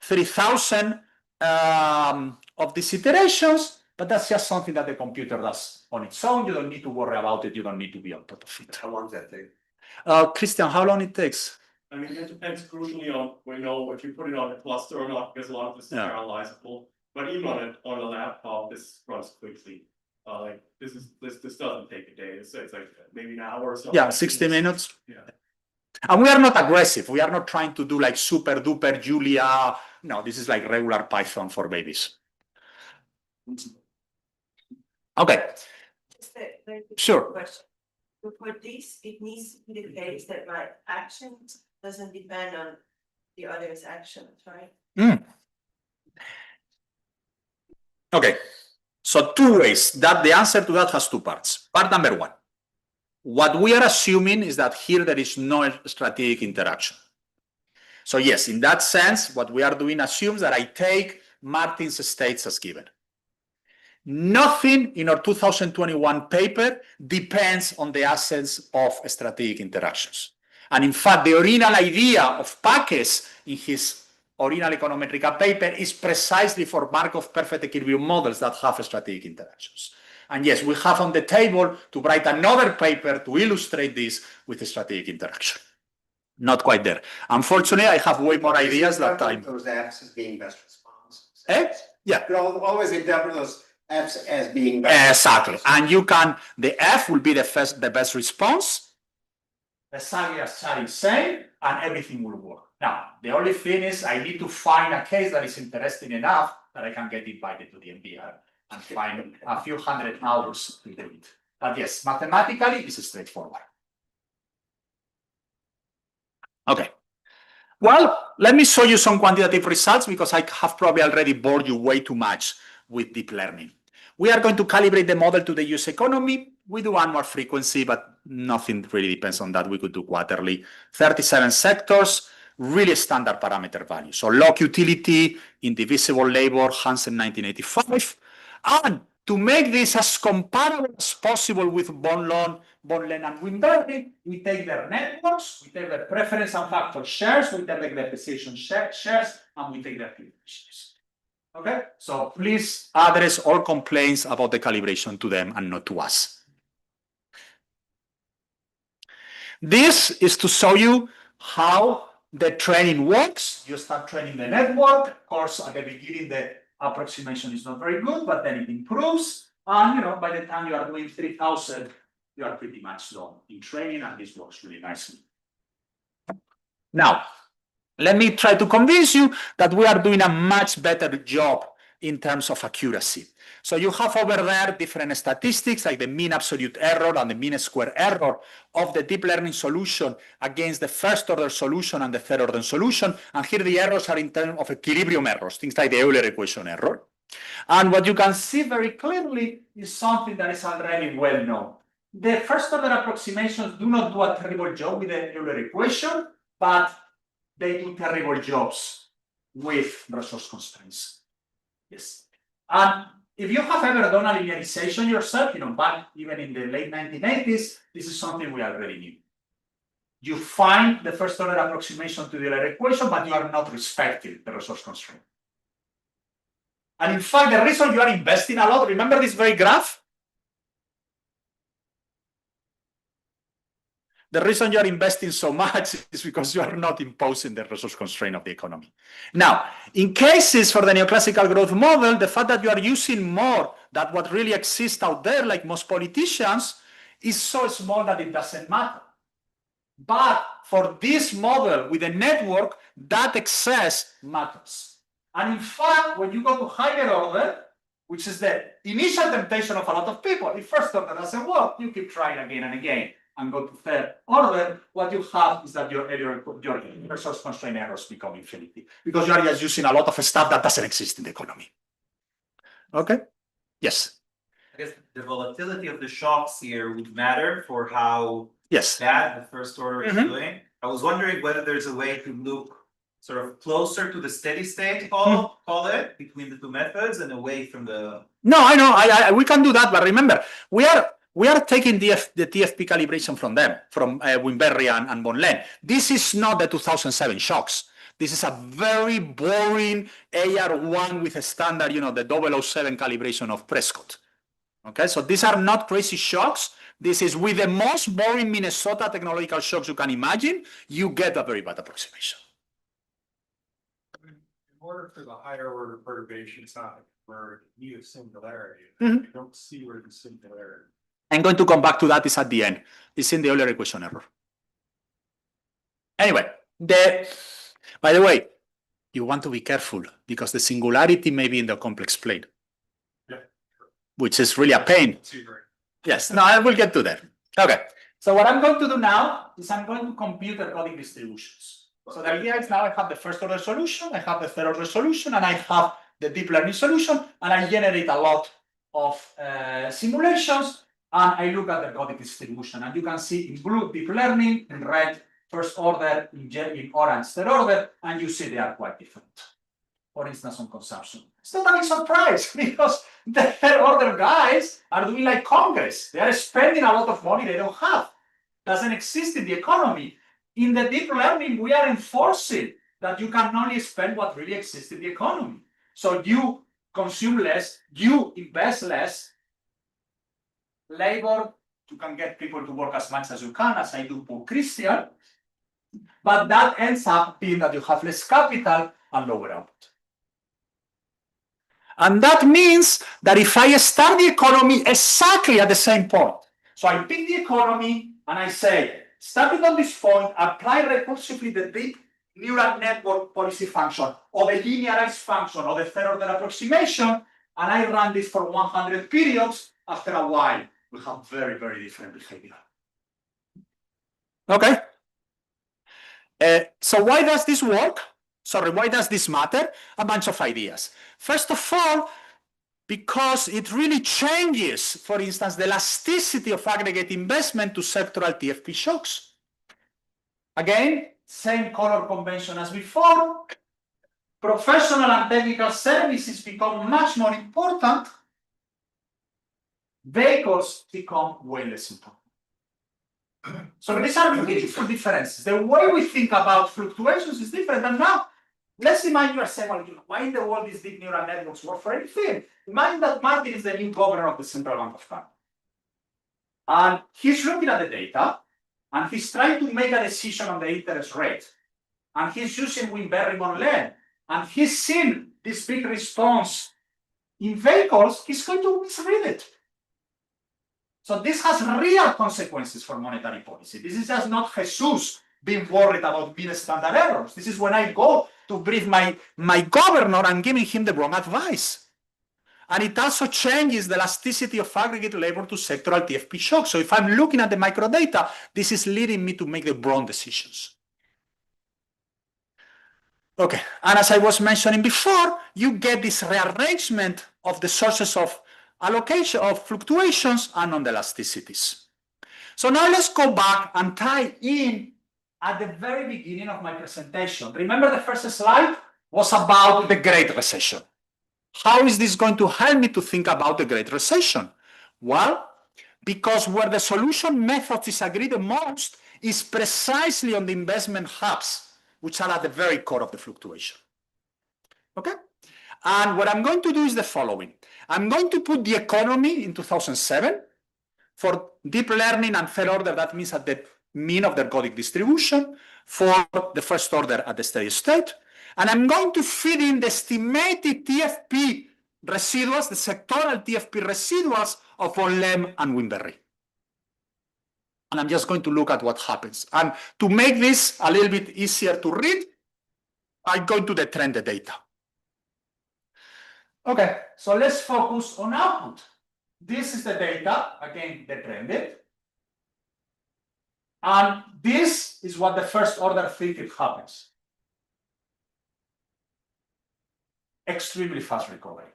3,000 of these iterations, but that's just something that the computer does on its own. You don't need to worry about it. You don't need to be on top of it. How long does that take? Christian, how long it takes? I mean, it depends crucially on if you put it on a cluster or not, because a lot of this is parallelizable. But even on a laptop, this runs quickly. This doesn't take a day. It's like maybe an hour or so. Yeah, 60 minutes. Yeah. And we are not aggressive. We are not trying to do like super duper Julia. No, this is like regular Python for babies. Okay. Just a very quick Sure. question. So for this, it needs to be the case that my action doesn't depend on the other's actions, right? Okay. So two ways. That the answer to that has two parts. Part number one. What we are assuming is that here there is no strategic interaction. So yes, in that sense, what we are doing assumes that I take Martin's states as given. Nothing in our 2021 paper depends on the absence of strategic interactions. And in fact, the original idea of Packes in his original econometrica paper is precisely for Markov perfect equilibrium models that have strategic interactions. And yes, we have on the table to write another paper to illustrate this with a strategic interaction. Not quite there. Unfortunately, I have way more ideas that time. Those Fs as being best response. Yeah. You'll always interpret those Fs as being best. Exactly. And you can, the F will be the best response. The Sagias are insane and everything will work. Now, the only thing is I need to find a case that is interesting enough that I can get invited to the NBER and find a few hundred hours to do it. But yes, mathematically, it's straightforward. Okay. Well, let me show you some quantitative results because I have probably already bored you way too much with deep learning. We are going to calibrate the model to the US economy. We do annual frequency, but nothing really depends on that. We could do quarterly. 37 sectors. really standard parameter value. So log utility, indivisible labor, Hansen 1985. And to make this as comparable as possible with von Loen and Wimberry, we take their networks, we take their preference and factor shares, we take their depreciation shares, and we take their shares. Okay, so please address all complaints about the calibration to them and not to us. This is to show you how the training works. You start training the network. Of course, at the beginning, the approximation is not very good, but then it improves. And by the time you are doing 3,000, you are pretty much done in training, and this works really nicely. Now, let me try to convince you that we are doing a much better job in terms of accuracy. So you have over there different statistics like the mean absolute error and the mean square error of the deep learning solution against the first order solution and the third order solution. And here the errors are in terms of equilibrium errors, things like the Euler equation error. And what you can see very clearly is something that is already well known. The first order approximations do not do a terrible job with the Euler equation, but they do terrible jobs with resource constraints. Yes. And if you have ever done a linearization yourself, back even in the late 1980s, this is something we already knew. You find the first order approximation to the Euler equation, but you are not respecting the resource constraint. And in fact, the reason you are investing a lot, remember this very graph? The reason you are investing so much is because you are not imposing the resource constraint of the economy. Now, in cases for the neoclassical growth model, the fact that you are using more than what really exists out there, like most politicians, is so small that it doesn't matter. But for this model with a network, that excess matters. And in fact, when you go to higher order, which is the initial temptation of a lot of people, if first order doesn't work, you keep trying again and again. And go to third order, what you have is that your resource constraint errors become infinity because you are just using a lot of stuff that doesn't exist in the economy. Okay? Yes. I guess the volatility of the shocks here would matter for how yes. bad the first order is doing. I was wondering whether there's a way to look sort of closer to the steady state, call it, between the two methods and away from the. No, I know. We can do that, but remember, we are taking the TFP calibration from them, from Wimberry and von Loen. This is not the 2007 shocks. This is a very boring AR1 with a standard, the 007 calibration of Prescott. Okay, so these are not crazy shocks. This is with the most boring Minnesota technological shocks you can imagine, you get a very bad approximation. In order for the higher order perturbation side, where you need a singularity, Mm-hmm. you don't see where the singularity. I'm going to come back to that. It's at the end. It's in the Euler equation error. Anyway, by the way, you want to be careful because the singularity may be in the complex plane, which is really a pain. Yes, no, I will get to that. Okay, so what I'm going to do now is I'm going to compute ergodic distributions. So the idea is now I have the first order solution, I have the third order solution, and I have the deep learning solution, and I generate a lot of simulations. And I look at the ergodic distribution, and you can see in blue deep learning, in red first order, in orange third order, and you see they are quite different. For instance, on consumption. It's not a big surprise because the third order guys are doing like Congress. They are spending a lot of money they don't have. Doesn't exist in the economy. In the deep learning, we are enforcing that you can only spend what really exists in the economy. So you consume less, you invest less. Labor, you can get people to work as much as you can, as I do for Christian, but that ends up being that you have less capital and lower output. And that means that if I start the economy exactly at the same point, so I pick the economy and I say, starting on this point, apply recursively the deep neural network policy function or the linearized function or the third order approximation, and I run this for 100 periods, after a while, we have very, very different behavior. Okay. So why does this work? Sorry, why does this matter? A bunch of ideas. First of all, because it really changes, for instance, the elasticity of aggregate investment to sectoral TFP shocks. Again, same color convention as before. Professional and technical services become much more important. Vehicles become way less important. So these are beautiful differences. The way we think about fluctuations is different. And now, let's imagine you are saying, well, why in the world these deep neural networks work for anything? Imagine that Martin is the new governor of the Central Bank of Canada. And he's looking at the data, and he's trying to make a decision on the interest rate. And he's using Wimberry-Monlen, and he's seen this big response in vehicles, he's going to misread it. So this has real consequences for monetary policy. This is just not Jesus being worried about mean standard errors. This is when I go to brief my governor and giving him the wrong advice. And it also changes the elasticity of aggregate labor to sectoral TFP shock. So if I'm looking at the microdata, this is leading me to make the wrong decisions. Okay, and as I was mentioning before, you get this rearrangement of the sources of allocation of fluctuations and on the elasticities. So now let's go back and tie in at the very beginning of my presentation. Remember the first slide was about the Great Recession. How is this going to help me to think about the Great Recession? Well, because where the solution method disagree the most is precisely on the investment hubs, which are at the very core of the fluctuation. Okay? And what I'm going to do is the following. I'm going to put the economy in 2007 for deep learning and third order. That means at the mean of the ergodic distribution, for the first order at the steady state. And I'm going to feed in the estimated TFP residuals, the sectoral TFP residuals of Monlen and Wimberry. And I'm just going to look at what happens. And to make this a little bit easier to read, I'm going to trend the data. Okay, so let's focus on output. This is the data, again, the trended. And this is what the first order think it happens. Extremely fast recovery.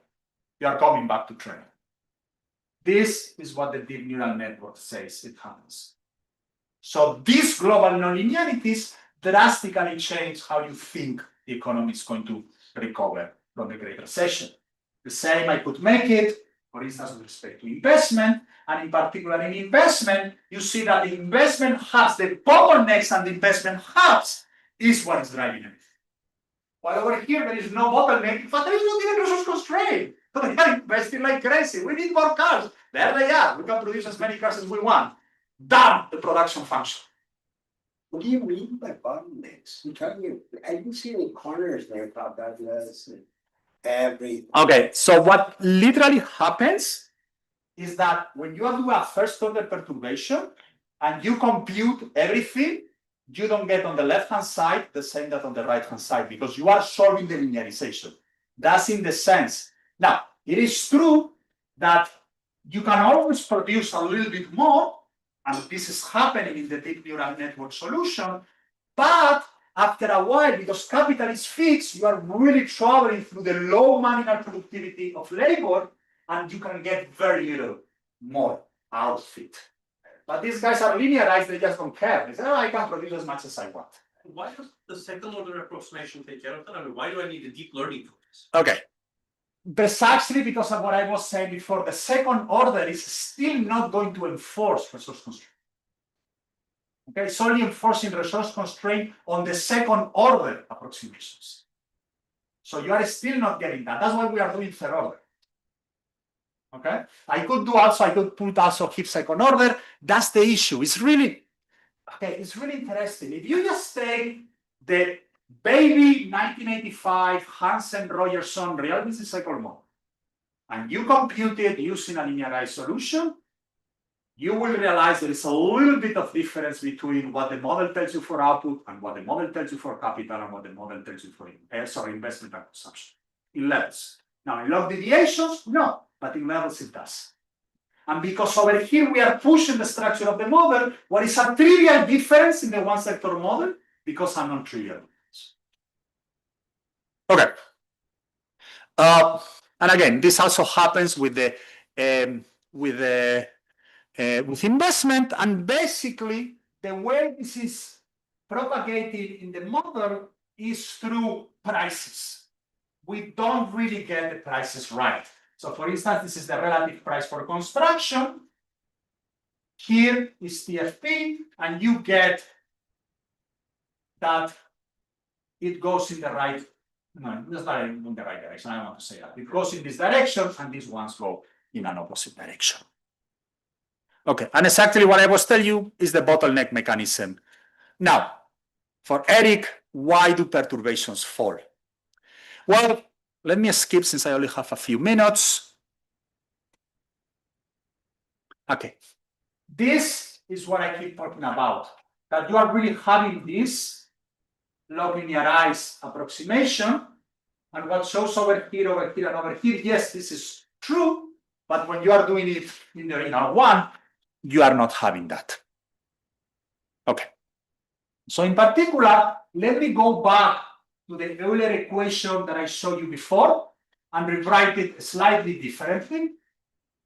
You are coming back to trend. This is what the deep neural network says it happens. So these global nonlinearities drastically change how you think the economy is going to recover from the Great Recession. The same I could make it, for instance, with respect to investment, and in particular in investment, you see that the investment hubs, the bottlenecks and the investment hubs is what is driving it. While over here, there is no bottleneck, but there is no even resource constraint. So they are investing like crazy. We need more cars. There they are. We can produce as many cars as we want. Down the production function. What do you mean by bottlenecks? I didn't see any corners there about that. Every. Okay, so what literally happens is that when you do a first order perturbation and you compute everything, you don't get on the left-hand side the same that on the right-hand side because you are solving the linearization. That's in the sense. Now, it is true that you can always produce a little bit more, and this is happening in the deep neural network solution, but after a while, because capital is fixed, you are really traveling through the low marginal productivity of labor, and you can get very little more output. But these guys are linearized, they just don't care. They say, oh, I can produce as much as I want. Why does the second order approximation take care of that? I mean, why do I need a deep learning for this? Okay. Precisely because of what I was saying before, the second order is still not going to enforce resource constraint. Okay, it's only enforcing resource constraint on the second order approximations. So you are still not getting that. That's why we are doing third order. Okay, I could put also heap second order. That's the issue. It's really, okay, it's really interesting. If you just take the baby 1985 Hansen-Rogerson real business cycle model, and you compute it using a linearized solution, you will realize there is a little bit of difference between what the model tells you for output and what the model tells you for capital and what the model tells you for investment and consumption in levels. Now, in log deviations, no, but in levels it does. And because over here we are pushing the structure of the model, what is a trivial difference in the one sector model becomes a non-trivial difference. Okay. And again, this also happens with investment, and basically the way this is propagated in the model is through prices. We don't really get the prices right. So for instance, this is the relative price for construction. Here is TFP, and you get that it goes in the right, no, it's not in the right direction, I don't want to say that. It goes in this direction, and these ones go in an opposite direction. Okay, and exactly what I was telling you is the bottleneck mechanism. Now, for Eric, why do perturbations fall? Well, let me skip since I only have a few minutes. Okay, this is what I keep talking about, that you are really having this log linearized approximation, and what shows over here, and over here, yes, this is true, but when you are doing it in the linear one, you are not having that. Okay. So in particular, let me go back to the Euler equation that I showed you before and rewrite it slightly differently.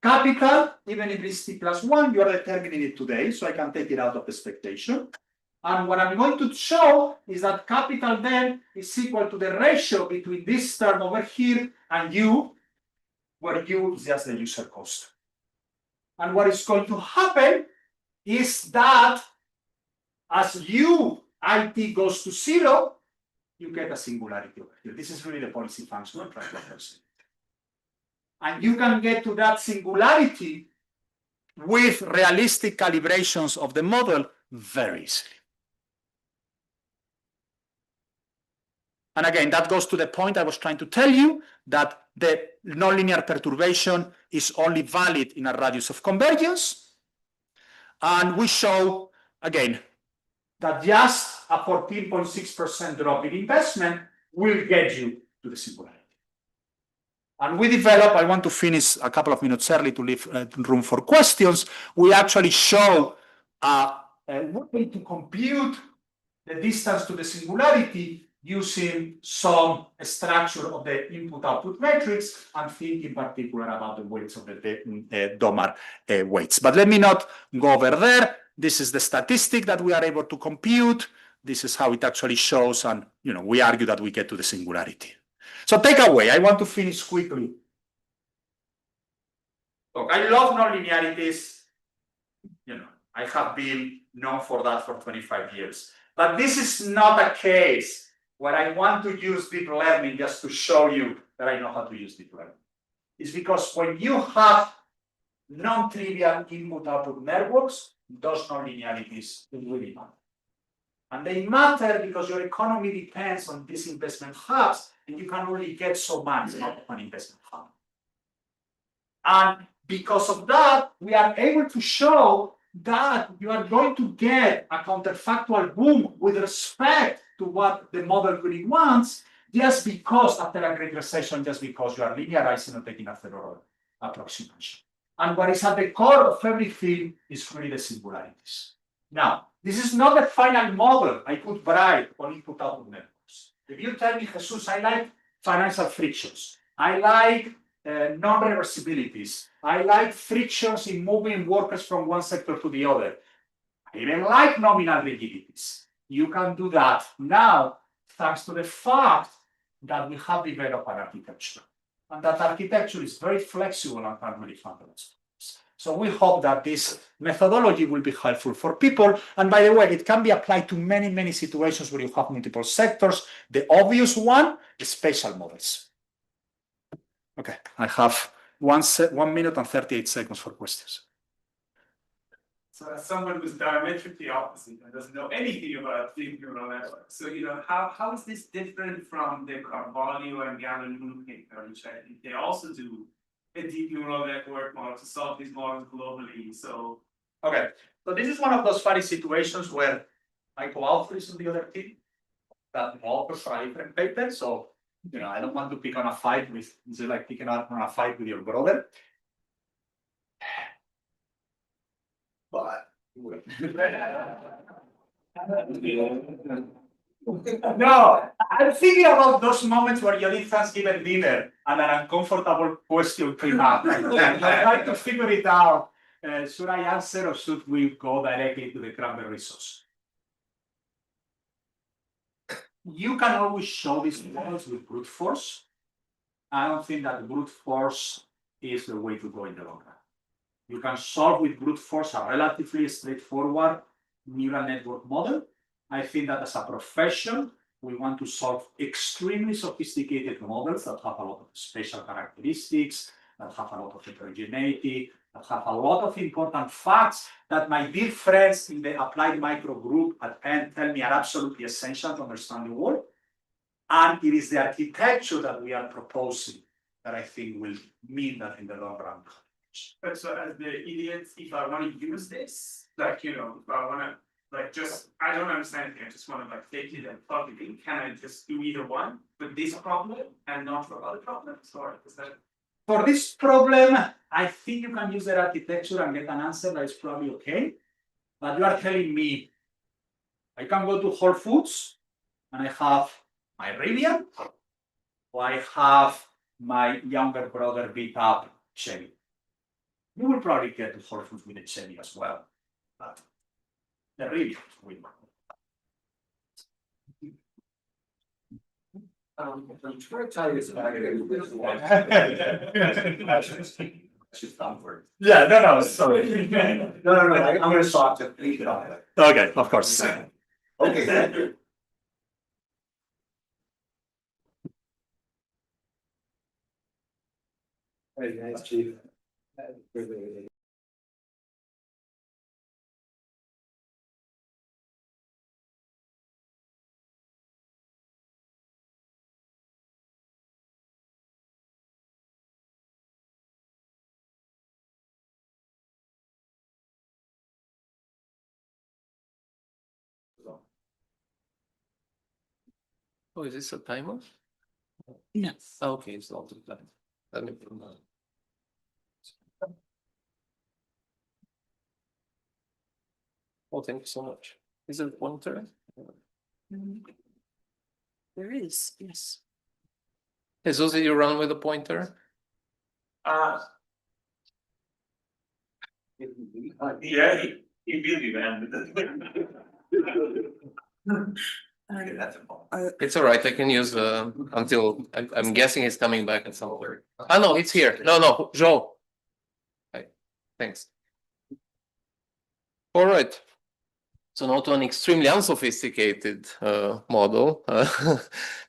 Capital, even if it's t plus 1, you are determining it today, so I can take it out of expectation. And what I'm going to show is that capital then is equal to the ratio between this term over here and u, where u is just the user cost. And what is going to happen is that as it goes to 0, you get a singularity over here. This is really the policy function I'm trying to represent. And you can get to that singularity with realistic calibrations of the model very easily. And again, that goes to the point I was trying to tell you, that the nonlinear perturbation is only valid in a radius of convergence. And we show, again, that just a 14.6% drop in investment will get you to the singularity. And we develop, I want to finish a couple of minutes early to leave room for questions. We actually show a way to compute the distance to the singularity using some structure of the input-output matrix, and think in particular about the weights of the Domar weights. But let me not go over there. This is the statistic that we are able to compute. This is how it actually shows, and we argue that we get to the singularity. So takeaway, I want to finish quickly. Look, I love nonlinearities. I have been known for that for 25 years. But this is not a case where I want to use deep learning just to show you that I know how to use deep learning. It's because when you have non-trivial input-output networks, those nonlinearities really matter. And they matter because your economy depends on these investment hubs, and you can only get so much out of an investment hub. And because of that, we are able to show that you are going to get a counterfactual boom with respect to what the model really wants, just because after a great recession, just because you are linearizing or taking a thorough approximation. And what is at the core of everything is really the singularities. Now, this is not the final model I could write on input-output networks. If you tell me, Jesus, I like financial frictions, I like non-reversibilities, I like frictions in moving workers from one sector to the other, I even like nominal rigidities. You can do that now, thanks to the fact that we have developed an architecture. And that architecture is very flexible and can really handle it. So we hope that this methodology will be helpful for people. And by the way, it can be applied to many, many situations where you have multiple sectors. The obvious one is spatial models. Okay, I have 1 minute and 38 seconds for questions. So as someone who's diametrically opposite and doesn't know anything about deep neural networks, so how is this different from the Carvalho and Gallon paper, which I think they also do a deep neural network model to solve these models globally? So okay, so this is one of those funny situations where I go out for the other team that all prefer different papers. So I don't want to pick on a fight with, it's like picking on a fight with your brother. But no, I'm thinking about those moments where you did Thanksgiving dinner and an uncomfortable question came up. I'm trying to figure it out. Should I answer or should we go directly to the cranberry sauce? you can always show these models with brute force. I don't think that brute force is the way to go in the long run. You can solve with brute force a relatively straightforward neural network model. I think that as a profession, we want to solve extremely sophisticated models that have a lot of spatial characteristics, that have a lot of heterogeneity, that have a lot of important facts that my dear friends in the applied micro group at Penn tell me are absolutely essential to understand the world. And it is the architecture that we are proposing that I think will mean that in the long run. But so as the idiot, if I want to use this, like, you know, if I want to, like, just, I don't understand anything, I just want to like take it and plug it in, can I just do either one with this problem and not for other problems, or is that? For this problem, I think you can use that architecture and get an answer that is probably okay. But you are telling me, I can go to Whole Foods and I have my Rivian, or I have my younger brother beat up Chevy. You will probably get to Whole Foods with a Chevy as well, but the Rivian will. I'm trying to tell you this back. Yeah, no, sorry. No, I'm gonna stop to leave it on it. Okay, of course. Okay, thank you. Very nice, Chief. Oh, is this a timer? Yes. Okay, it's not the time. Let me put that. Oh, thank you so much. Is it one turn? There is, yes. Jesus, did you run with a pointer? Yeah, he really man. It's all right. I can use until I'm guessing he's coming back at some point. Ah, no, it's here. No, Joe. Hi. Thanks. All right. So now to an extremely unsophisticated model.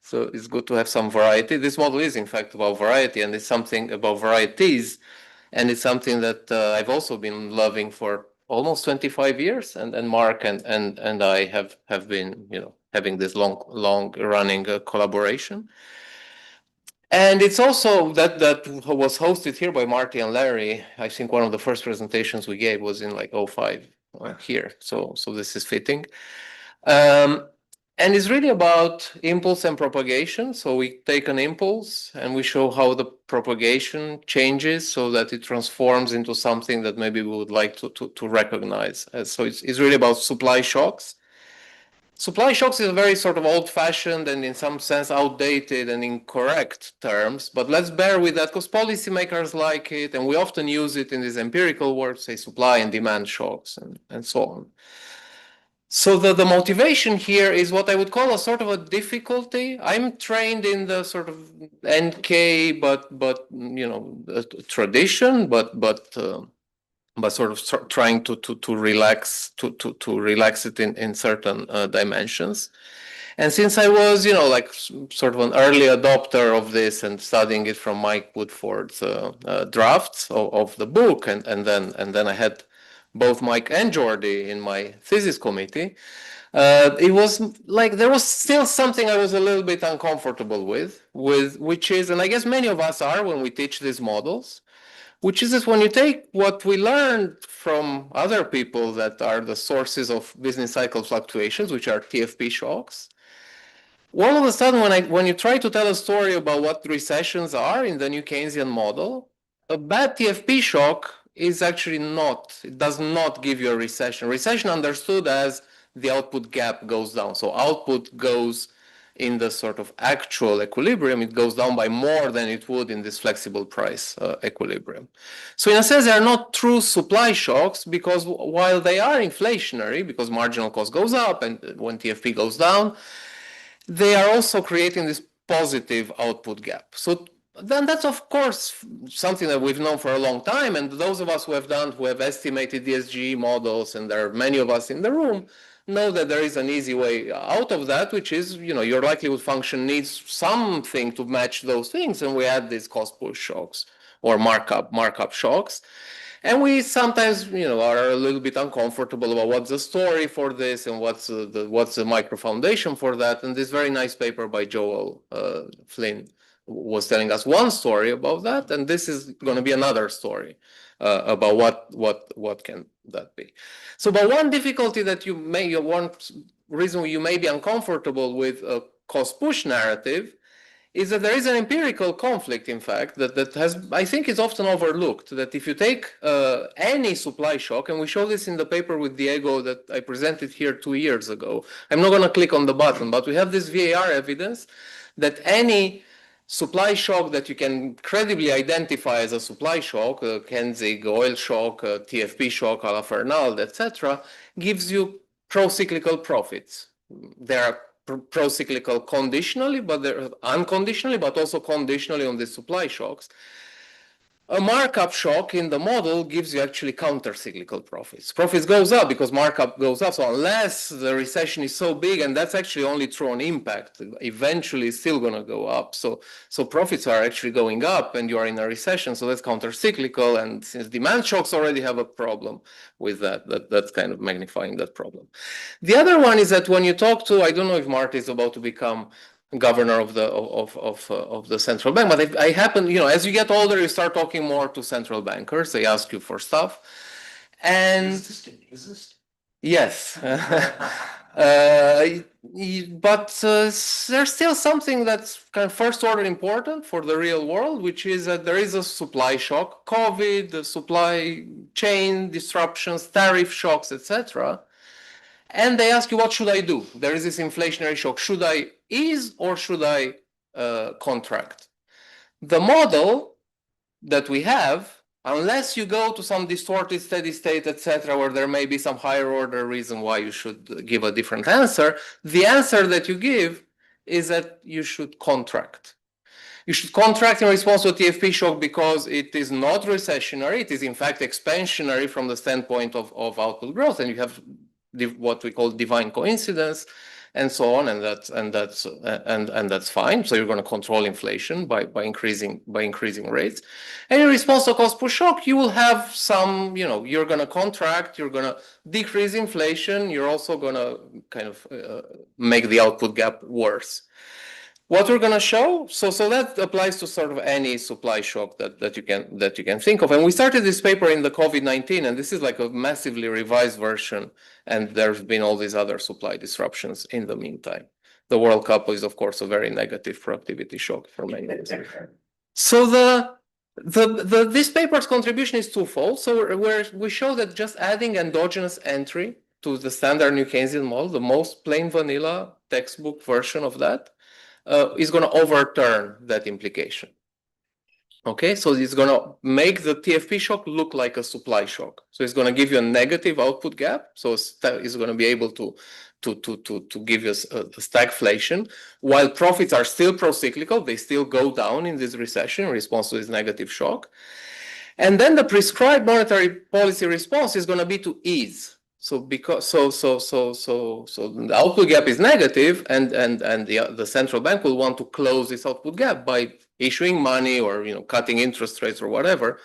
So it's good to have some variety. This model is in fact about variety, and it's something about varieties. And it's something that I've also been loving for almost 25 years. And Mark and I have been, you know, having this long running collaboration. And it's also that was hosted here by Marty and Larry. I think one of the first presentations we gave was in like 05 here. So this is fitting. And it's really about impulse and propagation. So we take an impulse and we show how the propagation changes so that it transforms into something that maybe we would like to recognize. So it's really about supply shocks. Supply shocks is a very sort of old-fashioned and in some sense outdated and incorrect terms, but let's bear with that because policymakers like it, and we often use it in these empirical words, say supply and demand shocks and so on. So the motivation here is what I would call a sort of a difficulty. I'm trained in the sort of NK, but you know, tradition, but sort of trying to relax it in certain dimensions. And since I was, you know, like sort of an early adopter of this and studying it from Mike Woodford's drafts of the book, and then I had both Mike and Jordi in my thesis committee, it was like there was still something I was a little bit uncomfortable with which is, and I guess many of us are when we teach these models, which is that when you take what we learned from other people that are the sources of business cycle fluctuations, which are TFP shocks, all of a sudden when you try to tell a story about what recessions are in the new Keynesian model, a bad TFP shock is actually not, it does not give you a recession. Recession understood as the output gap goes down. So output goes in the sort of actual equilibrium, it goes down by more than it would in this flexible price equilibrium. So in a sense, they are not true supply shocks because while they are inflationary, because marginal cost goes up and when TFP goes down, they are also creating this positive output gap. So then that's of course something that we've known for a long time, and those of us who have estimated DSG models, and there are many of us in the room, know that there is an easy way out of that, which is, your likelihood function needs something to match those things, and we add these cost push shocks or markup shocks. And we sometimes, are a little bit uncomfortable about what's the story for this and what's the micro foundation for that. And this very nice paper by Joel Flynn was telling us one story about that, and this is going to be another story about what can that be. So, but one difficulty that one reason you may be uncomfortable with a cost push narrative is that there is an empirical conflict, in fact, that I think is often overlooked, that if you take any supply shock, and we show this in the paper with Diego that I presented here 2 years ago. I'm not going to click on the button, but we have this VAR evidence that any supply shock that you can credibly identify as a supply shock, Kenzig, oil shock, TFP shock, a la Fernald, etc., gives you pro-cyclical profits. There are pro-cyclical conditionally, but they're unconditionally, but also conditionally on the supply shocks. A markup shock in the model gives you actually counter-cyclical profits. Profits goes up because markup goes up. So unless the recession is so big, and that's actually only true on impact, eventually it's still going to go up. So profits are actually going up, and you are in a recession. So that's counter-cyclical. And since demand shocks already have a problem with that's kind of magnifying that problem. The other one is that when you talk to, I don't know if Marty is about to become governor of the central bank, but I happen, as you get older, you start talking more to central bankers. They ask you for stuff, and yes, but there's still something that's kind of first order important for the real world, which is that there is a supply shock, COVID, the supply chain disruptions, tariff shocks, etc. And they ask you, what should I do? There is this inflationary shock. Should I ease or should I contract? The model that we have, unless you go to some distorted steady state, etc., where there may be some higher order reason why you should give a different answer, the answer that you give is that you should contract. You should contract in response to a TFP shock because it is not recessionary. It is in fact expansionary from the standpoint of output growth, and you have what we call divine coincidence, and so on, and that's fine. So you're going to control inflation by increasing rates. And in response to cost push shock, you will have some, you're going to contract, you're going to decrease inflation, you're also going to kind of make the output gap worse. What we're going to show, so that applies to sort of any supply shock that you can think of. And we started this paper in the COVID-19, and this is like a massively revised version. And there's been all these other supply disruptions in the meantime. The World Cup is, of course, a very negative productivity shock for many years. So this paper's contribution is twofold. So we show that just adding endogenous entry to the standard New Keynesian model, the most plain vanilla textbook version of that, is going to overturn that implication. Okay, so it's going to make the TFP shock look like a supply shock. So it's going to give you a negative output gap. So it's going to be able to give you a stagflation, while profits are still pro-cyclical. They still go down in this recession in response to this negative shock. And then the prescribed monetary policy response is going to be to ease. So the output gap is negative, and the central bank will want to close this output gap by issuing money or cutting interest rates or whatever.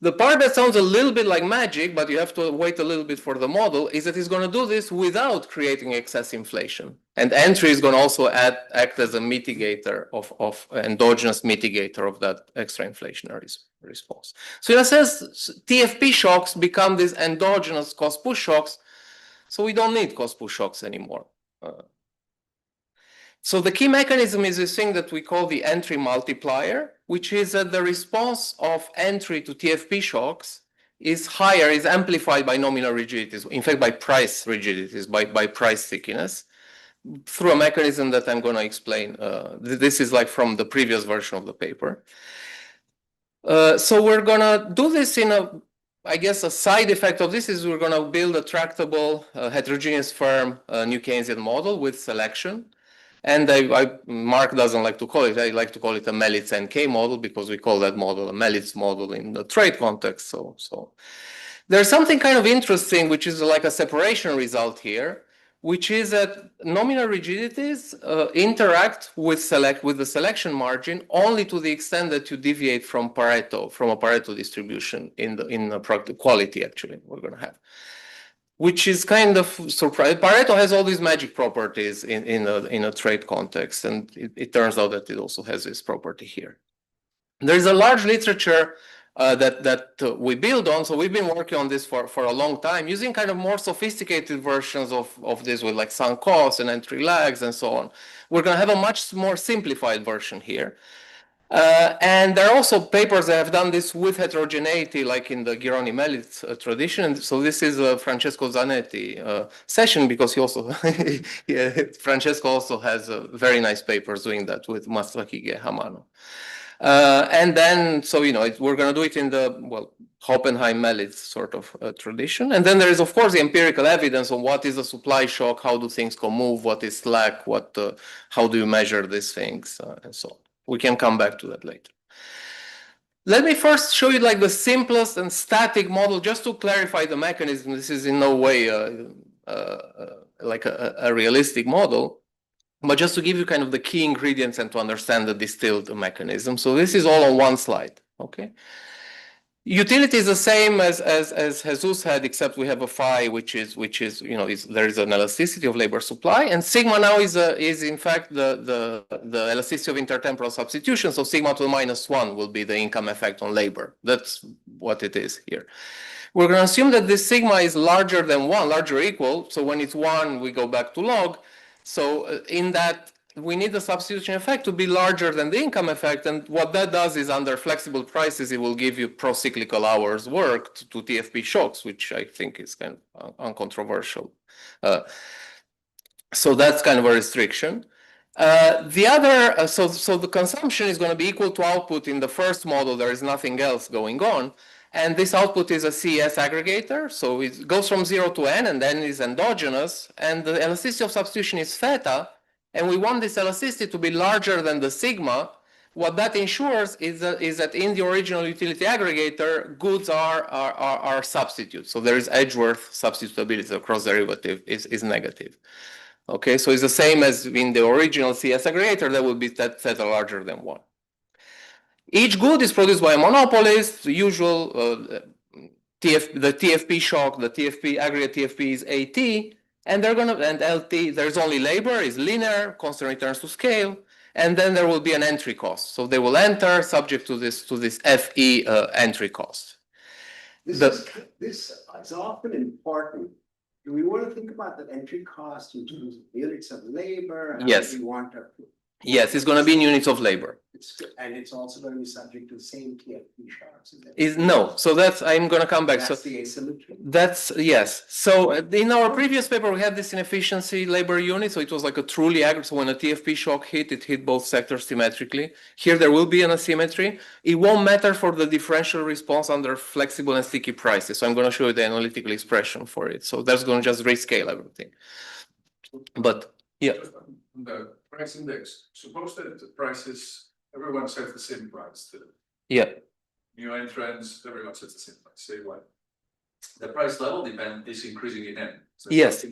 The part that sounds a little bit like magic, but you have to wait a little bit for the model, is that it's going to do this without creating excess inflation. And entry is going to also act as a mitigator of endogenous mitigator of that extra inflationary response. So in a sense, TFP shocks become these endogenous cost push shocks. So we don't need cost push shocks anymore. So the key mechanism is this thing that we call the entry multiplier, which is that the response of entry to TFP shocks is higher, is amplified by nominal rigidities, in fact by price rigidities, by price stickiness, through a mechanism that I'm going to explain. This is like from the previous version of the paper. So we're going to do this in I guess a side effect of this is we're going to build a tractable, heterogeneous firm New Keynesian model with selection. And Mark doesn't like to call it, I like to call it a Melitz NK model because we call that model a Melitz model in the trade context. So there's something kind of interesting, which is like a separation result here, which is that nominal rigidities interact with the selection margin only to the extent that you deviate from a Pareto distribution in the quality actually we're going to have. Which is kind of surprising. Pareto has all these magic properties in a trade context, and it turns out that it also has this property here. There's a large literature that we build on, so we've been working on this for a long time, using kind of more sophisticated versions of this with like sunk costs and entry lags and so on. We're going to have a much more simplified version here. And there are also papers that have done this with heterogeneity, like in the Gironi-Melitz tradition. So this is a Francesco Zanetti session, because he also, Francesco also has very nice papers doing that with Masahige Hamano. And then, so, we're going to do it in the, Hoppenheim-Melitz sort of tradition. And then there is, of course, the empirical evidence on what is a supply shock, how do things move, what is slack, how do you measure these things, and so on. We can come back to that later. Let me first show you like the simplest and static model, just to clarify the mechanism. This is in no way like a realistic model, but just to give you kind of the key ingredients and to understand the distilled mechanism. So this is all on one slide, okay? Utility is the same as Jesus had, except we have a phi, which is there is an elasticity of labor supply, and sigma now is in fact the elasticity of intertemporal substitution. So sigma to the -1 will be the income effect on labor. That's what it is here. We're going to assume that this sigma is larger than 1, larger or equal. So when it's 1, we go back to log. So in that, we need the substitution effect to be larger than the income effect. And what that does is, under flexible prices, it will give you pro-cyclical hours worked to TFP shocks, which I think is kind of uncontroversial. So that's kind of a restriction. So the consumption is going to be equal to output in the first model. There is nothing else going on. And this output is a CES aggregator. So it goes from 0 to n, and then is endogenous. And the elasticity of substitution is theta. And we want this elasticity to be larger than the sigma. What that ensures is that in the original utility aggregator, goods are substitutes. So there is Edgeworth substitutability. The cross derivative is negative. Okay, so it's the same as in the original CS aggregator. That would be theta larger than 1. Each good is produced by a monopolist. The usual the TFP shock, the TFP aggregate TFP is AT, and and LT. There's only labor, is linear, constant returns to scale, and then there will be an entry cost. So they will enter subject to this FE entry cost. This is often important. Do we want to think about the entry cost in terms of units of labor? Yes. Do we want to? Yes, it's going to be in units of labor. And it's also going to be subject to the same TFP shocks. No, so I'm going to come back. That's the asymmetry. Yes. So in our previous paper, we had this inefficiency labor unit. So it was like a truly aggregate. So when a TFP shock hit, it hit both sectors symmetrically. Here, there will be an asymmetry. It won't matter for the differential response under flexible and sticky prices. So I'm going to show you the analytical expression for it. So that's going to just rescale everything. But yeah. The price index, suppose that the prices, everyone sets the same price. Yeah. New entrants, everyone sets the same price. Say what? The price level is increasing in N. So yes.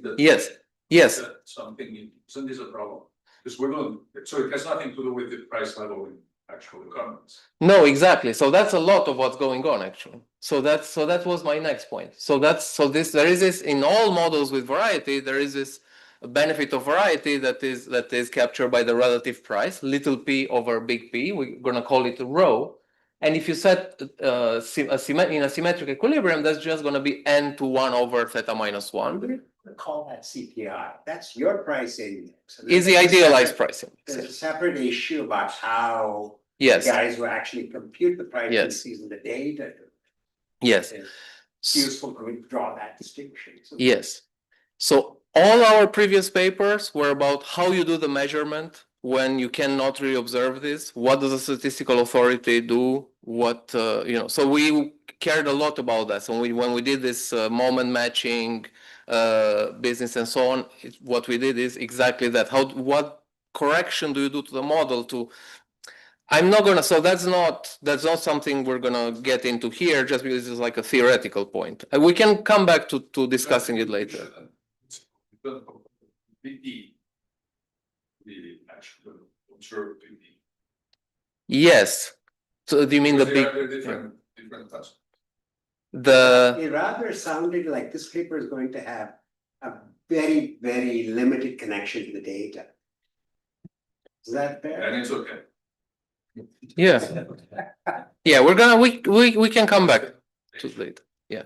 Yes. Something isn't this a problem? Because so it has nothing to do with the price level in actual economies. No, exactly. So that's a lot of what's going on actually. So that was my next point. There is this in all models with variety, there is this benefit of variety that is captured by the relative price, little p over big P. We're going to call it rho. And if you set in a symmetric equilibrium, that's just going to be n to 1 over theta minus 1. We're going to call that CPI. That's your price index. Is the idealized price index. There's a separate issue about how yes. guys will actually compute the price indices in the data. Yes. It's useful to draw that distinction. Yes. So all our previous papers were about how you do the measurement when you cannot really observe this. What does a statistical authority do? So we cared a lot about that. So when we did this moment matching business and so on, what we did is exactly that. What correction do you do to the model to? I'm not gonna, so that's not something we're gonna get into here just because it's like a theoretical point. We can come back to discussing it later. The actual observed PPE. Yes. So do you mean the big? They're different types. It rather sounded like this paper is going to have a very, very limited connection to the data. Is that fair? And it's okay. Yeah. Yeah, we can come back to it later. Yeah.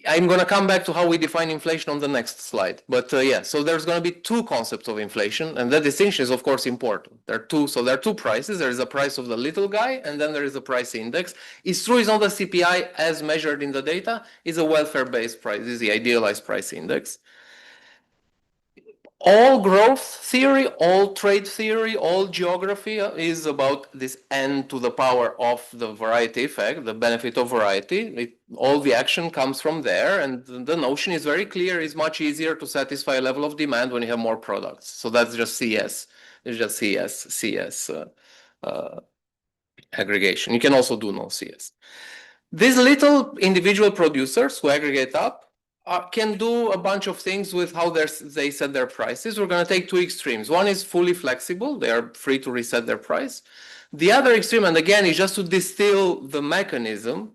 I'm gonna come back to how we define inflation on the next slide. But yeah, so there's gonna be two concepts of inflation, and that distinction is of course important. There are two prices. There is a price of the little guy, and then there is a price index. It's true, it's not the CPI as measured in the data, it's a welfare-based price, it's the idealized price index. All growth theory, all trade theory, all geography is about this n to the power of the variety effect, the benefit of variety. All the action comes from there, and the notion is very clear. It's much easier to satisfy a level of demand when you have more products. So that's just CS. It's just CS aggregation. You can also do no CS. These little individual producers who aggregate up can do a bunch of things with how they set their prices. We're going to take two extremes. One is fully flexible. They are free to reset their price. The other extreme, and again, is just to distill the mechanism,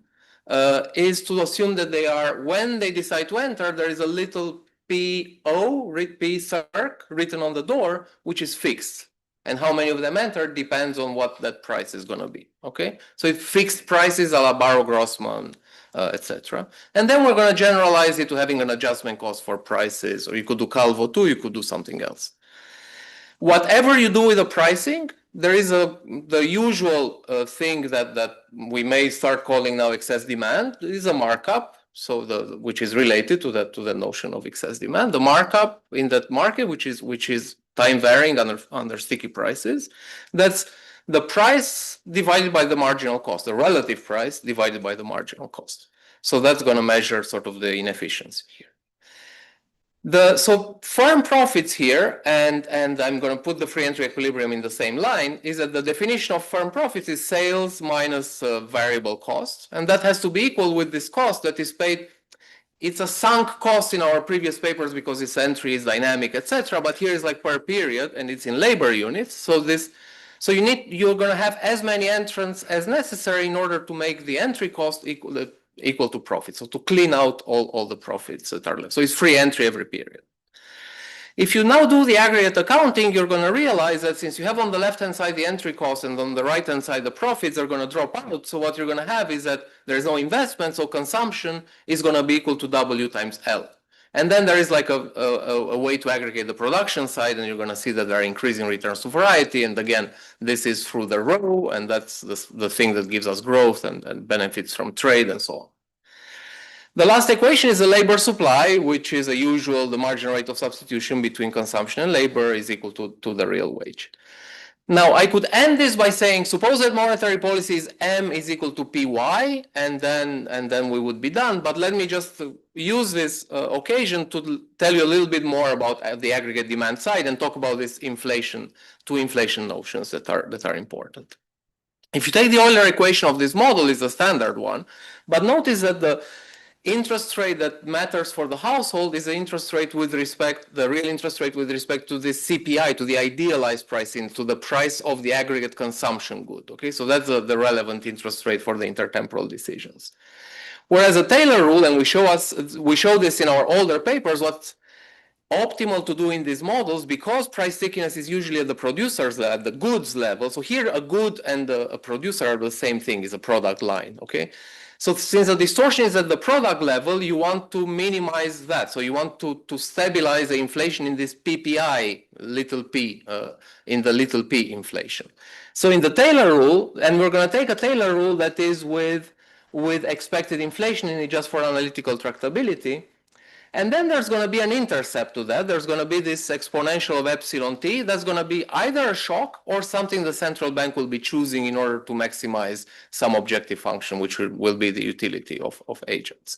is to assume that they are, when they decide to enter, there is a little PO, P circ, written on the door, which is fixed. And how many of them enter depends on what that price is going to be. Okay, so it's fixed prices a la Barrow-Grossman, etc. And then we're going to generalize it to having an adjustment cost for prices, or you could do Calvo too, you could do something else. Whatever you do with the pricing, there is the usual thing that we may start calling now excess demand is a markup. So which is related to the notion of excess demand. The markup in that market, which is time varying under sticky prices, that's the price divided by the marginal cost, the relative price divided by the marginal cost. So that's going to measure sort of the inefficiency here. So firm profits here, and I'm going to put the free entry equilibrium in the same line, is that the definition of firm profits is sales minus variable cost, and that has to be equal with this cost that is paid. It's a sunk cost in our previous papers because its entry is dynamic, etc. But here is like per period, and it's in labor units. So you're going to have as many entrants as necessary in order to make the entry cost equal to profit. So to clean out all the profits that are left. So it's free entry every period. If you now do the aggregate accounting, you're going to realize that since you have on the left-hand side the entry cost and on the right-hand side the profits are going to drop out. So what you're going to have is that there's no investment, so consumption is going to be equal to W times L. And then there is like a way to aggregate the production side, and you're going to see that there are increasing returns to variety. And again, this is through the row, and that's the thing that gives us growth and benefits from trade and so on. The last equation is the labor supply, which is the marginal rate of substitution between consumption and labor is equal to the real wage. Now, I could end this by saying, suppose that monetary policy is M is equal to PY, and then we would be done. But let me just use this occasion to tell you a little bit more about the aggregate demand side and talk about this two inflation notions that are important. If you take the Euler equation of this model, is the standard one, but notice that the interest rate that matters for the household is the interest rate the real interest rate with respect to the CPI, to the idealized pricing, to the price of the aggregate consumption good. Okay, so that's the relevant interest rate for the intertemporal decisions. Whereas a Taylor rule, and we show this in our older papers, what's optimal to do in these models, because price stickiness is usually at the producer's level, at the goods level. So here a good and a producer are the same thing, is a product line. Okay. So since the distortion is at the product level, you want to minimize that. So you want to stabilize the inflation in this PPI, little p, in the little p inflation. So in the Taylor rule, and we're going to take a Taylor rule that is with expected inflation in it just for analytical tractability. And then there's going to be an intercept to that. There's going to be this exponential of epsilon t. That's going to be either a shock or something the central bank will be choosing in order to maximize some objective function, which will be the utility of agents.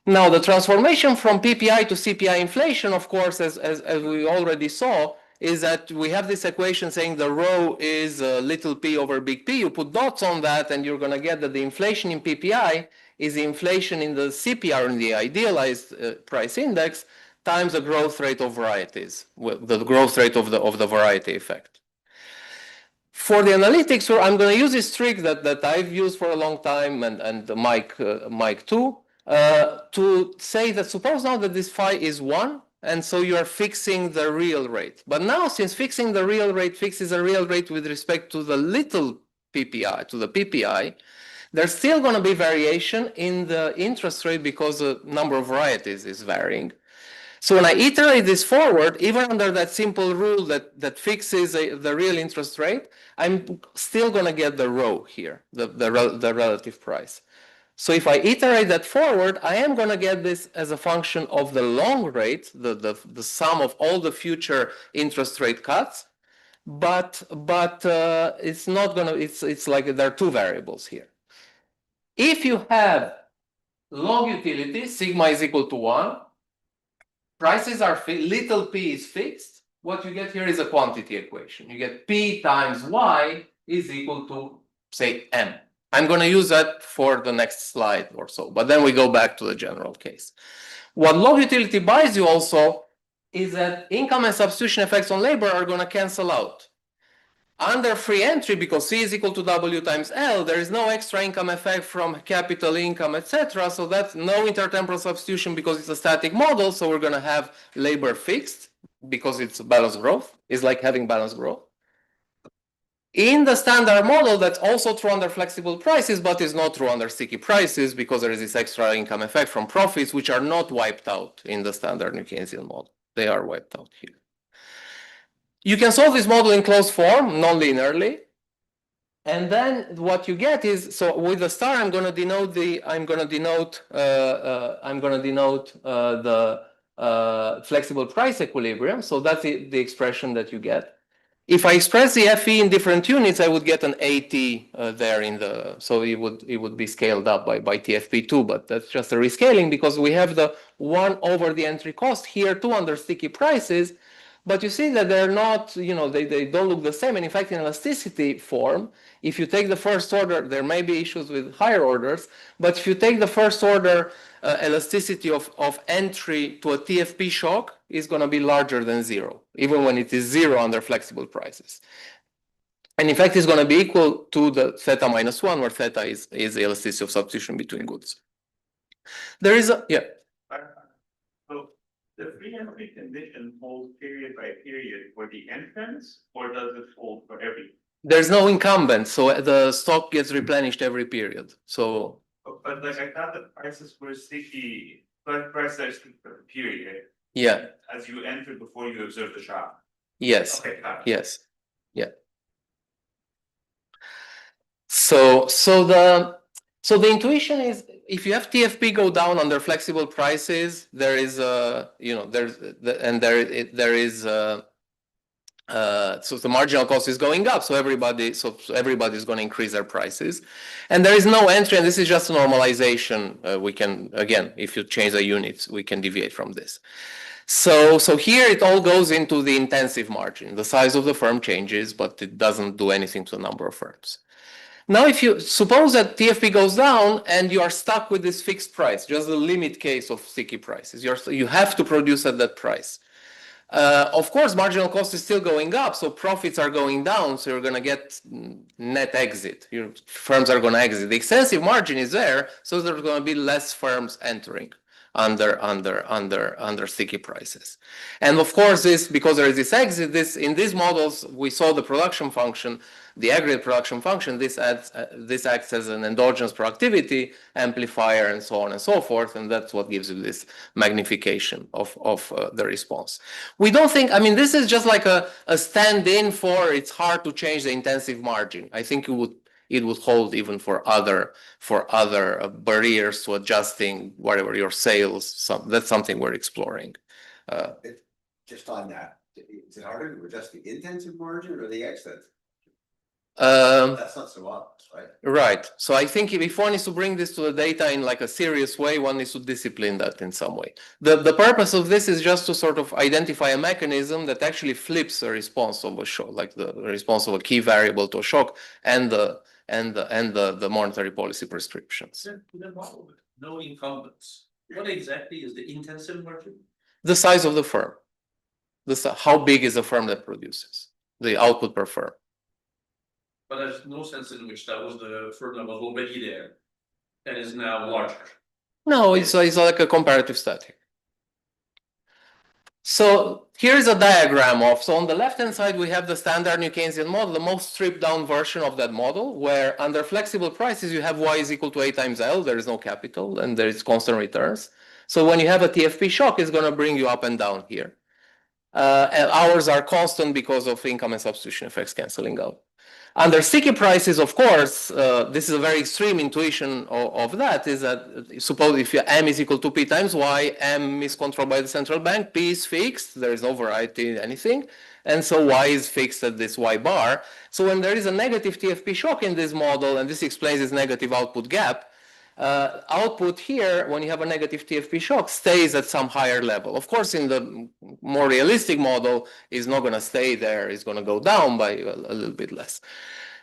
Now, the transformation from PPI to CPI inflation, of course, as we already saw, is that we have this equation saying the rho is little p over big P. You put dots on that, and you're going to get that the inflation in PPI is the inflation in the CPR, in the idealized price index, times the growth rate of varieties, the growth rate of the variety effect. For the analytics, I'm going to use this trick that I've used for a long time, and Mike too, to say that suppose now that this phi is 1, and so you are fixing the real rate. But now, since fixing the real rate fixes a real rate with respect to the little PPI, to the PPI, there's still going to be variation in the interest rate because the number of varieties is varying. So when I iterate this forward, even under that simple rule that fixes the real interest rate, I'm still going to get the rho here, the relative price. So if I iterate that forward, I am going to get this as a function of the long rate, the sum of all the future interest rate cuts, but it's not going to, it's like there are two variables here. If you have log utility, sigma is equal to 1, prices are little p is fixed, what you get here is a quantity equation. You get p times y is equal to, say, m. I'm going to use that for the next slide or so, but then we go back to the general case. What log utility buys you also is that income and substitution effects on labor are going to cancel out. Under free entry, because C is equal to W times L, there is no extra income effect from capital income, etc. So that's no intertemporal substitution because it's a static model. So we're going to have labor fixed because it's balanced growth. It's like having balanced growth. In the standard model, that's also true under flexible prices, but is not true under sticky prices because there is this extra income effect from profits, which are not wiped out in the standard New Keynesian model. They are wiped out here. You can solve this model in closed form, non-linearly. And then what you get is, so with the star, I'm going to denote the flexible price equilibrium. So that's the expression that you get. If I express the FE in different units, I would get an AT there in the, so it would be scaled up by TFP2, but that's just a rescaling because we have the 1 over the entry cost here too under sticky prices. But you see that they're not, they don't look the same. And in fact, in elasticity form, if you take the first order, there may be issues with higher orders. But if you take the first order elasticity of entry to a TFP shock, is going to be larger than 0, even when it is 0 under flexible prices. And in fact, it's going to be equal to the theta minus 1, where theta is the elasticity of substitution between goods. There is a, yeah. The free entry condition holds period by period for the entrance, or does it hold for every? There's no incumbent, so the stock gets replenished every period. So, but like I thought the prices were sticky, but prices are sticky for the period. Yeah. As you enter before you observe the shock. Yes. Okay, got it. Yes. Yeah. So the intuition is, if you have TFP go down under flexible prices, there is so the marginal cost is going up, so everybody's going to increase their prices, and there is no entry, and this is just a normalization. We can, again, if you change the units, we can deviate from this. So here it all goes into the intensive margin. The size of the firm changes, but it doesn't do anything to the number of firms. Now, if you suppose that TFP goes down and you are stuck with this fixed price, just the limit case of sticky prices, you have to produce at that price. Of course, marginal cost is still going up, so profits are going down, so you're going to get net exit. Your firms are going to exit. The extensive margin is there, so there's going to be less firms entering under sticky prices. And of course, because there is this exit, in these models, we saw the production function, the aggregate production function, this acts as an endogenous productivity amplifier and so on and so forth, and that's what gives you this magnification of the response. We don't think, I mean, this is just like a stand-in for it's hard to change the intensive margin. I think it would hold even for other barriers to adjusting whatever your sales. That's something we're exploring. Just on that, is it harder to adjust the intensive margin or the extent? That's not so obvious, right? Right. So I think if one is to bring this to the data in like a serious way, one needs to discipline that in some way. The purpose of this is just to sort of identify a mechanism that actually flips a response of a shock, like the response of a key variable to a shock and the monetary policy prescriptions. The model with no incumbents. What exactly is the intensive margin? The size of the firm. How big is the firm that produces? The output per firm. But there's no sense in which that was the firm that was already there and is now larger. No, it's like a comparative static. So here's a diagram of, so on the left-hand side, we have the standard New Keynesian model, the most stripped down version of that model, where under flexible prices, you have y is equal to A times L, there is no capital, and there is constant returns. So when you have a TFP shock, it's gonna bring you up and down here. And hours are constant because of income and substitution effects canceling out. Under sticky prices, of course, this is a very extreme intuition of that, is that suppose if M is equal to P times Y, M is controlled by the central bank, P is fixed, there is no variety in anything, and so Y is fixed at this Y bar. So when there is a negative TFP shock in this model, and this explains this negative output gap, output here, when you have a negative TFP shock, stays at some higher level. Of course, in the more realistic model, it's not going to stay there. It's going to go down by a little bit less.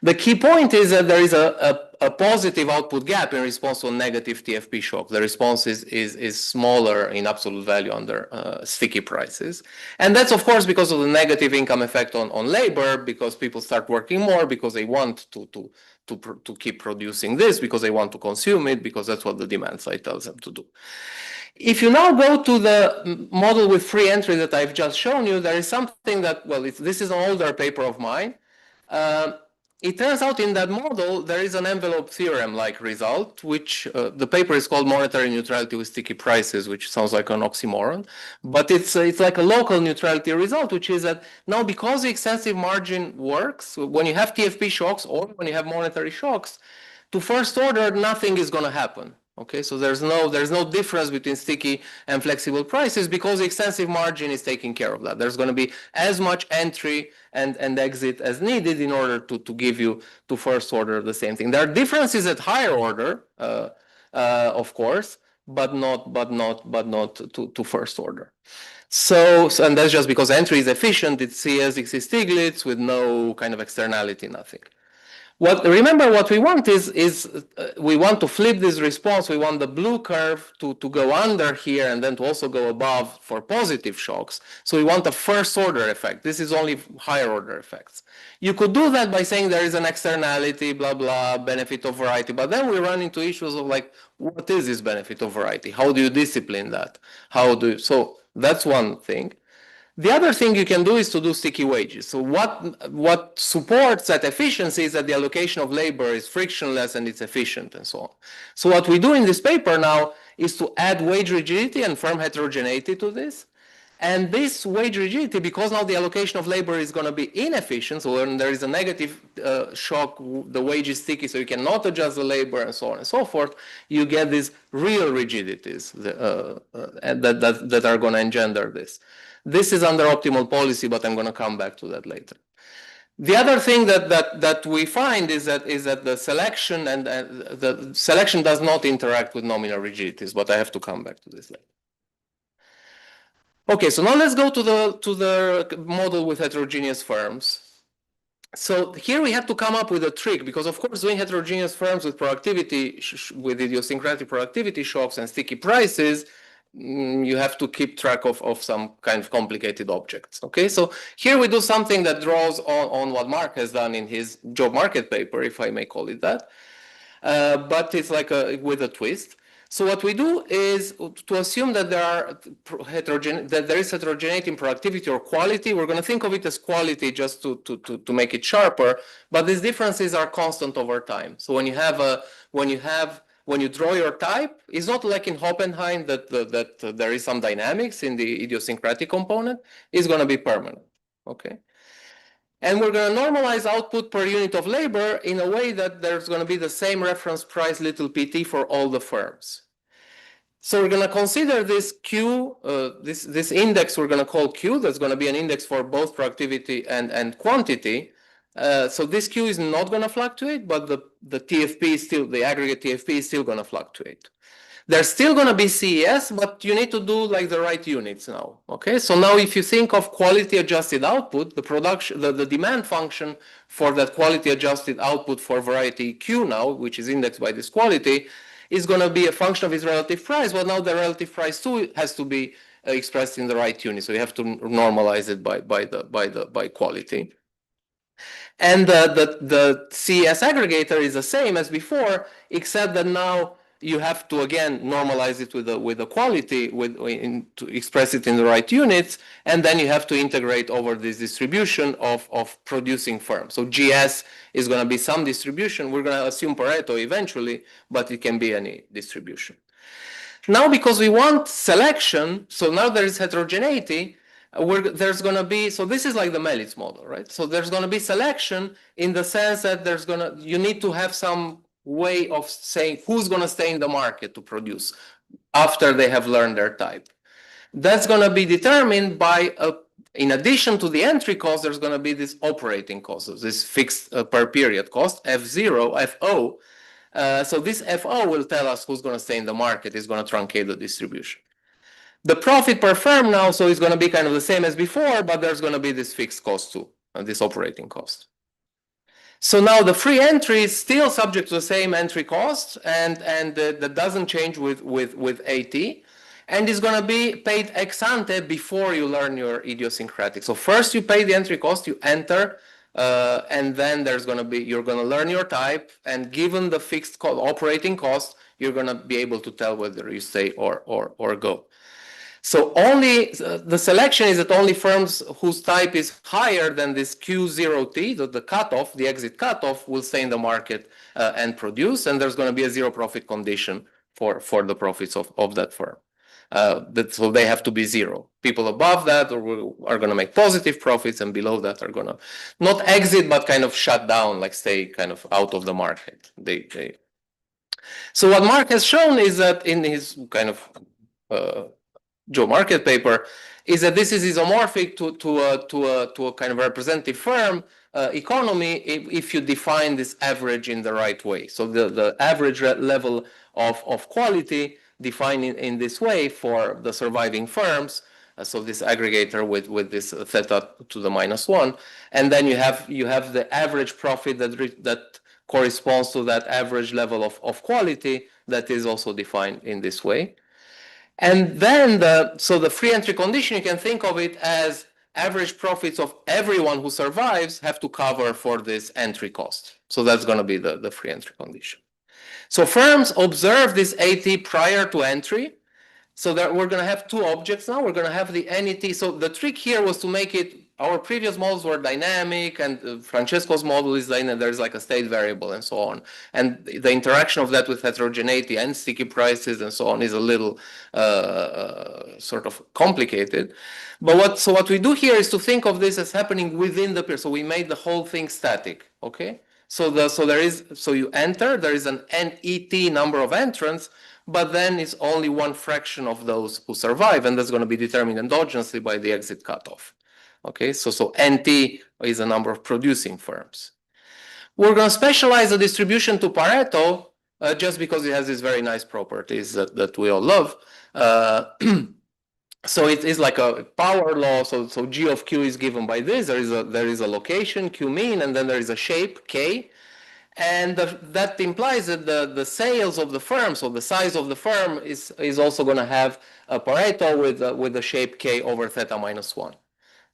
The key point is that there is a positive output gap in response to a negative TFP shock. The response is smaller in absolute value under sticky prices. And that's, of course, because of the negative income effect on labor, because people start working more, because they want to keep producing this, because they want to consume it, because that's what the demand side tells them to do. If you now go to the model with free entry that I've just shown you, there is something that, well, this is an older paper of mine. It turns out in that model, there is an envelope theorem-like result, which the paper is called Monetary Neutrality with Sticky Prices, which sounds like an oxymoron. But it's like a local neutrality result, which is that now because the extensive margin works, when you have TFP shocks or when you have monetary shocks, to first order, nothing is going to happen. Okay, so there's no difference between sticky and flexible prices because the extensive margin is taking care of that. There's going to be as much entry and exit as needed in order to give you to first order the same thing. There are differences at higher order, of course, but not to first order. So and that's just because entry is efficient. It's CS, it's Stiglitz with no kind of externality, nothing. Remember what we want is we want to flip this response. We want the blue curve to go under here and then to also go above for positive shocks. So we want a first order effect. This is only higher order effects. You could do that by saying there is an externality, blah, blah, benefit of variety. But then we run into issues of like, what is this benefit of variety? How do you discipline that? So that's one thing. The other thing you can do is to do sticky wages. So what supports that efficiency is that the allocation of labor is frictionless and it's efficient and so on. So what we do in this paper now is to add wage rigidity and firm heterogeneity to this. And this wage rigidity, because now the allocation of labor is going to be inefficient, so when there is a negative shock, the wage is sticky, so you cannot adjust the labor and so on and so forth, you get these real rigidities that are going to engender this. This is under optimal policy, but I'm going to come back to that later. The other thing that we find is that the selection and the selection does not interact with nominal rigidities, but I have to come back to this later. Okay, so now let's go to the model with heterogeneous firms. So here we have to come up with a trick because, of course, doing heterogeneous firms with productivity, with idiosyncratic productivity shocks and sticky prices, you have to keep track of some kind of complicated objects. Okay, so here we do something that draws on what Mark has done in his job market paper, if I may call it that, but it's like with a twist. So what we do is to assume that there is heterogeneity in productivity or quality. We're going to think of it as quality just to make it sharper, but these differences are constant over time. So when you draw your type, it's not like in Hoppenheim that there is some dynamics in the idiosyncratic component. It's going to be permanent. Okay. And we're going to normalize output per unit of labor in a way that there's going to be the same reference price little pt for all the firms. So we're going to consider this Q, this index we're going to call Q. That's going to be an index for both productivity and quantity. So this Q is not going to fluctuate, but the TFP is still, the aggregate TFP is still going to fluctuate. There's still going to be CES, but you need to do like the right units now. Okay, so now if you think of quality adjusted output, the production, the demand function for that quality adjusted output for variety Q now, which is indexed by this quality, is going to be a function of its relative price. Well, now the relative price too has to be expressed in the right unit, so you have to normalize it by quality. And the CES aggregator is the same as before, except that now you have to again normalize it with the quality to express it in the right units, and then you have to integrate over this distribution of producing firms. So GS is going to be some distribution. We're going to assume Pareto eventually, but it can be any distribution. Now, because we want selection, so now there is heterogeneity, there's going to be, so this is like the Melitz model, right? So there's going to be selection in the sense that you need to have some way of saying who's going to stay in the market to produce after they have learned their type. That's going to be determined by, in addition to the entry cost, there's going to be this operating cost, this fixed per period cost, F0, FO. So this FO will tell us who's going to stay in the market, is going to truncate the distribution. The profit per firm now, so it's going to be kind of the same as before, but there's going to be this fixed cost too, this operating cost. So now the free entry is still subject to the same entry cost, and that doesn't change with AT, and is going to be paid ex ante before you learn your idiosyncratic. So first you pay the entry cost, you enter, and then there's going to be, you're going to learn your type, and given the fixed operating cost, you're going to be able to tell whether you stay or go. So only the selection is that only firms whose type is higher than this Q0T, the cutoff, the exit cutoff, will stay in the market and produce, and there's going to be a zero profit condition for the profits of that firm. So they have to be zero. People above that are going to make positive profits, and below that are going to not exit, but kind of shut down, like stay kind of out of the market. So what Mark has shown is that in his kind of Joe Market paper, is that this is isomorphic to a kind of representative firm economy if you define this average in the right way. So the average level of quality defined in this way for the surviving firms. So this aggregator with this theta to the -1, and then you have the average profit that corresponds to that average level of quality that is also defined in this way. And then the free entry condition, you can think of it as average profits of everyone who survives have to cover for this entry cost. So that's going to be the free entry condition. So firms observe this AT prior to entry. So that we're going to have two objects now. We're going to have the NET. So the trick here was to make it, our previous models were dynamic, and Francesco's model is dynamic. There's like a state variable and so on. And the interaction of that with heterogeneity and sticky prices and so on is a little sort of complicated. But what we do here is to think of this as happening within the peer. So we made the whole thing static, okay? So you enter, there is an NET number of entrants, but then it's only one fraction of those who survive, and that's going to be determined endogenously by the exit cutoff. Okay, so NT is a number of producing firms. We're going to specialize the distribution to Pareto just because it has these very nice properties that we all love. So it is like a power law. So G of Q is given by this. There is a location, Q mean, and then there is a shape, K. And that implies that the sales of the firm, so the size of the firm is also going to have a Pareto with the shape K over theta -1.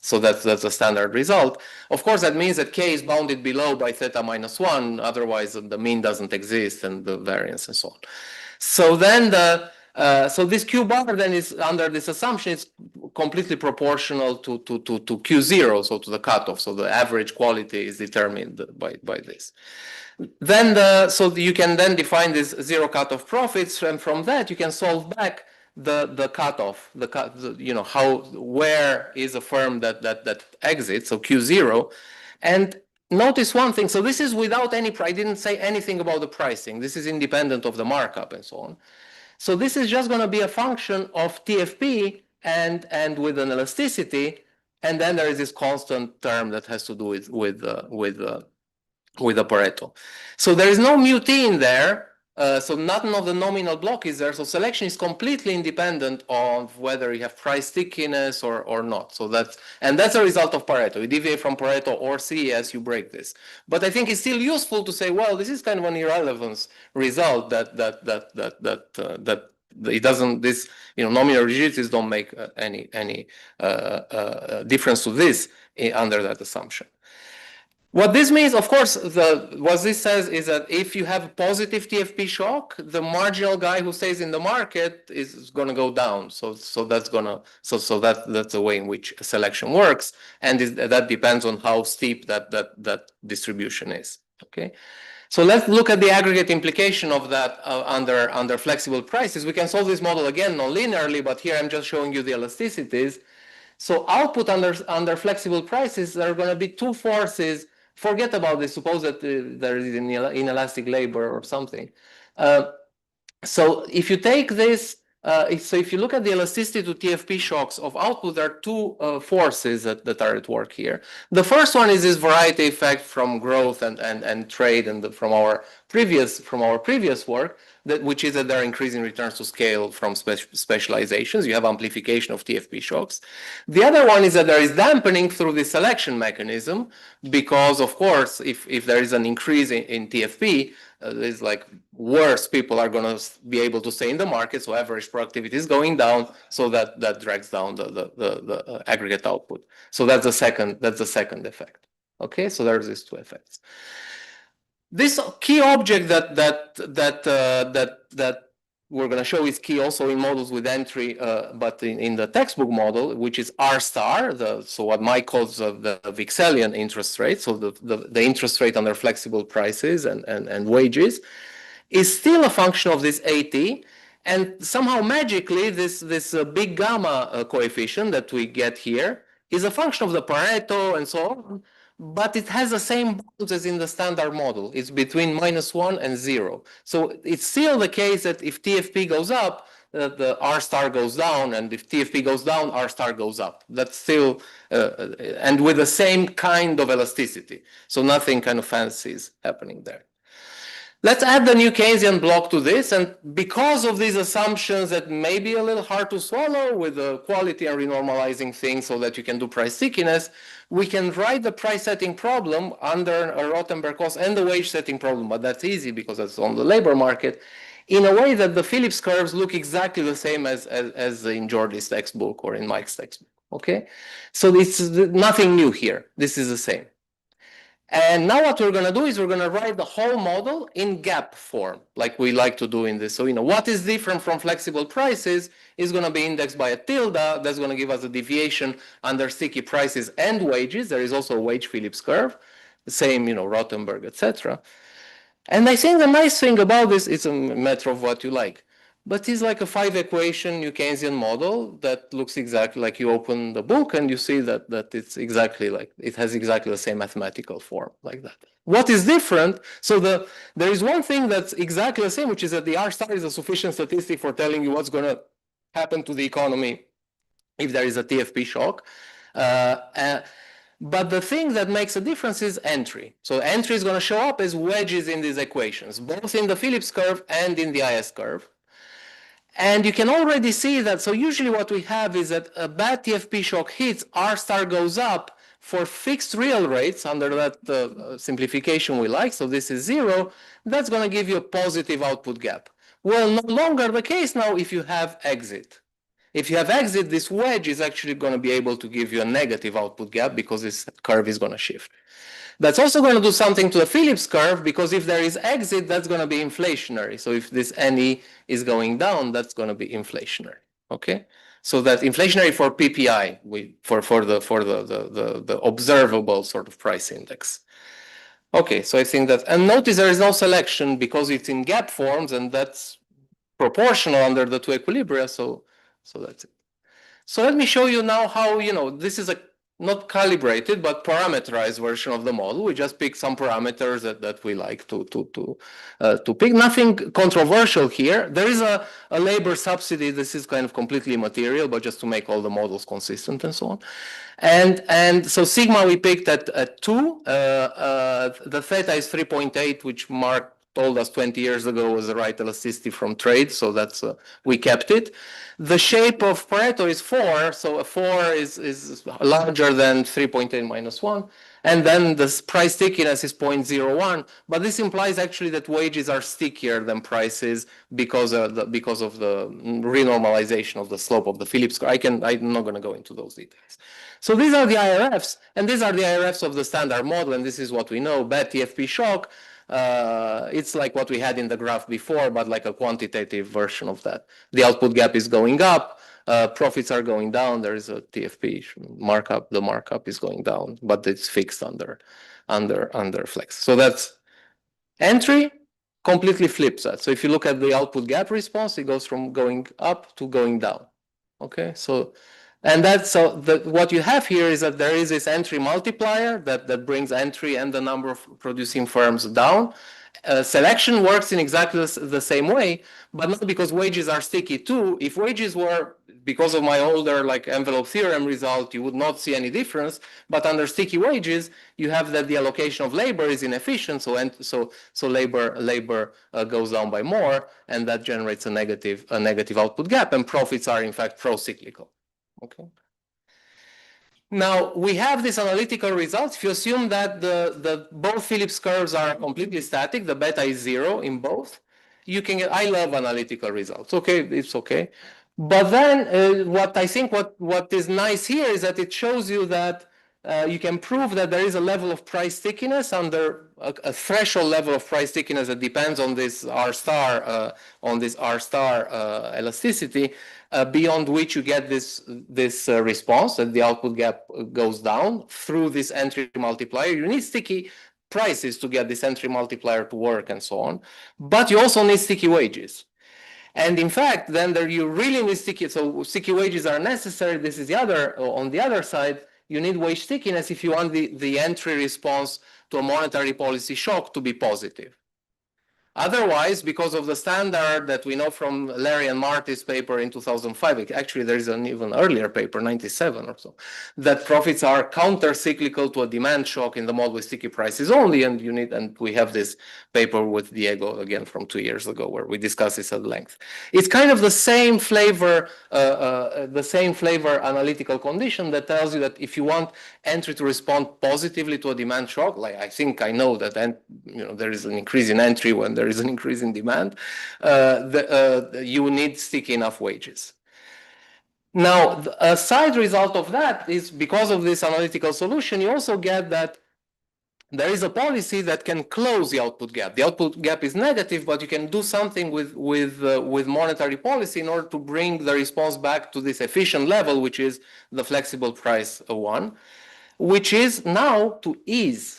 So that's a standard result. Of course, that means that K is bounded below by theta -1. Otherwise, the mean doesn't exist and the variance and so on. So then so this Q bar then is under this assumption is completely proportional to Q0, so to the cutoff. So the average quality is determined by this. Then so you can then define this zero cutoff profits, and from that you can solve back the cutoff, where is a firm that exits, so Q0. And notice one thing, so this is without any, I didn't say anything about the pricing. This is independent of the markup and so on. So this is just going to be a function of TFP and with an elasticity And then there is this constant term that has to do with the Pareto. So there is no mu t in there. So none of the nominal block is there. So selection is completely independent of whether you have price stickiness or not. So that's a result of Pareto. You deviate from Pareto or CES, you break this. But I think it's still useful to say, well, this is kind of an irrelevance result that it doesn't, this, nominal rigidities don't make any difference to this under that assumption. What this means, of course, what this says is that if you have a positive TFP shock, the marginal guy who stays in the market is going to go down. So that's the way in which selection works, and that depends on how steep that distribution is. Okay. So let's look at the aggregate implication of that under flexible prices. We can solve this model again non-linearly, but here I'm just showing you the elasticities. So output under flexible prices, there are going to be two forces. Forget about this. Suppose that there is inelastic labor or something. So if you take this, so if you look at the elasticity to TFP shocks of output, there are two forces that are at work here. The first one is this variety effect from growth and trade and from our previous work, which is that there are increasing returns to scale from specializations. You have amplification of TFP shocks. The other one is that there is dampening through the selection mechanism, because of course, if there is an increase in TFP, it's like worse people are going to be able to stay in the market, so average productivity is going down, so that drags down the aggregate output. So that's the second effect. Okay, so there's these two effects. This key object that we're going to show is key also in models with entry, but in the textbook model, which is R star, so what Mike calls the Vixelian interest rate, so the interest rate under flexible prices and wages, is still a function of this AT, and somehow magically this big gamma coefficient that we get here is a function of the Pareto and so on, but it has the same bounds as in the standard model. It's between -1 and 0. So it's still the case that if TFP goes up, the R star goes down, and if TFP goes down, R star goes up. That's still, and with the same kind of elasticity. So nothing kind of fancy is happening there. Let's add the new Keynesian block to this, and because of these assumptions that may be a little hard to swallow with the quality and renormalizing thing so that you can do price stickiness, we can write the price setting problem under a Rothenberg cost and the wage setting problem, but that's easy because that's on the labor market, in a way that the Phillips curves look exactly the same as in George's textbook or in Mike's textbook, okay? So it's nothing new here. This is the same. And now what we're going to do is we're going to write the whole model in gap form, like we like to do in this. So, what is different from flexible prices is going to be indexed by a tilde. That's going to give us a deviation under sticky prices and wages. There is also a wage Phillips curve, the same, Rothenberg, etc. And I think the nice thing about this is a matter of what you like. But it's like a 5-equation New Keynesian model that looks exactly like you open the book and you see that it's exactly like, it has exactly the same mathematical form like that. What is different? So there is one thing that's exactly the same, which is that the R star is a sufficient statistic for telling you what's going to happen to the economy if there is a TFP shock. But the thing that makes a difference is entry. So entry is going to show up as wedges in these equations, both in the Phillips curve and in the IS curve. And you can already see that, so usually what we have is that a bad TFP shock hits, R star goes up for fixed real rates under that simplification we like, so this is 0, that's going to give you a positive output gap. Well, no longer the case now if you have exit. If you have exit, this wedge is actually going to be able to give you a negative output gap because this curve is going to shift. That's also going to do something to the Phillips curve, because if there is exit, that's going to be inflationary. So if this NE is going down, that's going to be inflationary. Okay, so that's inflationary for PPI, for the observable sort of price index. Okay, so I think that, and notice there is no selection because it's in gap forms, and that's proportional under the two equilibria. So that's it. So let me show you now how, this is a not calibrated, but parameterized version of the model. We just pick some parameters that we like to pick. Nothing controversial here. There is a labor subsidy. This is kind of completely immaterial, but just to make all the models consistent and so on. And so sigma we picked at 2. The theta is 3.8, which Mark told us 20 years ago was the right elasticity from trade, so that's we kept it. The shape of Pareto is 4, so a 4 is larger than 3.8 minus 1, and then the price stickiness is 0.01, but this implies actually that wages are stickier than prices because of the renormalization of the slope of the Phillips curve. I'm not going to go into those details. So these are the IRFs, and these are the IRFs of the standard model, and this is what we know, bad TFP shock. It's like what we had in the graph before, but like a quantitative version of that. The output gap is going up, profits are going down. There is a TFP markup. The markup is going down, but it's fixed under flex. So that's entry. Completely flips that. So if you look at the output gap response, it goes from going up to going down. Okay, so. And that's what you have here is that there is this entry multiplier that brings entry and the number of producing firms down. Selection works in exactly the same way, but not because wages are sticky too. If wages were, because of my older like envelope theorem result, you would not see any difference. But under sticky wages, you have that the allocation of labor is inefficient, so labor goes down by more, and that generates a negative output gap, and profits are in fact pro-cyclical. Okay. Now we have this analytical results. If you assume that the both Phillips curves are completely static, the beta is 0 in both, you can get. I love analytical results. Okay, it's okay. But then what I think what is nice here is that it shows you that you can prove that there is a level of price stickiness under a threshold level of price stickiness that depends on this R star elasticity, beyond which you get this response that the output gap goes down through this entry multiplier. You need sticky prices to get this entry multiplier to work and so on, but you also need sticky wages. And in fact, then you really need sticky wages are necessary. This is on the other side, you need wage stickiness if you want the entry response to a monetary policy shock to be positive. Otherwise, because of the standard that we know from Larry and Marty's paper in 2005, actually there is an even earlier paper, 97 or so, that profits are counter-cyclical to a demand shock in the model with sticky prices only, and we have this paper with Diego again from 2 years ago where we discuss this at length. It's kind of the same flavor analytical condition that tells you that if you want entry to respond positively to a demand shock, like I know that there is an increase in entry when there is an increase in demand, you need sticky enough wages. Now, a side result of that is because of this analytical solution, you also get that there is a policy that can close the output gap. The output gap is negative, but you can do something with monetary policy in order to bring the response back to this efficient level, which is the flexible price one, which is now to ease.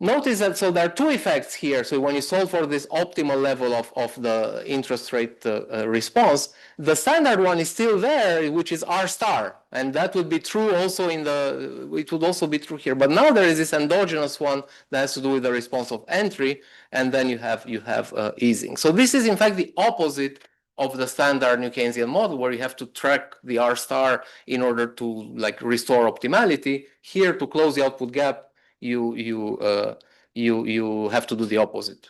Notice that, so there are two effects here. So when you solve for this optimal level of the interest rate response, the standard one is still there, which is R star. And that would be true also it would also be true here. But now there is this endogenous one that has to do with the response of entry, and then you have easing. So this is in fact the opposite of the standard New Keynesian model, where you have to track the R star in order to restore optimality. Here, to close the output gap, you have to do the opposite.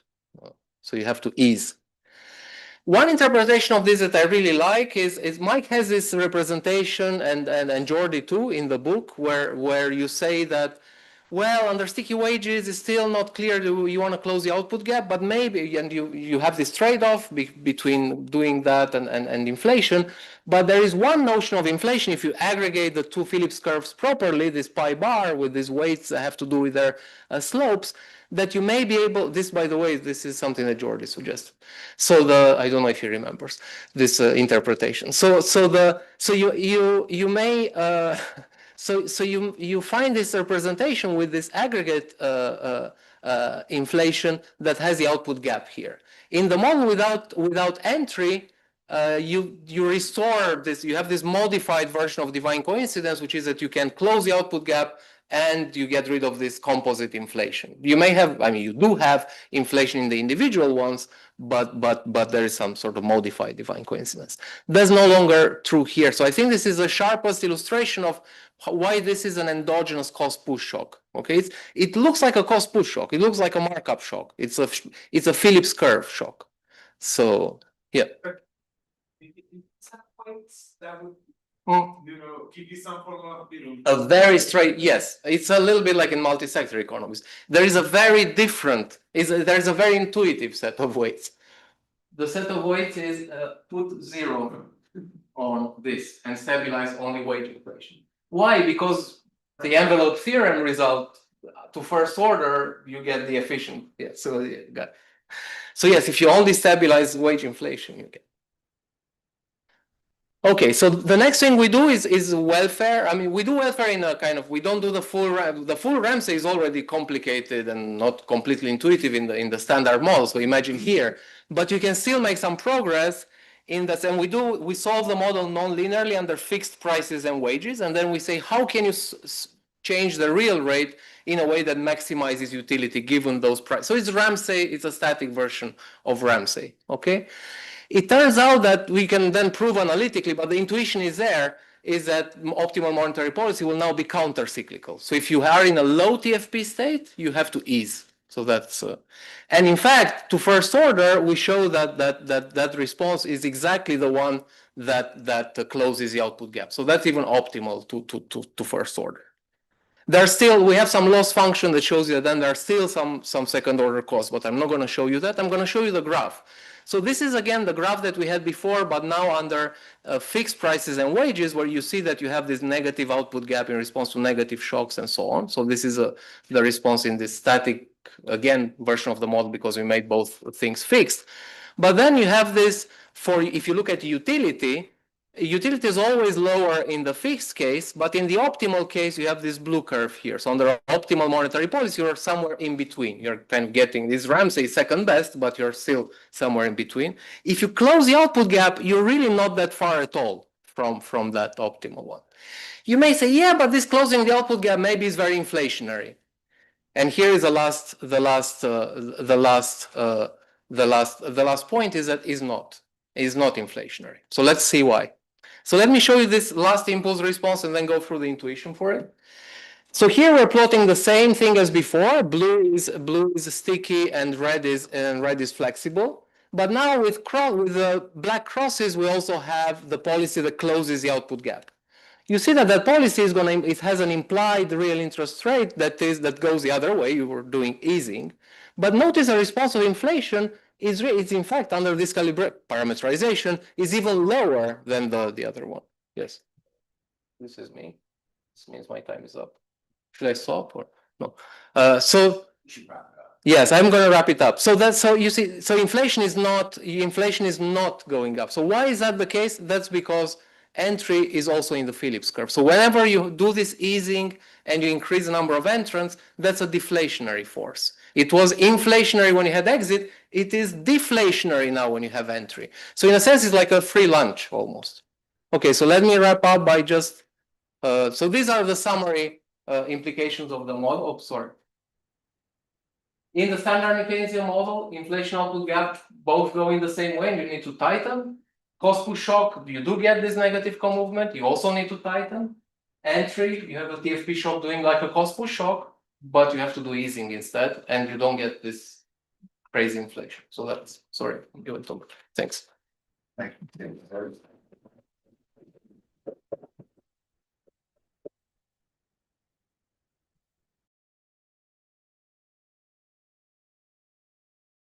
So you have to ease. One interpretation of this that I really like is Mike has this representation and Jordi too in the book where you say that, well, under sticky wages, it's still not clear you want to close the output gap, but maybe, and you have this trade-off between doing that and inflation. But there is one notion of inflation. If you aggregate the two Phillips curves properly, this pi bar with these weights that have to do with their slopes, that you may be able, this, by the way, this is something that Jordi suggested. So I don't know if he remembers this interpretation. So you may, So you find this representation with this aggregate inflation that has the output gap here. In the model without entry, you restore this, you have this modified version of divine coincidence, which is that you can close the output gap and you get rid of this composite inflation. You may have, I mean, you do have inflation in the individual ones, but there is some sort of modified divine coincidence. That's no longer true here. So I think this is the sharpest illustration of why this is an endogenous cost push shock. Okay, it looks like a cost push shock. It looks like a markup shock. It's a Phillips curve shock. So yeah. Give you some form of, A very straight, yes. It's a little bit like in multi-sector economies. There is a very different, there is a very intuitive set of weights. The set of weights is put 0 on this and stabilize only wage inflation. Why? Because the envelope theorem result to first order, you get the efficient. Yeah, so yeah, got it. So yes, if you only stabilize wage inflation, you get. Okay, so the next thing we do is welfare. I mean, we do welfare in a kind of, we don't do the full Ramsey is already complicated and not completely intuitive in the standard model. So imagine here, but you can still make some progress in that. And we solve the model non-linearly under fixed prices and wages. And then we say, how can you change the real rate in a way that maximizes utility given those prices? So it's Ramsey, it's a static version of Ramsey, okay? It turns out that we can then prove analytically, but the intuition is there, is that optimal monetary policy will now be counter-cyclical. So if you are in a low TFP state, you have to ease. So that's, and in fact, to first order, we show that response is exactly the one that closes the output gap. So that's even optimal to first order. There's still, we have some loss function that shows you that then there are still some second order costs, but I'm not going to show you that. I'm going to show you the graph. So this is again the graph that we had before, but now under fixed prices and wages, where you see that you have this negative output gap in response to negative shocks and so on. So this is the response in this static, again, version of the model because we made both things fixed. But then you have this for, if you look at utility is always lower in the fixed case, but in the optimal case, you have this blue curve here. So under optimal monetary policy, you're somewhere in between. You're kind of getting this Ramsey second best, but you're still somewhere in between. If you close the output gap, you're really not that far at all from that optimal one. You may say, yeah, but this closing the output gap maybe is very inflationary. And here is the last point is that is not inflationary. So let's see why. So let me show you this last impulse response and then go through the intuition for it. So here we're plotting the same thing as before. Blue is sticky and red is flexible. But now with the black crosses, we also have the policy that closes the output gap. You see that policy is it has an implied real interest rate that goes the other way. You were doing easing. But notice the response of inflation is in fact under this parameterization is even lower than the other one. Yes. This is me. This means my time is up. Should I stop or no? So You should wrap it up. yes, I'm going to wrap it up. So you see, so inflation is not going up. So why is that the case? That's because entry is also in the Phillips curve. So whenever you do this easing and you increase the number of entrants, that's a deflationary force. It was inflationary when you had exit. It is deflationary now when you have entry. So in a sense, it's like a free lunch almost. Okay, so let me wrap up by just, so these are the summary implications of the model. Oh, sorry. In the standard Keynesian model, inflation output gap both go in the same way and you need to tighten. Cost push shock, you do get this negative co-movement, you also need to tighten. Entry, you have a TFP shock doing like a cost push shock, but you have to do easing instead, and you don't get this crazy inflation. So that's, sorry, I'm giving too much. Thanks. Thank you.